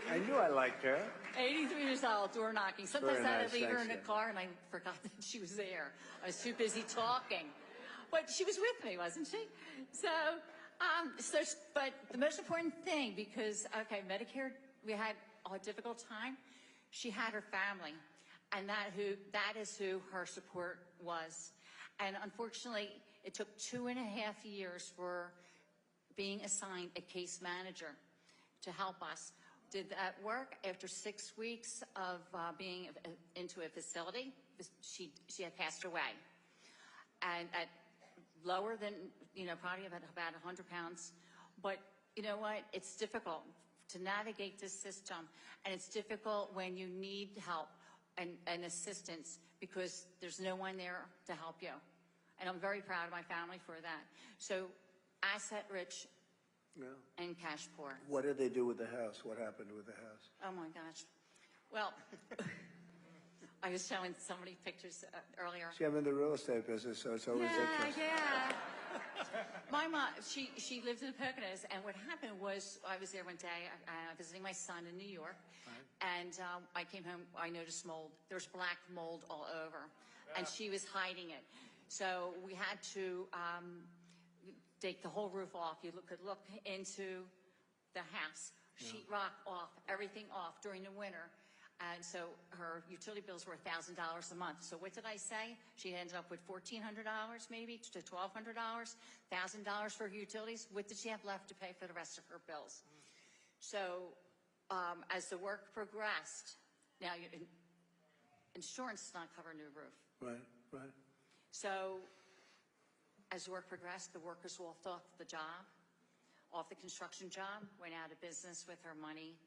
I knew I liked her. 83 years old, door knocking. Sometimes Very I had nice. to leave her Thanks, in the Jen. car and I forgot that she was there. I was too busy talking. But she was with me, wasn't she? But the most important thing, because, Medicare, we had a difficult time. She had her family, and that is who her support was. And unfortunately, it took 2.5 years for being assigned a case manager to help us. Did that work? After 6 weeks of being into a facility, she had passed away. And at lower than, probably about 100 pounds. But you know what? It's difficult to navigate this system. And it's difficult when you need help and assistance because there's no one there to help you. And I'm very proud of my family for that. So asset rich and cash poor. What did they do with the house? What happened with the house? Oh my gosh. Well, I was showing somebody pictures earlier. See, I'm in the real estate business, so it's always interesting. Yeah. My mom, she lived in the Poconos, and what happened was I was there one day visiting my son in New York, and I came home, I noticed mold. There's black mold all over, and she was hiding it. So we had to take the whole roof off. You could look into the house, sheetrock off, everything off during the winter. And so her utility bills were $1,000 a month. So what did I say? She ended up with $1,400 maybe to $1,200, $1,000 for her utilities. What did she have left to pay for the rest of her bills? So as the work progressed, now insurance does not cover a new roof. Right. So as the work progressed, the workers walked off the job, off the construction job, went out of business with her money,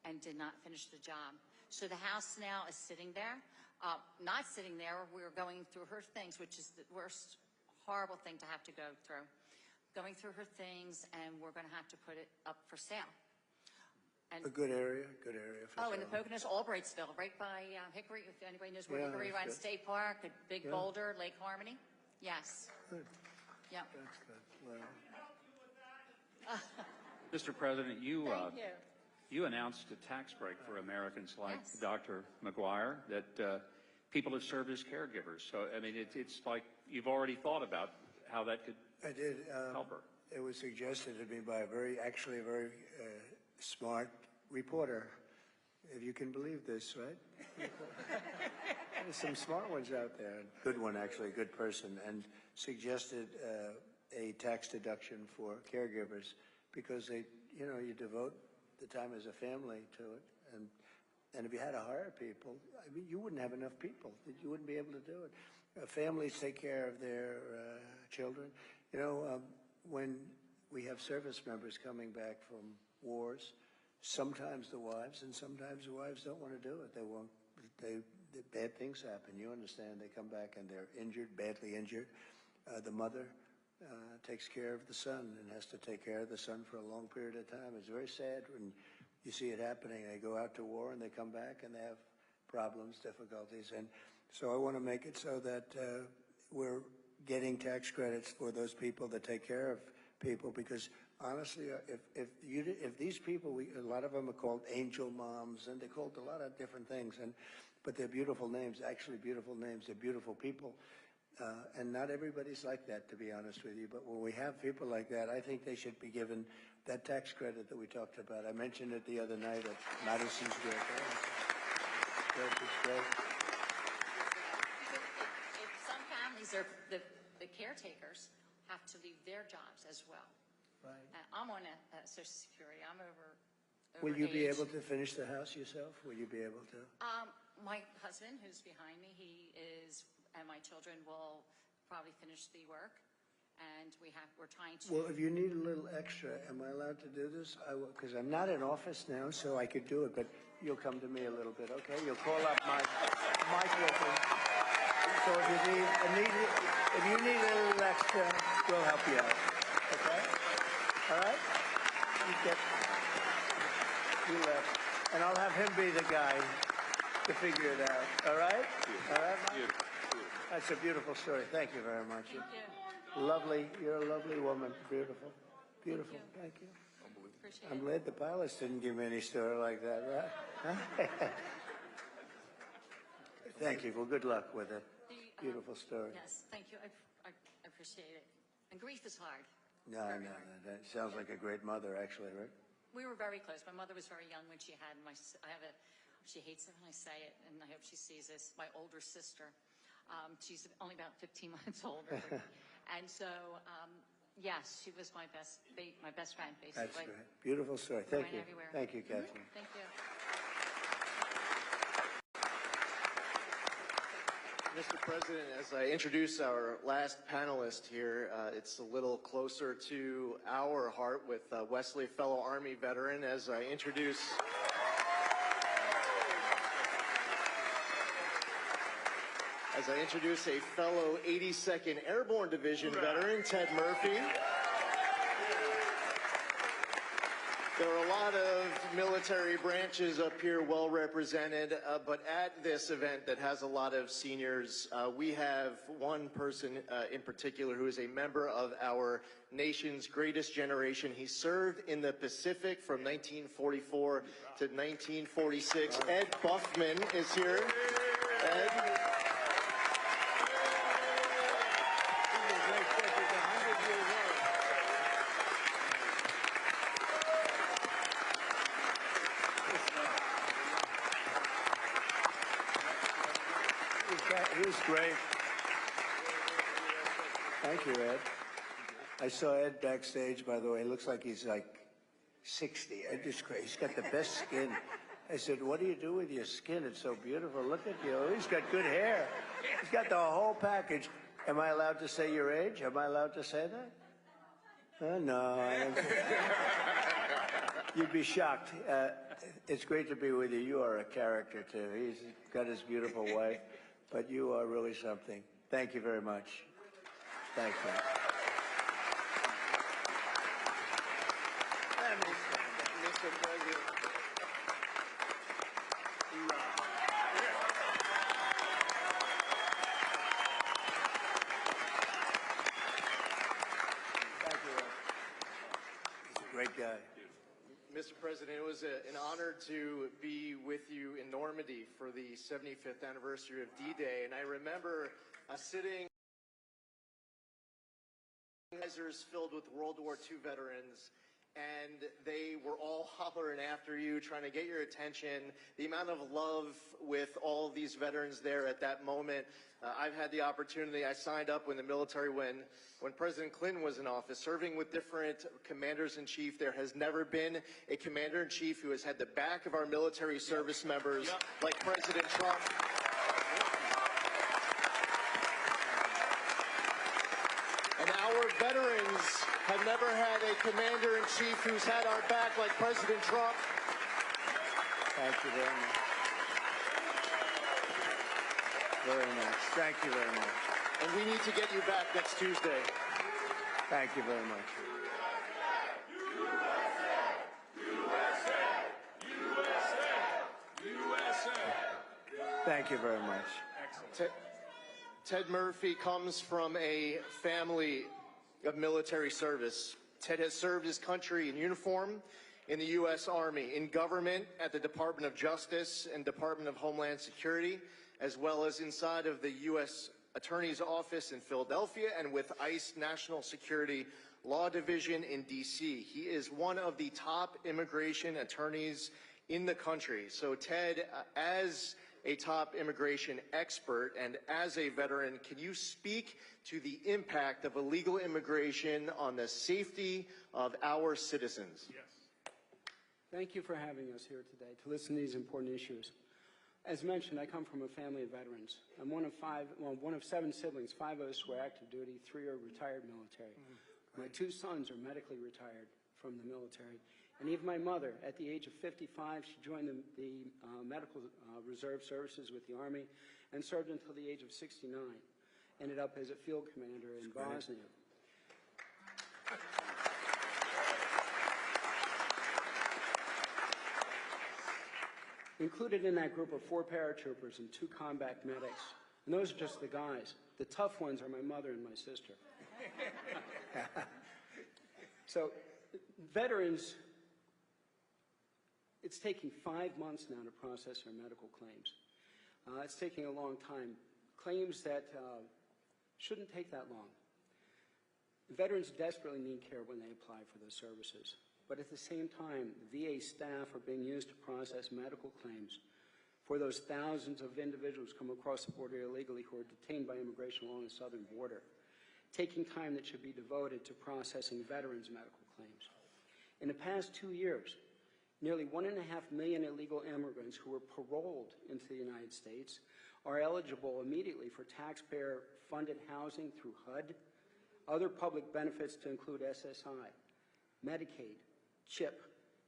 and did not finish the job. So the house now is sitting there. Not sitting there, we're going through her things, which is the worst, horrible thing to have to go through. Going through her things, and we're going to have to put it up for sale. And A good area for sale. in the Poconos, Albrightsville, right by Hickory, if anybody knows where Hickory runs, State Park, a big boulder, Lake Harmony. Yes. Good. Yep. That's good. Well, Mr. President, Thank you. you announced a tax break for Americans like Yes. Dr. McGuire that people have served as caregivers. So, I mean, it's like you've already thought about how that could I did. help her. It was suggested to me by a very smart reporter, if you can believe this, right? There's some smart ones out there. Good one, actually, a good person, and suggested a tax deduction for caregivers because you devote the time as a family to it, and if you had to hire people, I mean, you wouldn't have enough people. You wouldn't be able to do it. Families take care of their children. When we have service members coming back from wars, sometimes the wives and sometimes the wives don't want to do it. They won't. Bad things happen. You understand? They come back and they're injured, badly injured. The mother takes care of the son and has to take care of the son for a long period of time. It's very sad when you see it happening. They go out to war and they come back and they have problems, difficulties. And so I want to make it so that we're getting tax credits for those people that take care of people, because honestly, if these people, a lot of them are called angel moms, and they're called a lot of different things, but they're beautiful names, actually beautiful names. They're beautiful people. And not everybody's like that, to be honest with you. But when we have people like that, I think they should be given that tax credit that we talked about. I mentioned it the other night at Madison Square Garden. It's great. If some families are, the caretakers have to leave their jobs as well. Right. I'm on a Social Security. I'm over Will you be age. able to finish the house yourself? Will you be able to? My husband, who's behind me, he is, and my children will probably finish the work, and we're trying to. Well, if you need a little extra, am I allowed to do this? I will, because I'm not in office now, so I could do it, but you'll come to me a little bit, okay? You'll call up Mike Wilson. So if you need a little extra, we'll help you out, okay? All right? You left, and I'll have him be the guy to figure it out. All right? All right, Mike? That's a beautiful story. Thank you very much. Thank you. Lovely. You're a lovely woman. Beautiful. Beautiful. Thank you. Appreciate I'm it. glad the pilots didn't give me any story like that, right? Huh? Thank you. Well, good luck with it. Beautiful story. Yes, thank you. I appreciate it. And grief is hard. No. That sounds like a great mother, actually, right? We were very close. My mother was very young when she had she hates it when I say it, and I hope she sees this, my older sister. She's only about 15 months older. And so, yes, she was my best friend, basically. That's great. Beautiful story. Thank you. Everywhere. Thank you, Catherine. Thank you. Mr. President, as I introduce our last panelist here, it's a little closer to our heart with Wesley, fellow Army veteran, as I introduce a fellow 82nd Airborne Division veteran, Ted Murphy. There are a lot of military branches up here well represented, but at this event that has a lot of seniors, we have one person in particular who is a member of our nation's greatest generation. He served in the Pacific from 1944 to 1946. Ed Buffman is here. Ed. He was great. Thank you, Ed. I saw Ed backstage, by the way. He looks like he's like 60. Ed is crazy. He's got the best skin. I said, what do you do with your skin? It's so beautiful. Look at you. He's got good hair. He's got the whole package. Am I allowed to say your age? Am I allowed to say that? No. I don't think. You'd be shocked. It's great to be with you. You are a character, too. He's got his beautiful wife. But you are really something. Thank you very much. Thank you. Mr. President. Thank you. He's a great guy. Mr. President, it was an honor to be with you in Normandy for the 75th anniversary of D-Day, and I remember sitting filled with World War II veterans, and they were all hollering after you, trying to get your attention. The amount of love with all of these veterans there at that moment. I've had the opportunity, I signed up in the military when President Clinton was in office, serving with different commanders-in-chief. There has never been a commander-in-chief who has had the back of our military service members like President Trump. And our veterans have never had a commander-in-chief who's had our back like President Trump. Thank you very much. Very nice. Thank you very much. And we need to get you back next Tuesday. Thank you very much. Thank you very much. Excellent. Ted Murphy comes from a family of military service. Ted has served his country in uniform in the U.S. Army, in government at the Department of Justice and Department of Homeland Security, as well as inside of the U.S. Attorney's Office in Philadelphia and with ICE National Security Law Division in D.C. He is one of the top immigration attorneys in the country. So Ted, as a top immigration expert and as a veteran, can you speak to the impact of illegal immigration on the safety of our citizens? Yes. Thank you for having us here today to listen to these important issues. As mentioned, I come from a family of veterans. I'm one of 7 siblings. 5 of us were active duty, 3 are retired military. My 2 sons are medically retired from the military. And even my mother, at the age of 55, she joined the Medical Reserve Services with the Army and served until the age of 69. Ended up as a field commander in Bosnia. Included in that group are 4 paratroopers and 2 combat medics. And those are just the guys. The tough ones are my mother and my sister. So, veterans, it's taking 5 months now to process our medical claims. It's taking a long time. Claims that shouldn't take that long. Veterans desperately need care when they apply for those services. But at the same time, the VA staff are being used to process medical claims for those thousands of individuals come across the border illegally who are detained by immigration along the southern border, taking time that should be devoted to processing veterans' medical claims. In the past 2 years, nearly 1.5 million illegal immigrants who were paroled into the United States are eligible immediately for taxpayer-funded housing through HUD, other public benefits to include SSI, Medicaid, CHIP,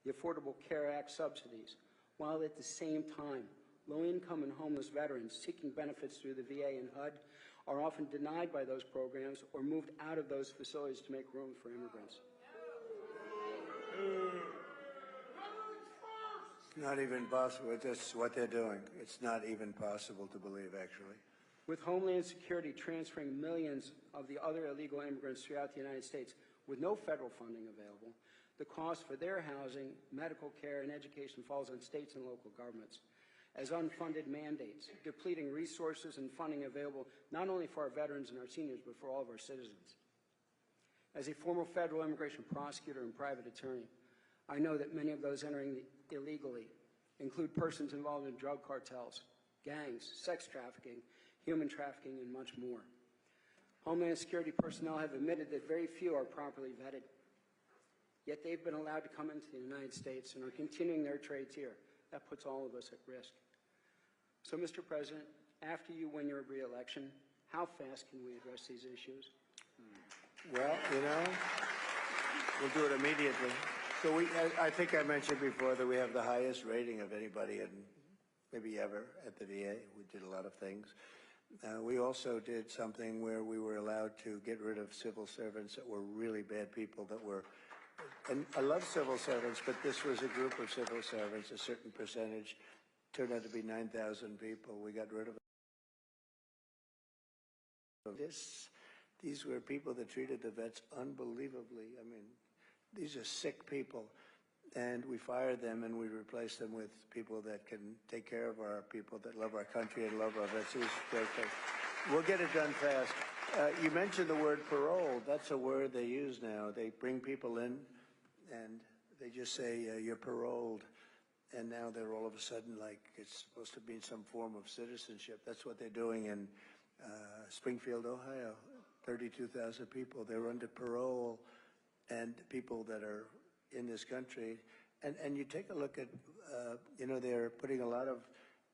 the Affordable Care Act subsidies, while at the same time, low-income and homeless veterans seeking benefits through the VA and HUD are often denied by those programs or moved out of those facilities to make room for immigrants. It's not even possible. That's what they're doing. It's not even possible to believe, actually. With Homeland Security transferring millions of the other illegal immigrants throughout the United States with no federal funding available, the cost for their housing, medical care, and education falls on states and local governments as unfunded mandates, depleting resources and funding available not only for our veterans and our seniors, but for all of our citizens. As a former federal immigration prosecutor and private attorney, I know that many of those entering illegally include persons involved in drug cartels, gangs, sex trafficking, human trafficking, and much more. Homeland Security personnel have admitted that very few are properly vetted, yet they've been allowed to come into the United States and are continuing their trades here. That puts all of us at risk. So, Mr. President, after you win your re-election, how fast can we address these issues? Well, you know, we'll do it immediately. So I think I mentioned before that we have the highest rating of anybody in maybe ever at the VA. We did a lot of things. We also did something where we were allowed to get rid of civil servants that were really bad people that were, and I love civil servants, but this was a group of civil servants, a certain percentage, turned out to be 9,000 people. We got rid of this. These were people that treated the vets unbelievably. I mean, these are sick people. And we fired them and we replaced them with people that can take care of our people that love our country and love our vets. It was a great thing. We'll get it done fast. You mentioned the word parole. That's a word they use now. They bring people in and they just say, you're paroled. And now they're all of a sudden like it's supposed to be some form of citizenship. That's what they're doing in Springfield, Ohio. 32,000 people. They're under parole, and people that are in this country. And you take a look at, you know, they're putting a lot of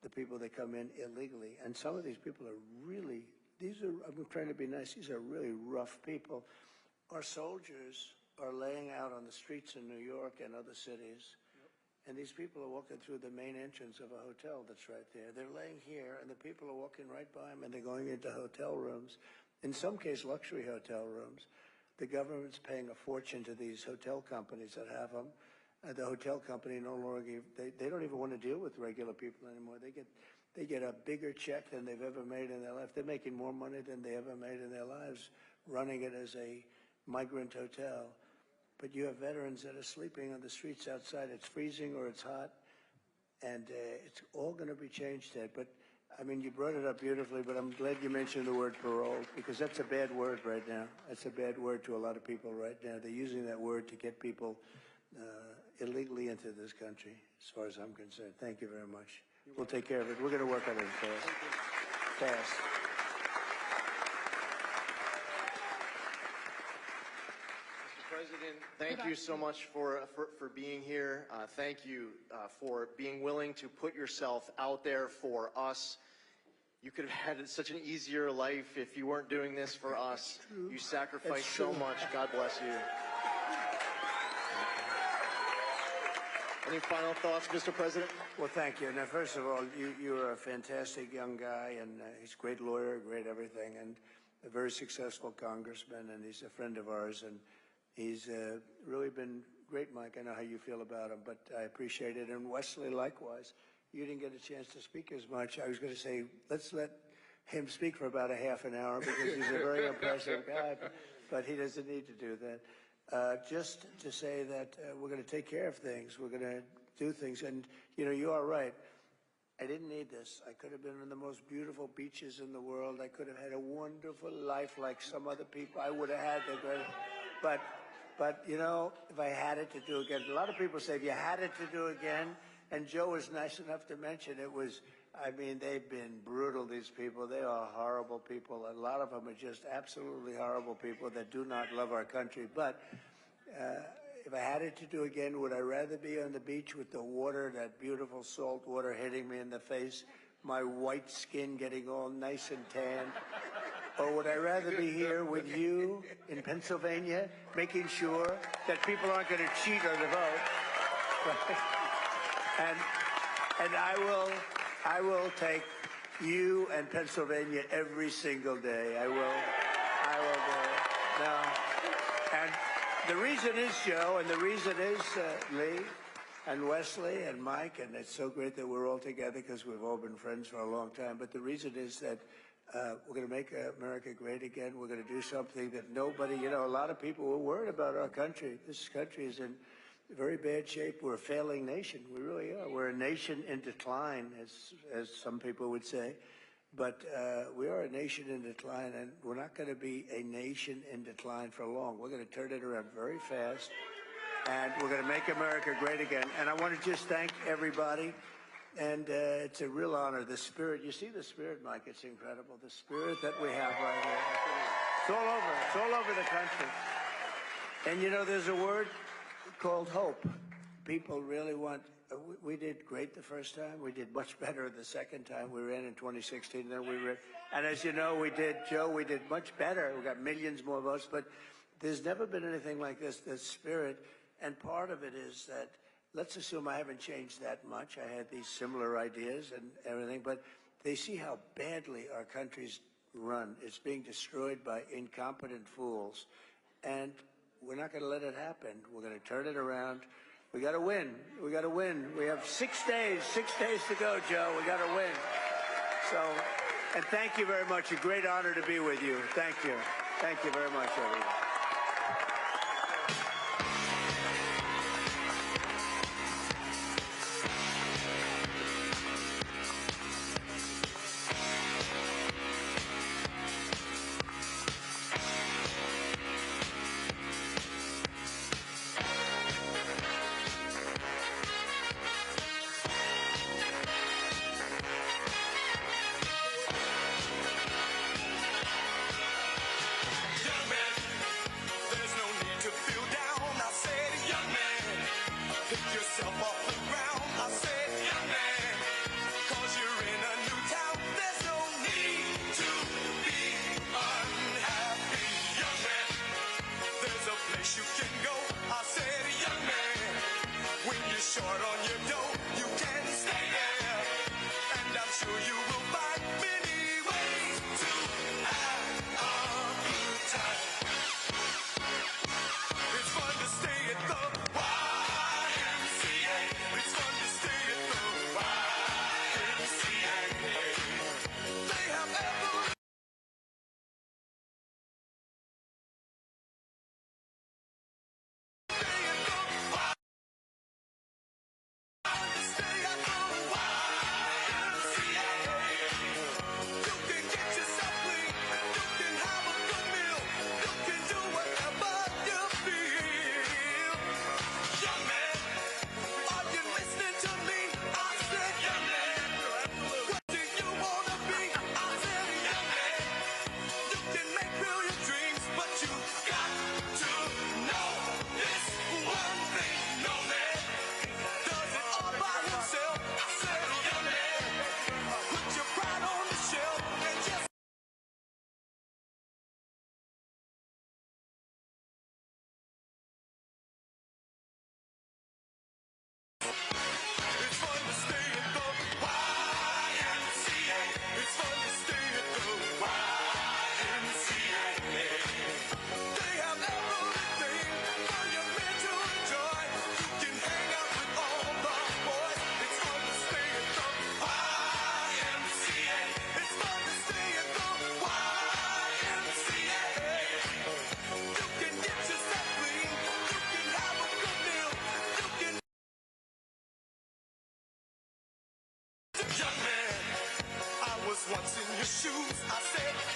the people that come in illegally. And some of these people are really, I'm trying to be nice, these are really rough people. Our soldiers are laying out on the streets in New York and other cities. And these people are walking through the main entrance of a hotel that's right there. They're laying here, and the people are walking right by them, and they're going into hotel rooms, in some case luxury hotel rooms. The government's paying a fortune to these hotel companies that have them. The hotel company no longer, they don't even want to deal with regular people anymore. They get a bigger check than they've ever made in their life. They're making more money than they ever made in their lives running it as a migrant hotel. But you have veterans that are sleeping on the streets outside. It's freezing or it's hot, and it's all going to be changed, Ted. But I mean, you brought it up beautifully, but I'm glad you mentioned the word parole, because that's a bad word right now. That's a bad word to a lot of people right now. They're using that word to get people illegally into this country, as far as I'm concerned. Thank you very much. We'll take care of it. We're going to work on it fast. President, thank you so much for being here. Thank you for being willing to put yourself out there for us. You could have had such an easier life if you weren't doing this for us. You sacrificed so much. God bless you. Any final thoughts, Mr. President? Well, thank you. Now, first of all, you're a fantastic young guy, and he's a great lawyer, great everything, and a very successful congressman, and he's a friend of ours, and he's really been great, Mike. I know how you feel about him, but I appreciate it. And Wesley, likewise. You didn't get a chance to speak as much. I was going to say, let's let him speak for about a half an hour, because he's a very impressive guy, but he doesn't need to do that. Just to say that we're going to take care of things. We're going to do things. And, you know, you are right. I didn't need this. I could have been on the most beautiful beaches in the world. I could have had a wonderful life like some other people. I would have had the great. But, you know, if I had it to do again, a lot of people say, if you had it to do again, and Joe was nice enough to mention it was, I mean, they've been brutal, these people. They are horrible people. A lot of them are just absolutely horrible people that do not love our country. But if I had it to do again, would I rather be on the beach with the water, that beautiful salt water hitting me in the face, my white skin getting all nice and tan? Or would I rather be here with you in Pennsylvania, making sure that people aren't going to cheat on the vote? And I will take you and Pennsylvania every single day. I will do it. No. And the reason is, Joe, and the reason is Lee and Wesley and Mike, and it's so great that we're all together because we've all been friends for a long time. But the reason is that we're going to make America great again. We're going to do something that nobody, you know, a lot of people were worried about our country. This country is in very bad shape. We're a failing nation. We really are. We're a nation in decline, as some people would say. But we are a nation in decline, and we're not going to be a nation in decline for long. We're going to turn it around very fast, and we're going to make America great again. And I want to just thank everybody, and it's a real honor. The spirit, you see the spirit, Mike, it's incredible. The spirit that we have right here. It's all over. It's all over the country. And, you know, there's a word called hope. People really want. We did great the first time. We did much better the second time we ran in 2016 than we ran. And as you know, we did much better. We got millions more votes, but there's never been anything like this spirit. And part of it is that, let's assume I haven't changed that much. I had these similar ideas and everything, but they see how badly our country's run. It's being destroyed by incompetent fools. And we're not going to let it happen. We're going to turn it around. We got to win. We got to win. We have 6 days to go, Joe. We got to win. So, and thank you very much. A great honor to be with you. Thank you. Thank you very much, everyone. shoes. I said,